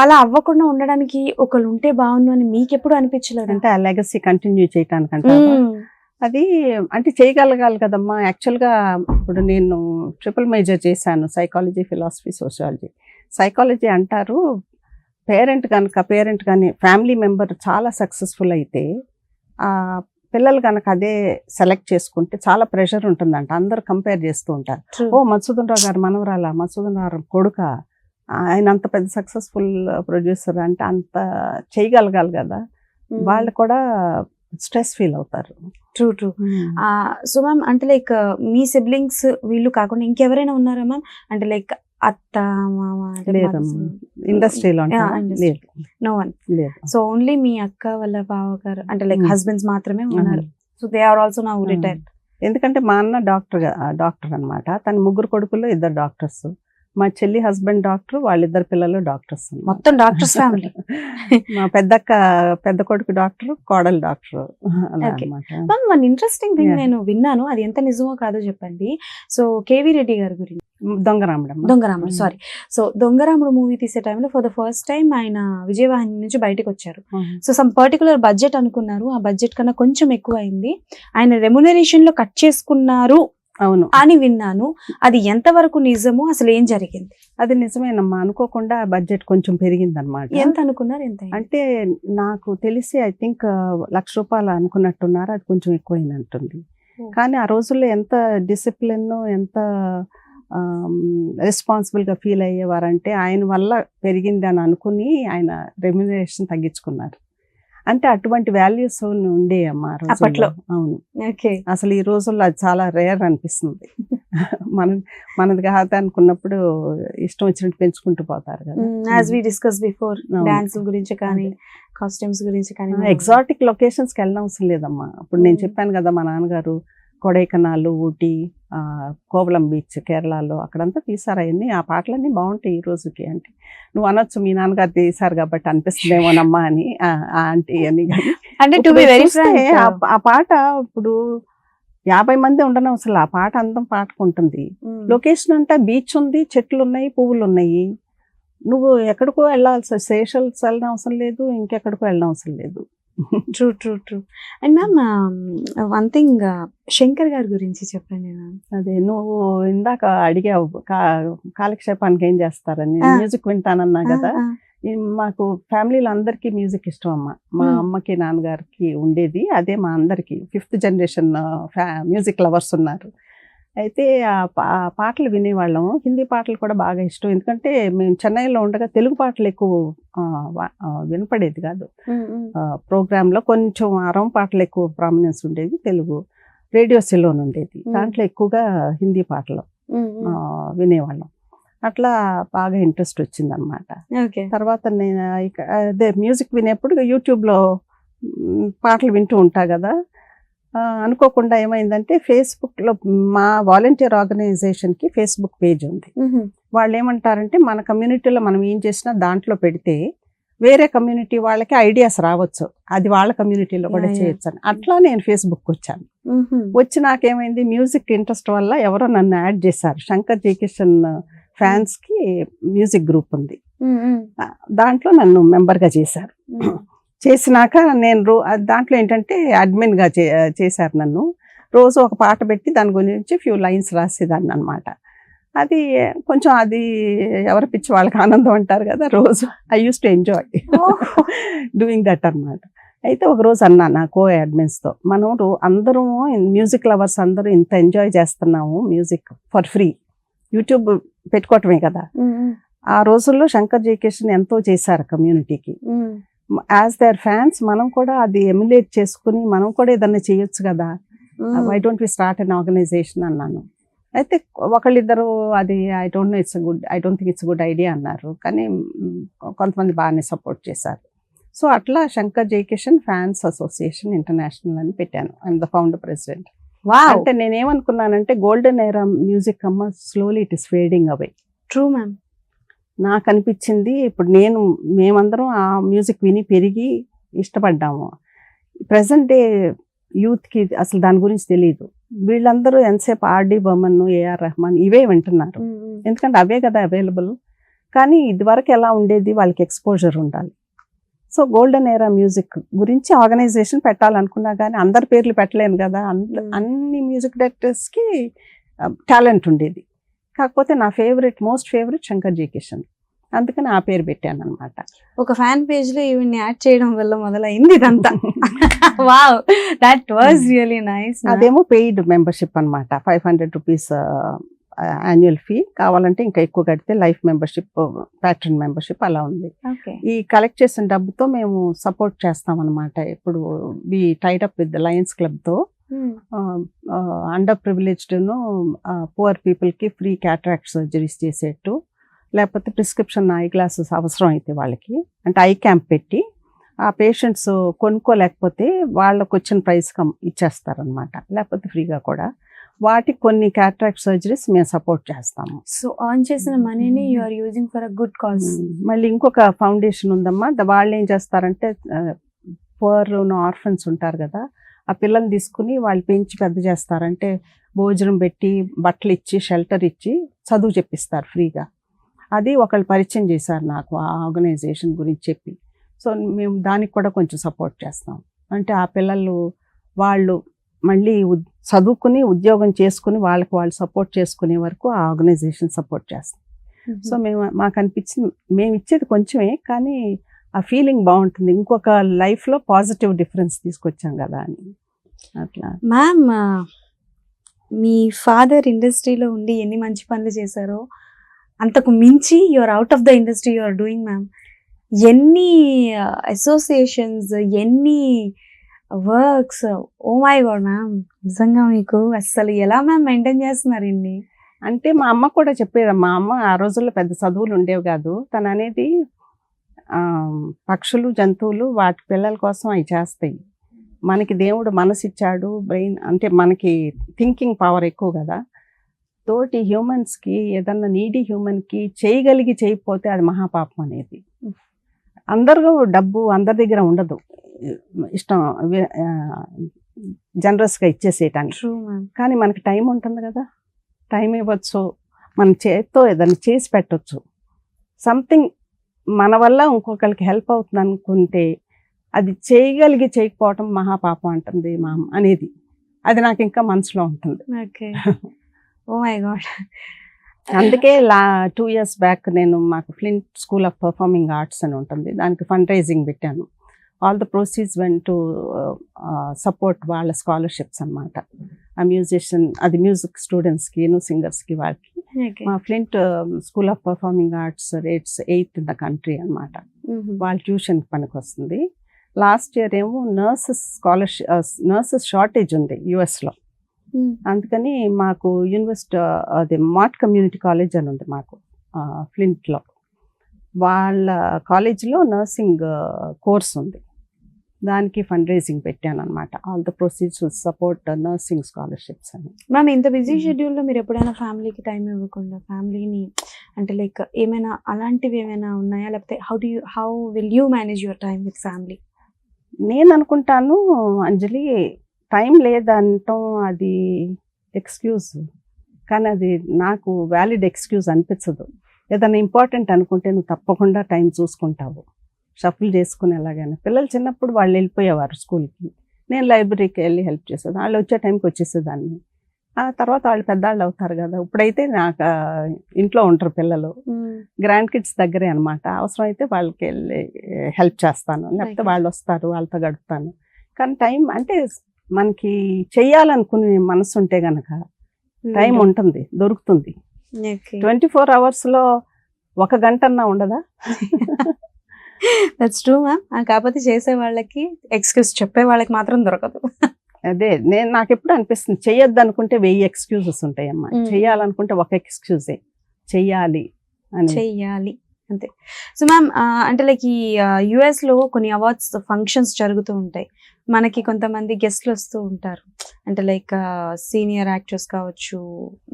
అలా అవ్వకుండా ఉండడానికి ఒకళ్ళు ఉంటే బాగుండు అని మీకు ఎప్పుడు అనిపించలేదు? అంటే ఆ లెగసీ కంటిన్యూ చేయటానికంటే అది అంటే చేయగలగాలి కదమ్మా. యాక్చువల్గా ఇప్పుడు నేను ట్రిపుల్ మేజర్ చేశాను, సైకాలజీ, ఫిలాసఫీ, సోషియాలజీ. సైకాలజీ అంటారు, పేరెంట్ కానీ ఫ్యామిలీ మెంబర్ చాలా సక్సెస్ఫుల్ అయితే ఆ పిల్లలు కనుక అదే సెలెక్ట్ చేసుకుంటే చాలా ప్రెషర్ ఉంటుందంట. అందరు కంపేర్ చేస్తూ ఉంటారు, ఓ మధుసూదన్ రావు గారు మనవరాల, మధుసూదన్ రావు కొడుక, ఆయన అంత పెద్ద సక్సెస్ఫుల్ ప్రొడ్యూసర్ అంటే అంత చేయగలగాలి కదా. వాళ్ళు కూడా స్ట్రెస్ ఫీల్ అవుతారు. ట్రూ. సో మ్యామ్ అంటే లైక్ మీ సిబ్లింగ్స్ వీళ్ళు కాకుండా ఇంకెవరైనా ఉన్నారా మ్యామ్? అంటే లైక్ అత్త, మామ? ఇండస్ట్రీలో నో వన్. సో ఓన్లీ మీ అక్క వాళ్ళ బావ గారు అంటే లైక్ హస్బెండ్స్ మాత్రమే ఉన్నారు. So they are also now retired. ఎందుకంటే మా అన్న డాక్టర్ అనమాట. తన 3 కొడుకుల్లో 2 డాక్టర్స్. మా చెల్లి హస్బెండ్ డాక్టర్, వాళ్ళిద్దరు పిల్లలు డాక్టర్స్. మొత్తం డాక్టర్స్ ఫ్యామిలీ. మా పెద్ద కొడుకు డాక్టర్, కోడలు డాక్టర్, అలా Okay. అన్నమాట. Ma'am one interesting thing Yeah. నేను విన్నాను, అది ఎంత నిజమో కాదో చెప్పండి. సో కేవీ రెడ్డి గారి గురించి, దొంగరాముడమ్మ. Dongaramudu, sorry. So Dongaramudu movie తీసే టైంలో ఫర్ ద ఫస్ట్ టైం ఆయన విజయవాహిని నుంచి బయటకు వచ్చారు. సో సమ్ పర్టికులర్ బడ్జెట్ అనుకున్నారు, ఆ బడ్జెట్ కన్నా కొంచెం ఎక్కువ అయింది, ఆయన రెమ్యునరేషన్ లో కట్ చేసుకున్నారు అవును, అని విన్నాను. అది ఎంతవరకు నిజము, అసలు ఏం జరిగింది? అది నిజమేనమ్మా. అనుకోకుండా బడ్జెట్ కొంచెం పెరిగింది అనమాట. ఎంత అనుకున్నారు, ఎంత అయింది? అంటే నాకు తెలిసి ఐ థింక్ ₹1,00,000 అనుకున్నట్టున్నారు, అది కొంచెం ఎక్కువైనట్టుంది. కానీ ఆ రోజుల్లో ఎంత డిసిప్లిన్, ఎంత రెస్పాన్సిబుల్గా ఫీల్ అయ్యేవారంటే ఆయన వల్ల పెరిగింది అని అనుకుని ఆయన రెమ్యునరేషన్ తగ్గించుకున్నారు. అంటే అటువంటి వాల్యూస్ ఉండేయమ్మా ఆ రోజుల్లో. అప్పట్లో. అవును, ఓకే. అసలు ఈ రోజుల్లో అది చాలా రేర్ అనిపిస్తుంది. మనది కాదు అనుకున్నప్పుడు ఇష్టం వచ్చినట్టు పెంచుకుంటూ పోతారు కదా. యాజ్ వి డిస్కస్ బిఫోర్, అవును. డాన్స్ గురించి కానీ కాస్ట్యూమ్స్ గురించి కానీ. ఎగ్జాటిక్ లొకేషన్స్కి వెళ్ళనవసరం లేదమ్మా. ఇప్పుడు నేను చెప్పాను కదా, మా నాన్నగారు కొడైకెనాల్, ఊటీ, కోవలం బీచ్ కేరళలో అక్కడంతా తీసారు అవన్నీ. ఆ పాటలన్నీ బాగుంటాయి ఈ రోజుకి. అంటే నువ్వు అనొచ్చు మీ నాన్నగారు తీశారు కాబట్టి అనిపిస్తుందేమోనమ్మా అని, ఆంటీ అని. అంటే టు బి వెరీ ఆ పాట ఇప్పుడు 50 మంది ఉండను అసలు, ఆ పాట అందం పాటకుంటుంది. లొకేషన్ అంటే బీచ్ ఉంది, చెట్లు ఉన్నాయి, పువ్వులు ఉన్నాయి. నువ్వు ఎక్కడికో వెళ్ళాల్సి, సేషల్స్ వెళ్ళిన అవసరం లేదు, ఇంకెక్కడికో వెళ్ళిన అవసరం లేదు. True true true. And ma'am one thing, Shankar గారి గురించి చెప్పండి మ్యామ్. అదే నువ్వు ఇందాక అడిగావు కాలక్షేపానికి ఏం చేస్తారని. మ్యూజిక్ వింటానన్నా కదా. మాకు ఫ్యామిలీలో అందరికీ మ్యూజిక్ ఇష్టం అమ్మ. మా అమ్మకి నాన్నగారికి ఉండేది అదే, మా అందరికి 5th జనరేషన్ మ్యూజిక్ లవర్స్ ఉన్నారు. అయితే ఆ పాటలు వినేవాళ్ళం. హిందీ పాటలు కూడా బాగా ఇష్టం, ఎందుకంటే మేము చెన్నైలో ఉండగా తెలుగు పాటలు ఎక్కువ వినపడేది కాదు. ప్రోగ్రాంలో కొంచెం అరం పాటలు ఎక్కువ ప్రామినెన్స్ ఉండేది, తెలుగు రేడియో సిలోన్ ఉండేది, దాంట్లో ఎక్కువగా హిందీ పాటలు వినేవాళ్ళం. అట్లా బాగా ఇంట్రెస్ట్ వచ్చిందనమాట. తర్వాత నేను అదే మ్యూజిక్ వినేప్పుడు యూట్యూబ్లో పాటలు వింటూ ఉంటా కదా. అనుకోకుండా ఏమైందంటే ఫేస్బుక్లో మా వాలంటీర్ ఆర్గనైజేషన్కి ఫేస్బుక్ పేజ్ ఉంది. వాళ్ళు ఏమంటారంటే మన కమ్యూనిటీలో మనం ఏం చేసినా దాంట్లో పెడితే వేరే కమ్యూనిటీ వాళ్ళకి ఐడియాస్ రావచ్చు, అది వాళ్ళ కమ్యూనిటీలో కూడా చేయొచ్చు అని. అట్లా నేను ఫేస్బుక్ వచ్చాను. వచ్చి నాకేమైంది, మ్యూజిక్ ఇంట్రెస్ట్ వల్ల ఎవరో నన్ను యాడ్ చేశారు. శంకర్ జయకిషన్ ఫ్యాన్స్కి మ్యూజిక్ గ్రూప్ ఉంది, దాంట్లో నన్ను మెంబర్గా చేశారు. చేసినాక నేను దాంట్లో ఏంటంటే అడ్మిన్గా చేశారు నన్ను. రోజు ఒక పాట పెట్టి దాని గురించి ఫ్యూ లైన్స్ రాసేదాన్ని అనమాట. అది కొంచెం అది ఎవరి పిచ్చి వాళ్ళకి ఆనందం అంటారు కదా. రోజు I use to enjoy doing that అనమాట. అయితే ఒకరోజు అన్నా నా కో అడ్మిన్స్తో, మనం అందరం మ్యూజిక్ లవర్స్ అందరూ ఇంత ఎంజాయ్ చేస్తున్నాము మ్యూజిక్ ఫర్ ఫ్రీ, యూట్యూబ్ పెట్టుకోవటమే కదా. ఆ రోజుల్లో శంకర్ జయకిషన్ ఎంతో చేశారు కమ్యూనిటీకి. యాజ్ దేర్ ఫ్యాన్స్ మనం కూడా అది ఎమ్యులేట్ చేసుకుని మనం కూడా ఏదన్నా చేయొచ్చు కదా, why don't we start an organisation అన్నాను. అయితే ఒకళ్ళిద్దరు అది I don't think it's good idea అన్నారు, కానీ కొంతమంది బాగానే సపోర్ట్ చేశారు. సో అట్లా Shankar Jaikishan fans association international అని పెట్టాను. I'm the founder president. అంటే నేనేమనుకున్నానంటే గోల్డెన్ ఎరా మ్యూజిక్ అమ్మ slowly it is fading away. True ma'am. నాకు అనిపించింది ఇప్పుడు మేమందరం ఆ మ్యూజిక్ విని పెరిగి ఇష్టపడ్డాము. ప్రజెంట్ డే యూత్కి అసలు దాని గురించి తెలియదు. వీళ్ళందరూ ఎంతసేపు ఆర్డి బర్మన్, ఏఆర్ రెహమాన్ ఇవే వింటున్నారు, ఎందుకంటే అవే కదా అవైలబుల్. కానీ ఇదివరకు ఎలా ఉండేది, వాళ్ళకి ఎక్స్పోజర్ ఉండాలి. సో గోల్డెన్ ఎరా మ్యూజిక్ గురించి ఆర్గనైజేషన్ పెట్టాలనుకున్నా కానీ అందరి పేర్లు పెట్టలేను కదా. అన్ని మ్యూజిక్ డైరెక్టర్స్కి టాలెంట్ ఉండేది, కాకపోతే నా మోస్ట్ ఫేవరెట్ శంకర్ జయకిషన్, అందుకని ఆ పేరు పెట్టాను అనమాట. ఒక ఫ్యాన్ పేజ్ లో ఈవిడ్ని యాడ్ చేయడం వల్ల మొదలైంది ఇదంతా. Wow, that was really nice. అదేమో పెయిడ్ మెంబర్షిప్ అనమాట, 500 రూపీస్ యాన్యువల్ ఫీ. కావాలంటే ఇంకా ఎక్కువ కడితే లైఫ్ మెంబర్షిప్, ప్యాట్రన్ మెంబర్షిప్ అలా ఉంది. ఈ కలెక్ట్ చేసిన డబ్బుతో మేము సపోర్ట్ చేస్తాం అనమాట. ఇప్పుడు we tied up with lions క్లబ్తో అండర్ ప్రివిలేజ్డ్ను పువర్ పీపుల్కి ఫ్రీ క్యాటరాక్ట్ సర్జరీస్ చేసేట్టు, లేకపోతే ప్రిస్క్రిప్షన్ ఐ గ్లాసెస్ అవసరం అయితే వాళ్ళకి, అంటే ఐ క్యాంప్ పెట్టి ఆ పేషెంట్స్ కొనుక్కోలేకపోతే వాళ్ళకు వచ్చిన ప్రైస్ ఇచ్చేస్తారనమాట, లేకపోతే ఫ్రీగా కూడా. వాటికి కొన్ని క్యాటరాక్ట్ సర్జరీస్ మేము సపోర్ట్ చేస్తాము. సో ఎర్న్ చేసిన మనీని you are using for a good cause. మళ్ళీ ఇంకొక ఫౌండేషన్ ఉందమ్మా, వాళ్ళు ఏం చేస్తారంటే పువర్ ఆర్ఫన్స్ ఉంటారు కదా, ఆ పిల్లల్ని తీసుకుని వాళ్ళు పెంచి పెద్ద చేస్తారంటే భోజనం పెట్టి బట్టలు ఇచ్చి షెల్టర్ ఇచ్చి చదువు చెప్పిస్తారు ఫ్రీగా. అది ఒకళ్ళు పరిచయం చేశారు నాకు ఆ ఆర్గనైజేషన్ గురించి చెప్పి. సో మేము దానికి కూడా కొంచెం సపోర్ట్ చేస్తాం. అంటే ఆ పిల్లలు వాళ్ళు మళ్ళీ చదువుకుని ఉద్యోగం చేసుకుని వాళ్ళకి వాళ్ళు సపోర్ట్ చేసుకునే వరకు ఆ ఆర్గనైజేషన్ సపోర్ట్ చేస్తాం. సో మాకు అనిపించింది మేము ఇచ్చేది కొంచెమే, కానీ ఆ ఫీలింగ్ బాగుంటుంది, ఇంకొక లైఫ్లో పాజిటివ్ డిఫరెన్స్ తీసుకొచ్చాం కదా అని. అట్లా. మ్యామ్, మీ ఫాదర్ ఇండస్ట్రీలో ఉండి ఎన్ని మంచి పనులు చేశారో అంతకు మించి you're out of the industry you're doing ma'am. ఎన్ని అసోసియేషన్స్, ఎన్ని works, oh my god ma'am, నిజంగా మీకు అసలు ఎలా మ్యామ్ మెయింటైన్ చేస్తున్నారు ఇన్ని? అంటే మా అమ్మ కూడా చెప్పేది, మా అమ్మ ఆ రోజుల్లో పెద్ద చదువులు ఉండేవి కాదు, తను అనేది పక్షులు జంతువులు వాటి పిల్లల కోసం అవి చేస్తాయి. మనకి దేవుడు మనసు ఇచ్చాడు, బ్రెయిన్, అంటే మనకి థింకింగ్ పవర్ ఎక్కువ కదా, తోటి హ్యూమన్స్కి ఏదన్నా నీడీ హ్యూమన్కి చేయగలిగి చేయకపోతే అది మహాపాపం అనేది. అందరూ డబ్బు అందరి దగ్గర ఉండదు, ఇష్టం జనరస్గా ఇచ్చేసేయటానికి. కానీ మనకి టైం ఉంటుంది కదా, టైం ఇవ్వచ్చు, మన చేతితో ఏదైనా చేసి పెట్టవచ్చు. సంథింగ్ మన వల్ల ఇంకొకరికి హెల్ప్ అవుతుంది అనుకుంటే అది చేయగలిగి చేయకపోవటం మహాపాపం అంటుంది మా అమ్మ అనేది. అది నాకు ఇంకా మనసులో ఉంటుంది. Okay, oh my god. అందుకే 2 years బ్యాక్ నేను మాకు Flint school of performing arts అని ఉంటుంది, దానికి ఫండ్ రైజింగ్ పెట్టాను. All the proceeds went to support వాళ్ళ స్కాలర్షిప్స్ అనమాట. ఆ మ్యూజిషియన్, అది మ్యూజిక్ స్టూడెంట్స్కి, సింగర్స్కి, వాళ్ళకి. మా Flint school of performing arts rates 8th in the country అనమాట. వాళ్ళ ట్యూషన్ పనికి వస్తుంది. లాస్ట్ ఇయర్ ఏమో నర్సెస్ షార్టేజ్ ఉంది యుఎస్లో, అందుకని మాకు యూనివర్సిటీ అది మాట్ కమ్యూనిటీ కాలేజ్ అని ఉంది మాకు ఫ్లింట్లో. వాళ్ళ కాలేజీలో నర్సింగ్ కోర్స్ ఉంది, దానికి ఫండ్ రైజింగ్ పెట్టాను అనమాట. All the proceeds support nursing scholarships అని. మ్యామ్, ఇంత బిజీ షెడ్యూల్లో మీరు ఎప్పుడైనా ఫ్యామిలీకి టైం ఇవ్వకుండా, ఫ్యామిలీని అంటే లైక్ ఏమైనా అలాంటివి ఏమైనా ఉన్నాయా, లేకపోతే how will you manage your time with family? నేను అనుకుంటాను అంజలి, టైం లేదంటాం అది ఎక్స్క్యూజ్, కానీ అది నాకు వ్యాలిడ్ ఎక్స్క్యూజ్ అనిపించదు. ఏదైనా ఇంపార్టెంట్ అనుకుంటే నువ్వు తప్పకుండా టైం చూసుకుంటావు, షఫుల్ చేసుకుని. ఎలాగైనా పిల్లలు చిన్నప్పుడు వాళ్ళు వెళ్ళిపోయేవారు స్కూల్కి, నేను లైబ్రరీకి వెళ్ళి హెల్ప్ చేసేది, వాళ్ళు వచ్చే టైంకి వచ్చేసేదాన్ని. ఆ తర్వాత వాళ్ళు పెద్దవాళ్ళు అవుతారు కదా, ఇప్పుడైతే నాకు ఇంట్లో ఉంటారు పిల్లలు, గ్రాండ్ కిడ్స్ దగ్గరే అనమాట. అవసరం అయితే వాళ్ళకి వెళ్ళి హెల్ప్ చేస్తాను, లేకపోతే వాళ్ళు వస్తారు, వాళ్ళతో గడుపుతాను. కానీ టైం అంటే మనకి చెయ్యాలనుకునే మనసు ఉంటే గనక టైం ఉంటుంది, దొరుకుతుంది. 24 hours-లో 1 గంటన్నా ఉండదా? That's true ma'am. కాకపోతే చేసే వాళ్ళకి ఎక్స్క్యూజ్, చెప్పే వాళ్ళకి మాత్రం దొరకదు. అదే నాకు ఎప్పుడు అనిపిస్తుంది, చెయ్యొద్దు అనుకుంటే 1000 ఎక్స్క్యూజెస్ ఉంటాయమ్మా, చెయ్యాలనుకుంటే ఒక ఎక్స్క్యూజే, చెయ్యాలి అంతే. సో మ్యామ్, అంటే లైక్ ఈ యుఎస్లో కొన్ని అవార్డ్స్ ఫంక్షన్స్ జరుగుతూ ఉంటాయి, మనకి కొంతమంది గెస్ట్లు వస్తూ ఉంటారు, అంటే లైక్ సీనియర్ యాక్టర్స్ కావచ్చు,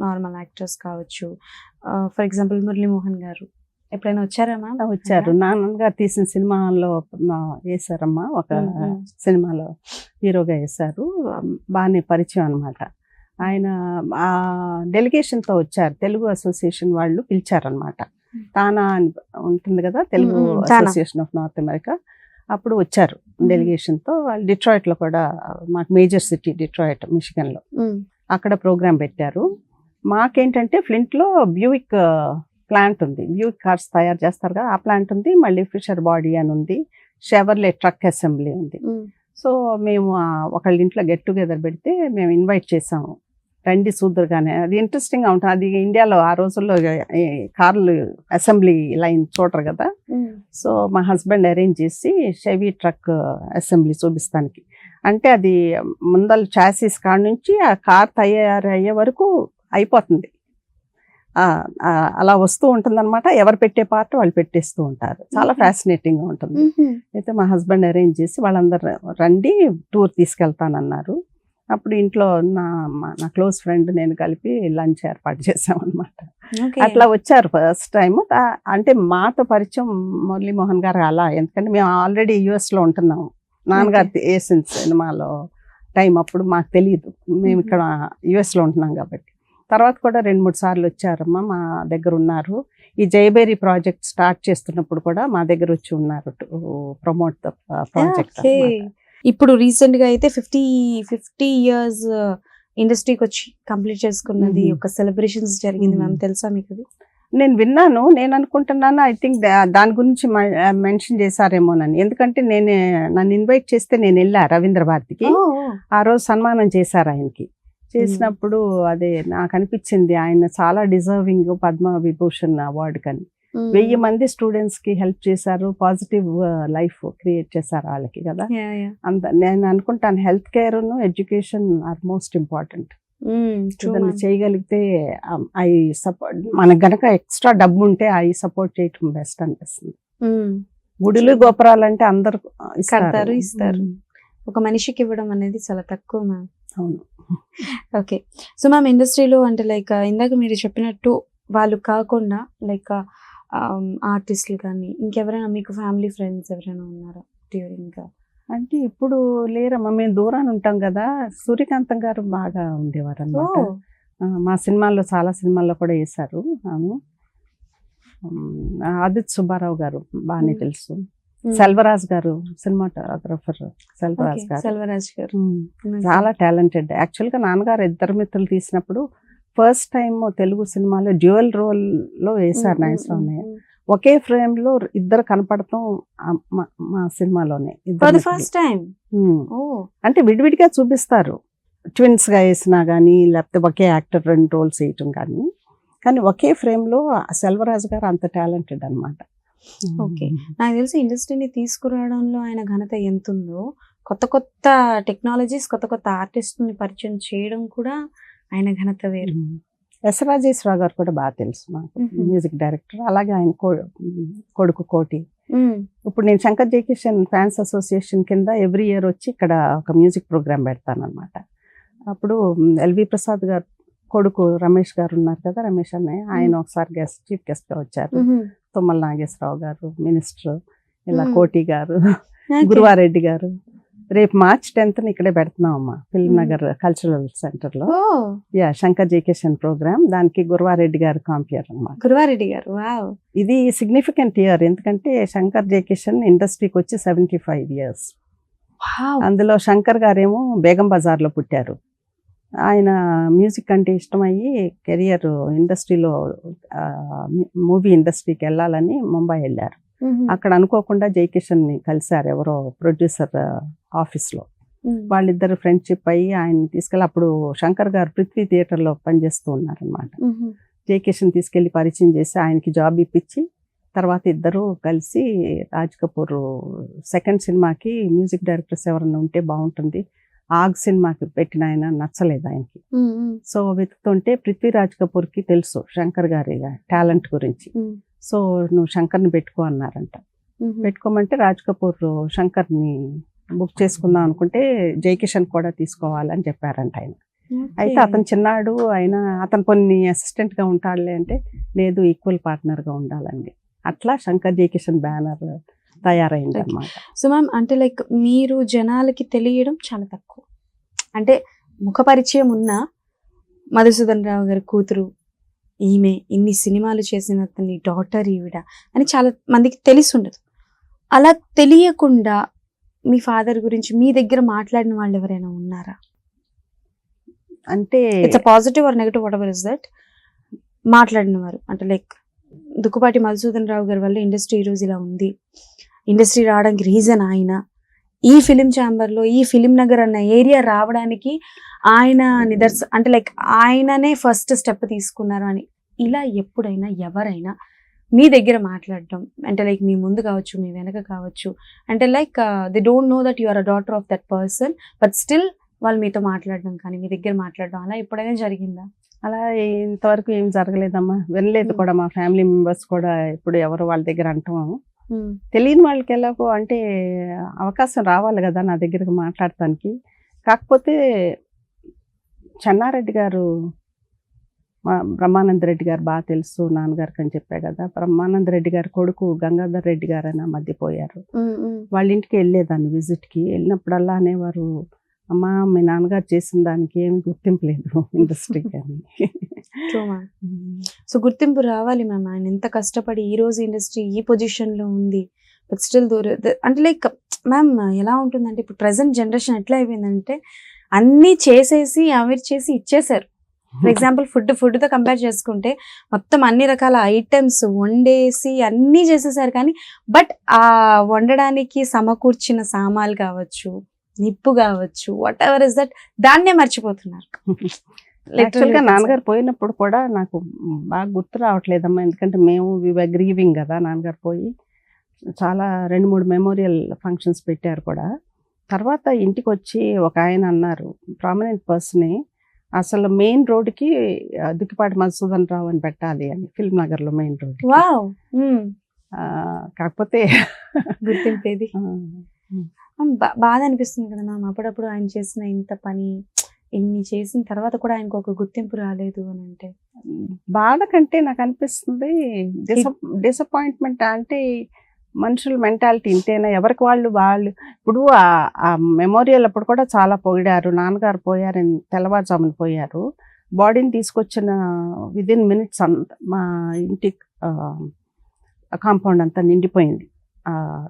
నార్మల్ యాక్టర్స్ కావచ్చు. ఫర్ ఎగ్జాంపుల్ మురళీమోహన్ గారు ఎప్పుడైనా వచ్చారా మ్యామ్? వచ్చారు, నాన్నగారు తీసిన సినిమాలో వేశారమ్మా, ఒక సినిమాలో హీరోగా వేశారు, బాగానే పరిచయం అనమాట. ఆయన ఆ డెలిగేషన్తో వచ్చారు, తెలుగు అసోసియేషన్ వాళ్ళు పిలిచారనమాట. తానా అని ఉంటుంది కదా, Telugu association of north America, అప్పుడు వచ్చారు డెలిగేషన్తో. వాళ్ళు డిట్రాయిట్లో కూడా, మాకు మేజర్ సిటీ డిట్రాయిట్ మిషిగన్లో, అక్కడ ప్రోగ్రామ్ పెట్టారు. మాకేంటంటే ఫ్లింట్లో బ్యూయిక్ ప్లాంట్ ఉంది, బ్యూయిక్ కార్స్ తయారు చేస్తారు కదా, ఆ ప్లాంట్ ఉంది. మళ్ళీ ఫిషర్ బాడీ అని ఉంది, షెవర్లే ట్రక్ అసెంబ్లీ ఉంది. సో మేము ఒకళ్ళ ఇంట్లో గెట్ టుగెదర్ పెడితే మేము ఇన్వైట్ చేసాము, రండి చూద్దరుగానే, అది ఇంట్రెస్టింగ్గా ఉంటుంది. అది ఇండియాలో ఆ రోజుల్లో కార్లు అసెంబ్లీ లైన్ చూడరు కదా. సో మా హస్బెండ్ అరేంజ్ చేసి షెవీ ట్రక్ అసెంబ్లీ చూపిస్తానికి, అంటే అది ముందల చాసీస్ కాడ నుంచి ఆ కార్ తయారయ్యే వరకు అయిపోతుంది, అలా వస్తూ ఉంటుంది అనమాట. ఎవరు పెట్టే పార్ట్ వాళ్ళు పెట్టేస్తూ ఉంటారు, చాలా ఫ్యాసినేటింగ్గా ఉంటుంది. అయితే మా హస్బెండ్ అరేంజ్ చేసి వాళ్ళందరూ రండి టూర్ తీసుకెళ్తానన్నారు. అప్పుడు ఇంట్లో నా క్లోజ్ ఫ్రెండ్ నేను కలిపి లంచ్ ఏర్పాటు చేసాం అనమాట. ఓకే. అట్లా వచ్చారు ఫస్ట్ టైం. అంటే మాతో పరిచయం మురళీమోహన్ గారు అలా, ఎందుకంటే మేము ఆల్రెడీ యుఎస్లో ఉంటున్నాము. నాన్నగారు వేసిన సినిమాలో టైం అప్పుడు మాకు తెలియదు, మేము ఇక్కడ యుఎస్లో ఉంటున్నాం కాబట్టి. తర్వాత కూడా 2-3 సార్లు వచ్చారమ్మా, మా దగ్గర ఉన్నారు. ఈ జయబేరి ప్రాజెక్ట్ స్టార్ట్ చేస్తున్నప్పుడు కూడా మా దగ్గర వచ్చి ఉన్నారు ప్రమోట్ ద ప్రాజెక్ట్. ఓకే. ఇప్పుడు రీసెంట్ గా అయితే 50 years ఇండస్ట్రీకి వచ్చి కంప్లీట్ చేసుకున్నది, ఒక సెలబ్రేషన్స్ జరిగింది మ్యామ్, తెలుసా మీకు అది? నేను విన్నాను. నేను అనుకుంటున్నాను ఐ థింక్ దాని గురించి మెన్షన్ చేశారేమోనని. ఎందుకంటే నన్ను ఇన్వైట్ చేస్తే నేను వెళ్ళా రవీంద్ర భారతికి. ఆ రోజు సన్మానం చేశారు ఆయనకి. చేసినప్పుడు అదే నాకు అనిపించింది, ఆయన చాలా డిజర్వింగ్ పద్మ విభూషణ్ అవార్డు కని. 1000 మంది స్టూడెంట్స్ కి హెల్ప్ చేశారు, పాజిటివ్ లైఫ్ క్రియేట్ చేశారు వాళ్ళకి కదా. అంత నేను అనుకుంటాను health care education or most important. చేయగలిగితే ఐ సపోర్ట్, మనకు గనక ఎక్స్ట్రా డబ్బు ఉంటే ఐ సపోర్ట్ చేయటం బెస్ట్ అనిపిస్తుంది. గుడులు గోపురాలంటే అందరు ఇస్తారు, ఒక మనిషికి ఇవ్వడం అనేది చాలా తక్కువ మ్యామ్. అవును. ఓకే. సో మ్యామ్, ఇండస్ట్రీలో అంటే లైక్ ఇందాక మీరు చెప్పినట్టు వాళ్ళు కాకుండా లైక్ ఆర్టిస్టులు కానీ ఇంకెవరైనా మీకు ఫ్యామిలీ ఫ్రెండ్స్ ఎవరైనా ఉన్నారా డ్యూరింగ్? అంటే ఇప్పుడు లేరమ్మా, మేము దూరాన్ని ఉంటాం కదా. సూర్యకాంతం గారు బాగా ఉండేవారు అన్నమాట. మా సినిమాల్లో చాలా సినిమాల్లో కూడా వేశారు. ఆదిత్ సుబ్బారావు గారు బాగానే తెలుసు. సెల్వరాజ్ గారు సినిమాటోగ్రఫర్, సెల్వరాజ్ గారు చాలా టాలెంటెడ్. యాక్చువల్గా నాన్నగారు ఇద్దరు మిత్రులు తీసినప్పుడు ఫస్ట్ టైం తెలుగు సినిమాలో డ్యూయల్ రోల్ లో వేశారు నాగేశ్వరరావు. ఒకే ఫ్రేమ్ లో ఇద్దరు కనపడతాం మా సినిమాలోనే. ఫస్ట్ టైం అంటే విడివిడిగా చూపిస్తారు, ట్విన్స్ గా వేసినా గానీ, లేకపోతే ఒకే యాక్టర్ 2 రోల్స్ వేయటం కానీ ఒకే ఫ్రేమ్ లో సెల్వరాజ్ గారు అంత టాలెంటెడ్ అనమాట. ఓకే. నాకు తెలిసి ఇండస్ట్రీని తీసుకురావడంలో ఆయన ఘనత ఎంత ఉందో, కొత్త కొత్త టెక్నాలజీస్, కొత్త కొత్త ఆర్టిస్టుని పరిచయం చేయడం కూడా ఆయన ఘనత వేరు. ఎస్ రాజేశ్వరరావు గారు కూడా బాగా తెలుసు నాకు, మ్యూజిక్ డైరెక్టర్. అలాగే ఆయన కొడుకు కోటి. ఇప్పుడు నేను శంకర్ జయకిషన్ ఫ్యాన్స్ అసోసియేషన్ కింద ఎవ్రీ ఇయర్ వచ్చి ఇక్కడ ఒక మ్యూజిక్ ప్రోగ్రామ్ పెడతాను అనమాట. అప్పుడు ఎల్వి ప్రసాద్ గారు కొడుకు రమేష్ గారు ఉన్నారు కదా, రమేష్ అన్నయ్య, ఆయన ఒకసారి చీఫ్ గెస్ట్ గా వచ్చారు. తుమ్మల నాగేశ్వరరావు గారు మినిస్టర్, ఇలా కోటి గారు, గురువారెడ్డి గారు. రేపు March 10th ఇక్కడే పెడుతున్నాం అమ్మా, ఫిల్మ్ నగర్ కల్చరల్ సెంటర్ లో. శంకర్ జయకిషన్ ప్రోగ్రామ్, దానికి గురువారెడ్డి గారు కాంపియర్ అన్నమాట. గురువారెడ్డి గారు, ఇది సిగ్నిఫికెంట్ ఇయర్, ఎందుకంటే శంకర్ జయకిషన్ ఇండస్ట్రీకి వచ్చి 75 years. అందులో శంకర్ గారేమో బేగం బజార్ లో పుట్టారు. ఆయన మ్యూజిక్ అంటే ఇష్టమయ్యి కెరియర్ ఇండస్ట్రీలో, మూవీ ఇండస్ట్రీకి వెళ్ళాలని ముంబై వెళ్ళారు. అక్కడ అనుకోకుండా జయకిషన్ ని కలిశారు ఎవరో ప్రొడ్యూసర్ ఆఫీస్ లో. వాళ్ళిద్దరు ఫ్రెండ్షిప్ అయ్యి ఆయన తీసుకెళ్ళి, అప్పుడు శంకర్ గారు పృథ్వీ థియేటర్ లో పనిచేస్తూ ఉన్నారనమాట. జయకిషన్ తీసుకెళ్లి పరిచయం చేసి ఆయనకి జాబ్ ఇప్పించి, తర్వాత ఇద్దరు కలిసి రాజ్ కపూర్ సెకండ్ సినిమాకి మ్యూజిక్ డైరెక్టర్స్ ఎవరన్నా ఉంటే బాగుంటుంది, ఆగ్ సినిమాకి పెట్టిన ఆయన నచ్చలేదు ఆయనకి. సో వెతుకుతుంటే పృథ్వీరాజ్ కపూర్ కి తెలుసు శంకర్ గారి టాలెంట్ గురించి. సో నువ్వు శంకర్ని పెట్టుకో అన్నారంట. పెట్టుకోమంటే రాజ్ కపూర్ శంకర్ని బుక్ చేసుకుందాం అనుకుంటే జయకిషన్ కూడా తీసుకోవాలని చెప్పారంట ఆయన. అయితే అతను చిన్నాడు, అతను కొన్ని అసిస్టెంట్ గా ఉంటాడులే అంటే, లేదు ఈక్వల్ పార్ట్నర్ గా ఉండాలండి. అట్లా శంకర్ జయకిషన్ బ్యానర్ తయారైంది అన్నమాట. సో మ్యామ్, అంటే లైక్ మీరు జనాలకి తెలియడం చాలా తక్కువ, అంటే ముఖ పరిచయం ఉన్న మధుసూదన్ రావు గారి కూతురు ఈమె, ఇన్ని సినిమాలు చేసిన అతని డాటర్ ఈవిడ అని చాలా మందికి తెలిసి ఉండదు. అలా తెలియకుండా మీ ఫాదర్ గురించి మీ దగ్గర మాట్లాడిన వాళ్ళు ఎవరైనా ఉన్నారా? అంటే it's positive or negative, what ever is that, మాట్లాడిన వారు అంటే లైక్ దుక్కుపాటి మధుసూదన్ రావు గారి వల్ల ఇండస్ట్రీ ఈరోజు ఇలా ఉంది, ఇండస్ట్రీ రావడానికి రీజన్ ఆయన, ఈ ఫిలిం ఛాంబర్లో ఈ ఫిలిం నగర్ అన్న ఏరియా రావడానికి ఆయన అంటే లైక్ ఆయననే ఫస్ట్ స్టెప్ తీసుకున్నారు అని, ఇలా ఎప్పుడైనా ఎవరైనా మీ దగ్గర మాట్లాడడం, అంటే లైక్ మీ ముందు కావచ్చు, మీ వెనక కావచ్చు, అంటే like they don't know that you are a daughter of that person, but still వాళ్ళు మీతో మాట్లాడడం కానీ మీ దగ్గర మాట్లాడడం అలా ఎప్పుడైనా జరిగిందా? అలా ఇంతవరకు ఏం జరగలేదమ్మా, వినలేదు కూడా. మా ఫ్యామిలీ మెంబర్స్ కూడా ఇప్పుడు ఎవరు వాళ్ళ దగ్గర అంటాము. తెలియని వాళ్ళకి ఎలాగో అంటే అవకాశం రావాలి కదా నా దగ్గరకు మాట్లాడటానికి. కాకపోతే చెన్నారెడ్డి గారు, బ్రహ్మానంద రెడ్డి గారు బాగా తెలుసు నాన్నగారికి అని చెప్పా కదా. బ్రహ్మానంద రెడ్డి గారి కొడుకు గంగాధర్ రెడ్డి గారు అని ఆ మధ్య పోయారు. వాళ్ళ ఇంటికి వెళ్ళేదాన్ని విజిట్కి. వెళ్ళినప్పుడల్లా అనేవారు, అమ్మా మీ నాన్నగారు చేసిన దానికి ఏమి గుర్తింపు లేదు ఇండస్ట్రీకి అని. సో గుర్తింపు రావాలి మ్యామ్. ఆయన ఎంత కష్టపడి ఈ రోజు ఇండస్ట్రీ ఈ పొజిషన్ లో ఉంది. బట్ స్టిల్ అంటే లైక్ మ్యామ్ ఎలా ఉంటుందంటే ఇప్పుడు ప్రజెంట్ జనరేషన్ ఎట్లా అయిపోయిందంటే అన్ని చేసేసి అమీర్ చేసి ఇచ్చేసారు. ఫర్ ఎగ్జాంపుల్ ఫుడ్ తో కంపేర్ చేసుకుంటే మొత్తం అన్ని రకాల ఐటమ్స్ వండేసి అన్నీ చేసేసారు. కానీ బట్ ఆ వండడానికి సమకూర్చిన సామాన్లు కావచ్చు, నిప్పు కావచ్చు, వాట్ ఎవర్ ఇస్ దట్, దాన్నే మర్చిపోతున్నారు. యాక్చువల్గా నాన్నగారు పోయినప్పుడు కూడా నాకు బాగా గుర్తు రావట్లేదమ్మా. ఎందుకంటే మేము గ్రీవింగ్ కదా. నాన్నగారు పోయి చాలా 2-3 మెమోరియల్ ఫంక్షన్స్ పెట్టారు కూడా. తర్వాత ఇంటికి వచ్చి ఒక ఆయన అన్నారు, ప్రామినెంట్ పర్సనే, అసలు మెయిన్ రోడ్కి దుక్కిపాటి మధుసూదన్ రావు అని పెట్టాలి అని, ఫిల్మ్ నగర్లో మెయిన్ రోడ్. కాకపోతే గుర్తింపేది బాధ అనిపిస్తుంది కదా మ్యామ్. అప్పుడప్పుడు ఆయన చేసిన ఇంత పని ఇన్ని చేసిన తర్వాత కూడా ఆయనకు ఒక గుర్తింపు రాలేదు అని అంటే బాధ కంటే నాకు అనిపిస్తుంది డిసప్పాయింట్మెంట్. అంటే మనుషుల మెంటాలిటీ ఇంతేనా, ఎవరికి వాళ్ళు ఇప్పుడు ఆ మెమోరియల్ అప్పుడు కూడా చాలా పొగిడారు. నాన్నగారు పోయారని తెల్లవారుజామున పోయారు. బాడీని తీసుకొచ్చిన విదిన్ మినిట్స్ మా ఇంటి కాంపౌండ్ అంతా నిండిపోయింది.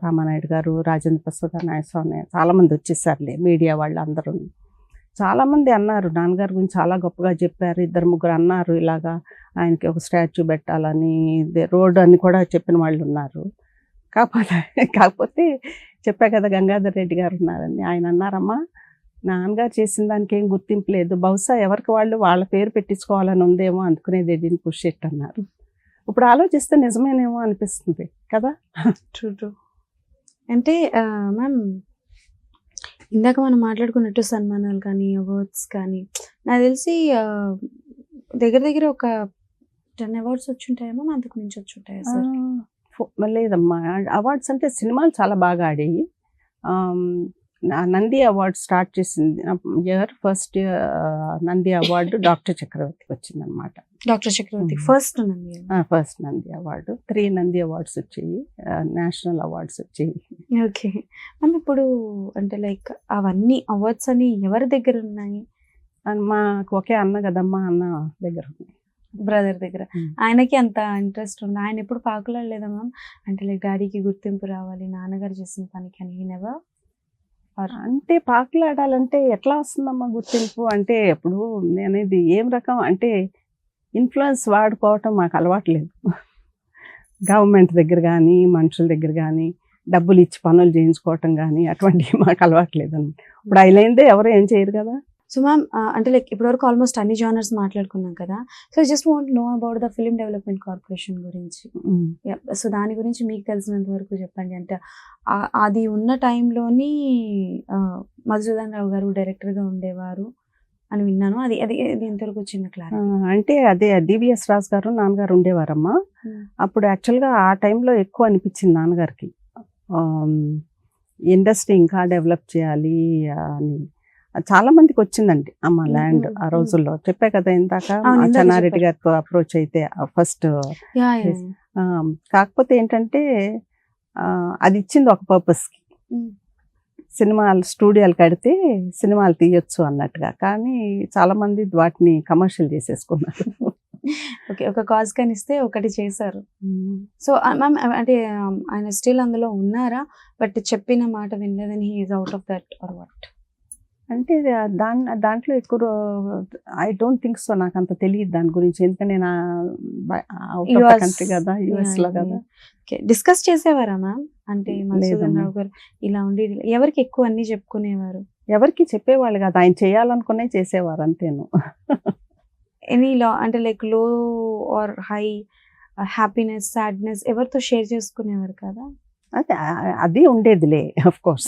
రామానాయుడు గారు, రాజేంద్ర ప్రసాద్, నాయస్వామి చాలామంది వచ్చేసారులే, మీడియా వాళ్ళు అందరూ. చాలామంది అన్నారు నాన్నగారి గురించి చాలా గొప్పగా చెప్పారు. 2-3 అన్నారు ఇలాగా ఆయనకి ఒక స్టాచ్యూ పెట్టాలని, రోడ్డు అని కూడా చెప్పిన వాళ్ళు ఉన్నారు. కాకపోతే చెప్పా కదా గంగాధర్ రెడ్డి గారు ఉన్నారని. ఆయన అన్నారమ్మా, నాన్నగారు చేసిన దానికి ఏం గుర్తింపు లేదు, బహుశా ఎవరికి వాళ్ళు వాళ్ళ పేరు పెట్టించుకోవాలని ఉందేమో, అందుకునే దీన్ని పుష్ ఇట్ అన్నారు. ఇప్పుడు ఆలోచిస్తే నిజమేనేమో అనిపిస్తుంది కదా. ట్రూ. అంటే మ్యామ్ ఇందాక మనం మాట్లాడుకున్నట్టు సన్మానాలు కానీ అవార్డ్స్ కానీ నాకు తెలిసి దగ్గర ఒక 10 అవార్డ్స్ వచ్చి ఉంటాయేమో, అంతకు మించి వచ్చి ఉంటాయా సార్? లేదమ్మా, అవార్డ్స్ అంటే సినిమాలు చాలా బాగా ఆడాయి. నంది అవార్డు స్టార్ట్ చేసింది ఫస్ట్ నంది అవార్డు డాక్టర్ చక్రవర్తికి వచ్చిందనమాట. Doctor Chakravarthi first Nandi award. 3 Nandi awards వచ్చాయి, నేషనల్ అవార్డ్స్ వచ్చాయి. ఓకే మ్యామ్, ఇప్పుడు అంటే లైక్ అవన్నీ అవార్డ్స్ అని ఎవరి దగ్గర ఉన్నాయి? మాకు ఒకే అన్న కదమ్మా, అన్న దగ్గర ఉన్నాయి, బ్రదర్ దగ్గర. ఆయనకి అంత ఇంట్రెస్ట్ ఉంది? ఆయన ఎప్పుడు పాకులాడలేదా మ్యామ్? అంటే లైక్ డాడీకి గుర్తింపు రావాలి, నాన్నగారు చేసిన పనికి అని నెవర్? అంటే పాకులాడాలంటే ఎట్లా వస్తుందమ్మా గుర్తింపు? అంటే ఎప్పుడు అనేది ఏం రకం అంటే ఇన్ఫ్లుయెన్స్ వాడుకోవటం మాకు అలవాటు లేదు. గవర్నమెంట్ దగ్గర కానీ మనుషుల దగ్గర కానీ డబ్బులు ఇచ్చి పనులు చేయించుకోవటం కానీ అటువంటివి మాకు అలవాటు లేదన్నమాట. ఇప్పుడు అయిలేందే ఎవరు ఏం చేయరు కదా. సో మ్యామ్ అంటే లైక్ ఇప్పటివరకు ఆల్మోస్ట్ అన్ని జానర్స్ మాట్లాడుకున్నాం కదా. So just want know about the film development corporation గురించి. సో దాని గురించి మీకు తెలిసినంత వరకు చెప్పండి. అంటే అది ఉన్న టైంలోని మధుసూదన్ రావు గారు డైరెక్టర్గా ఉండేవారు అని విన్నాను. అది అది ఎంతవరకు చిన్న క్లాస్? అంటే అదే డివిఎస్ రాజు గారు నాన్నగారు ఉండేవారమ్మా. అప్పుడు యాక్చువల్గా ఆ టైంలో ఎక్కువ అనిపించింది నాన్నగారికి, ఇండస్ట్రీ ఇంకా డెవలప్ చేయాలి అని. చాలా మందికి వచ్చిందండి అమ్మ ల్యాండ్ ఆ రోజుల్లో. చెప్పే కదా ఇందాక చెన్నారెడ్డి గారితో అప్రోచ్ అయితే ఫస్ట్. కాకపోతే ఏంటంటే అది ఇచ్చింది ఒక పర్పస్కి, సినిమాలు స్టూడియోలు కడితే సినిమాలు తీయొచ్చు అన్నట్టుగా. కానీ చాలా మంది వాటిని కమర్షియల్ చేసేసుకున్నారు. ఓకే, ఒక కాజ్ కానీ ఇస్తే ఒకటి చేశారు. సో మ్యామ్ అంటే ఆయన స్టిల్ అందులో ఉన్నారా? బట్ చెప్పిన మాట వినలేదని he is out of that or what? అంటే దాంట్లో ఎక్కువ ఐ డోంట్ థింక్ సో, నాకు అంత తెలియదు దాని గురించి. ఎందుకంటే నేను అవుట్ ఆఫ్ కంట్రీ కదా, యుఎస్లో కదా. డిస్కస్ చేసేవారా మ్యామ్? అంటే మధుసూదన్ రావు గారు ఇలా ఉండి ఎవరికి ఎక్కువ అన్ని చెప్పుకునేవారు? ఎవరికి చెప్పేవాళ్ళు కదా, ఆయన చేయాలనుకునే చేసేవారు అంతేను. ఎనీ అంటే లైక్ లో ఆర్ హై, హ్యాపీనెస్, సాడ్నెస్ ఎవరితో షేర్ చేసుకునేవారు కదా? అది ఉండేదిలే ఆఫ్ కోర్స్.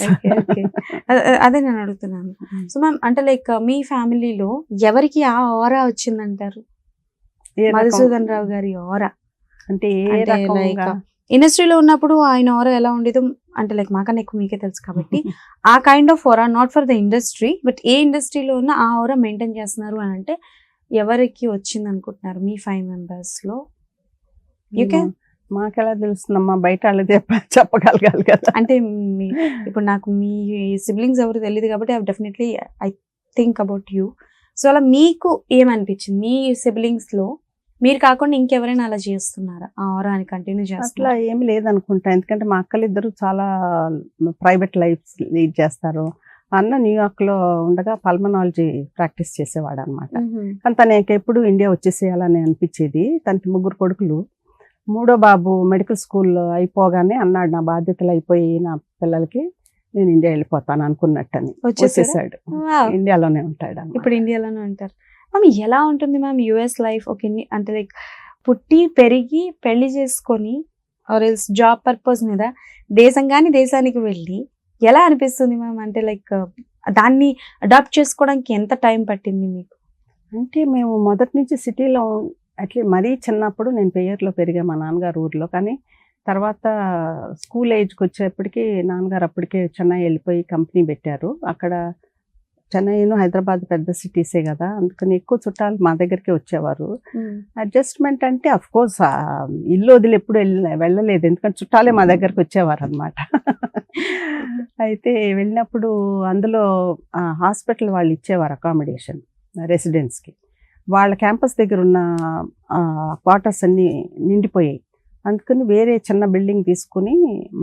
అదే నేను అడుగుతున్నాను. సో మ్యామ్ అంటే లైక్ మీ ఫ్యామిలీలో ఎవరికి ఆ ఆరా వచ్చిందంటారు? మధుసూదన్ రావు గారి ఆరా అంటే ఇండస్ట్రీలో ఉన్నప్పుడు ఆయన ఆరా ఎలా ఉండేదో అంటే లైక్ మాకన్నా ఎక్కువ మీకే తెలుసు కాబట్టి ఆ kind of aura not for the industry but a ఇండస్ట్రీలో ఉన్న ఆ ఆరా మెయింటైన్ చేస్తున్నారు అని అంటే ఎవరికి వచ్చింది అనుకుంటున్నారు మీ 5 members లో? You can మాకెలా తెలుస్తుందమ్మా, బయట వాళ్ళకి చెప్పగలగాలి కదా. అంటే ఇప్పుడు నాకు మీ సిబ్లింగ్స్ ఎవరు తెలియదు కాబట్టి definitely I think about you. So అలా మీకు ఏమనిపించింది మీ సిబ్లింగ్స్ లో మీరు కాకుండా ఇంకెవరైనా అలా చేస్తున్నారా ఆ ఆరాని కంటిన్యూ అట్లా చేస్తున్నారు? ఏమి లేదనుకుంటా, ఎందుకంటే మా అక్కలిద్దరు చాలా ప్రైవేట్ లైఫ్ లీడ్ చేస్తారు. అన్న న్యూయార్క్ లో ఉండగా పల్మనాలజీ ప్రాక్టీస్ చేసేవాడు అనమాట. కానీ తనకి ఎప్పుడు ఇండియా వచ్చేసేయాలని అనిపించేది. తనకి 3 కొడుకులు. 3వ బాబు మెడికల్ స్కూల్ అయిపోగానే అన్నాడు, నా బాధ్యతలు అయిపోయి నా పిల్లలకి నేను ఇండియా వెళ్ళిపోతాను అనుకున్నట్టని వచ్చేసాడు. ఇండియాలోనే ఉంటాడు. ఇప్పుడు ఇండియాలోనే ఉంటారు. మ్యామ్ ఎలా ఉంటుంది మ్యామ్ యుఎస్ లైఫ్? ఒక అంటే లైక్ పుట్టి పెరిగి పెళ్లి చేసుకొని జాబ్ పర్పస్ మీద దేశానికి వెళ్ళి ఎలా అనిపిస్తుంది మ్యామ్? అంటే లైక్ దాన్ని అడాప్ట్ చేసుకోవడానికి ఎంత టైం పట్టింది మీకు? అంటే మేము మొదటి నుంచి సిటీలో అట్లే మరీ చిన్నప్పుడు నేను పేయర్లో పెరిగా మా నాన్నగారు ఊర్లో. కానీ తర్వాత స్కూల్ ఏజ్కి వచ్చేప్పటికి నాన్నగారు అప్పటికే చెన్నై వెళ్ళిపోయి కంపెనీ పెట్టారు. అక్కడ చెన్నైను హైదరాబాద్ పెద్ద సిటీసే కదా, అందుకని ఎక్కువ చుట్టాలు మా దగ్గరికి వచ్చేవారు. అడ్జస్ట్మెంట్ అంటే అఫ్ కోర్స్ ఇల్లు వదిలి ఎప్పుడు వెళ్ళలేదు, ఎందుకంటే చుట్టాలే మా దగ్గరికి వచ్చేవారు అనమాట. అయితే వెళ్ళినప్పుడు అందులో హాస్పిటల్ వాళ్ళు ఇచ్చేవారు అకామిడేషన్ రెసిడెంట్స్కి. వాళ్ళ క్యాంపస్ దగ్గర ఉన్న క్వార్టర్స్ అన్నీ నిండిపోయాయి. అందుకని వేరే చిన్న బిల్డింగ్ తీసుకుని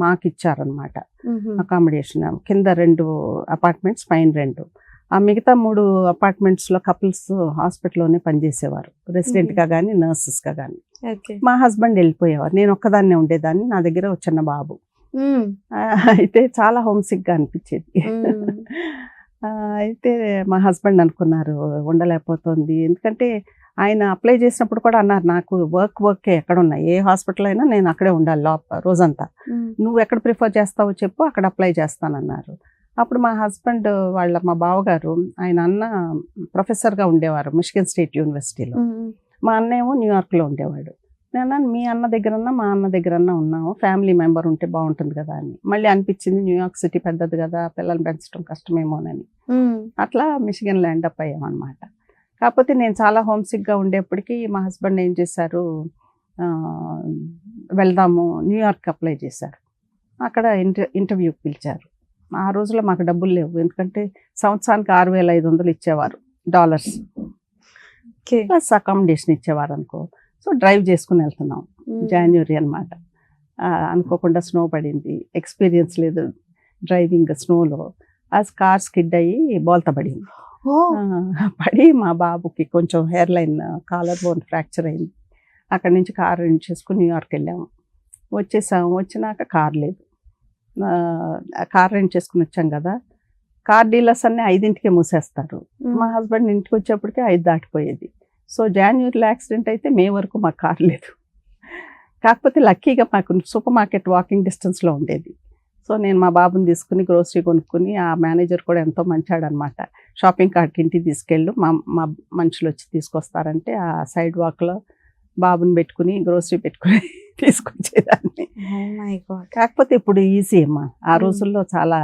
మాకు ఇచ్చారనమాట అకామిడేషన్. కింద 2 అపార్ట్మెంట్స్, పైన 2. ఆ మిగతా 3 అపార్ట్మెంట్స్లో కపుల్స్ హాస్పిటల్లోనే పనిచేసేవారు, రెసిడెంట్గా కానీ నర్సెస్గా కానీ. మా హస్బెండ్ వెళ్ళిపోయేవారు, నేను ఒక్కదాన్నే ఉండేదాన్ని. నా దగ్గర ఒక చిన్న బాబు. అయితే చాలా హోమ్సిక్గా అనిపించేది. అయితే మా హస్బెండ్ అనుకున్నారు ఉండలేకపోతుంది, ఎందుకంటే ఆయన అప్లై చేసినప్పుడు కూడా అన్నారు, నాకు వర్కే ఎక్కడ ఉన్నాయి, ఏ హాస్పిటల్ అయినా నేను అక్కడే ఉండాలి రోజంతా, నువ్వు ఎక్కడ ప్రిఫర్ చేస్తావో చెప్పు, అక్కడ అప్లై చేస్తానన్నారు. అప్పుడు మా హస్బెండ్ మా బావగారు, ఆయన అన్న ప్రొఫెసర్గా ఉండేవారు మిషిగన్ స్టేట్ యూనివర్సిటీలో. మా అన్న ఏమో న్యూయార్క్లో ఉండేవాడు. నేను మీ అన్న దగ్గరన్నా మా అన్న దగ్గరన్నా ఉన్నాము, ఫ్యామిలీ మెంబర్ ఉంటే బాగుంటుంది కదా అని. మళ్ళీ అనిపించింది న్యూయార్క్ సిటీ పెద్దది కదా, పిల్లల్ని పెంచడం కష్టమేమోనని. అట్లా మిషిగన్ ల్యాండ్ అప్ అయ్యామన్నమాట. కాకపోతే నేను చాలా హోమ్సిక్గా ఉండేప్పటికీ మా హస్బెండ్ ఏం చేశారు, వెళ్దాము న్యూయార్క్ అప్లై చేశారు. అక్కడ ఇంటర్వ్యూకి పిలిచారు. ఆ రోజుల్లో మాకు డబ్బులు లేవు, ఎందుకంటే సంవత్సరానికి $6,500 ఇచ్చేవారు డాలర్స్, ప్లస్ అకామిడేషన్ ఇచ్చేవారు అనుకో. సో డ్రైవ్ చేసుకుని వెళ్తున్నాం, జనవరి అనమాట. అనుకోకుండా స్నో పడింది, ఎక్స్పీరియన్స్ లేదు డ్రైవింగ్ స్నోలో. ఆ కార్ స్కిడ్ అయ్యి బోల్తా పడింది. పడి మా బాబుకి కొంచెం hair line collar bone fracture అయింది. అక్కడి నుంచి కార్ రెంట్ చేసుకుని న్యూయార్క్ వెళ్ళాము. వచ్చినాక కార్ లేదు. కార్ రెంట్ చేసుకుని వచ్చాం కదా, కార్ డీలర్స్ అన్నీ 5ంటికే మూసేస్తారు. మా హస్బెండ్ ఇంటికి వచ్చేప్పటికే 5 దాటిపోయేది. సో జనవరిలో యాక్సిడెంట్ అయితే మే వరకు మాకు కార్ లేదు. కాకపోతే లక్కీగా మాకు సూపర్ మార్కెట్ వాకింగ్ డిస్టెన్స్లో ఉండేది. సో నేను మా బాబుని తీసుకుని గ్రోసరీ కొనుక్కుని, ఆ మేనేజర్ కూడా ఎంతో మంచాడనమాట, షాపింగ్ కార్ట్కి ఇంటికి తీసుకెళ్ళు, మా మనుషులు వచ్చి తీసుకొస్తారంటే ఆ సైడ్ వాక్లో బాబుని పెట్టుకుని గ్రోసరీ పెట్టుకుని తీసుకొచ్చేదాన్ని. కాకపోతే ఇప్పుడు ఈజీ అమ్మా, ఆ రోజుల్లో చాలా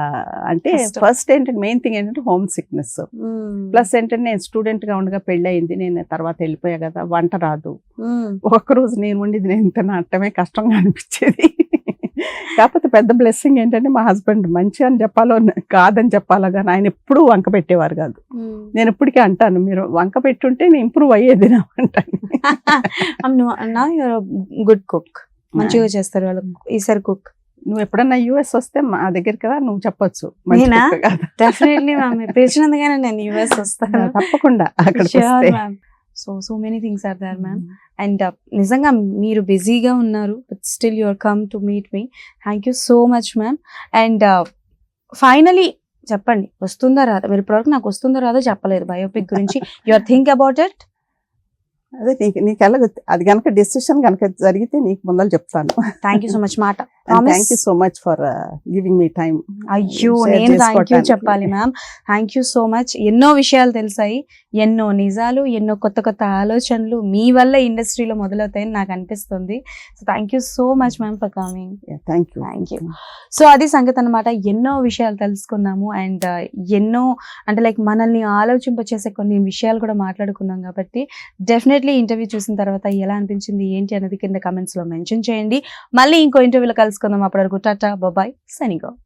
అంటే ఫస్ట్ ఏంటంటే మెయిన్ థింగ్ ఏంటంటే హోమ్ సిక్నెస్, ప్లస్ ఏంటంటే నేను స్టూడెంట్గా ఉండగా పెళ్ళి అయింది, నేను తర్వాత వెళ్ళిపోయా కదా, వంట రాదు. ఒక్కరోజు నేను వండిది నేను తినటమే కష్టంగా అనిపించేది. కాకపోతే పెద్ద బ్లెస్సింగ్ ఏంటంటే మా హస్బెండ్ మంచి అని చెప్పాలో కాదని చెప్పాలో కానీ ఆయన ఎప్పుడూ వంక పెట్టేవారు కాదు. నేను ఇప్పటికీ అంటాను, మీరు వంక పెట్టుంటే నేను ఇంప్రూవ్ అయ్యేది నా అంటాను. గుడ్ కుక్, మంచిగా చేస్తారు వాళ్ళు. ఈసారి కుక్ నువ్వు ఎప్పుడన్నా యూఎస్ వస్తే మా దగ్గరికి కదా నువ్వు చెప్పొచ్చు. డెఫినెట్లీ మ్యామ్, పిలిచినందుకైనా నేను యూఎస్ వస్తాను తప్పకుండా. అక్కడ so many things are there ma'am. And నిజంగా మీరు బిజీగా ఉన్నారు, but still your come to meet me. Thank you so much ma'am. And finally చెప్పండి, వస్తుందా రాదా? మీరు ఇప్పటివరకు నాకు వస్తుందో రాదో చెప్పలేదు బయోపిక్ గురించి. Your think about it? అదే నీకు ఎలా అది కనుక డెసిషన్ కనుక జరిగితే నీకు ముందర చెప్తాను. థ్యాంక్ యూ సో మచ్ మాట. Promise? Thank you so much for giving me time. అయ్యో Share నేను థ్యాంక్ యూ చేసుకోవటానికి. చెప్పాలి ma'am. Thank you so much. ఎన్నో విషయాలు తెలిసాయి, ఎన్నో నిజాలు, ఎన్నో కొత్త కొత్త ఆలోచనలు మీ వల్ల ఇండస్ట్రీలో మొదలవుతాయని నాకు అనిపిస్తుంది. So thank you so much ma'am for coming. Thank you. Thank you. So అది సంగతి అనమాట. ఎన్నో విషయాలు తెలుసుకున్నాము అండ్ ఎన్నో అంటే లైక్ మనల్ని ఆలోచింపచేసే కొన్ని విషయాలు కూడా మాట్లాడుకున్నాం కాబట్టి డెఫినెట్లీ ఇంటర్వ్యూ చూసిన తర్వాత ఎలా అనిపించింది ఏంటి అనేది కింద కమెంట్స్లో మెన్షన్ చేయండి. మళ్ళీ ఇంకో ఇంటర్వ్యూలో కలుసుకుందాం. అప్పటి వరకు టాటా బాయ్ సైనింగ్ ఆఫ్.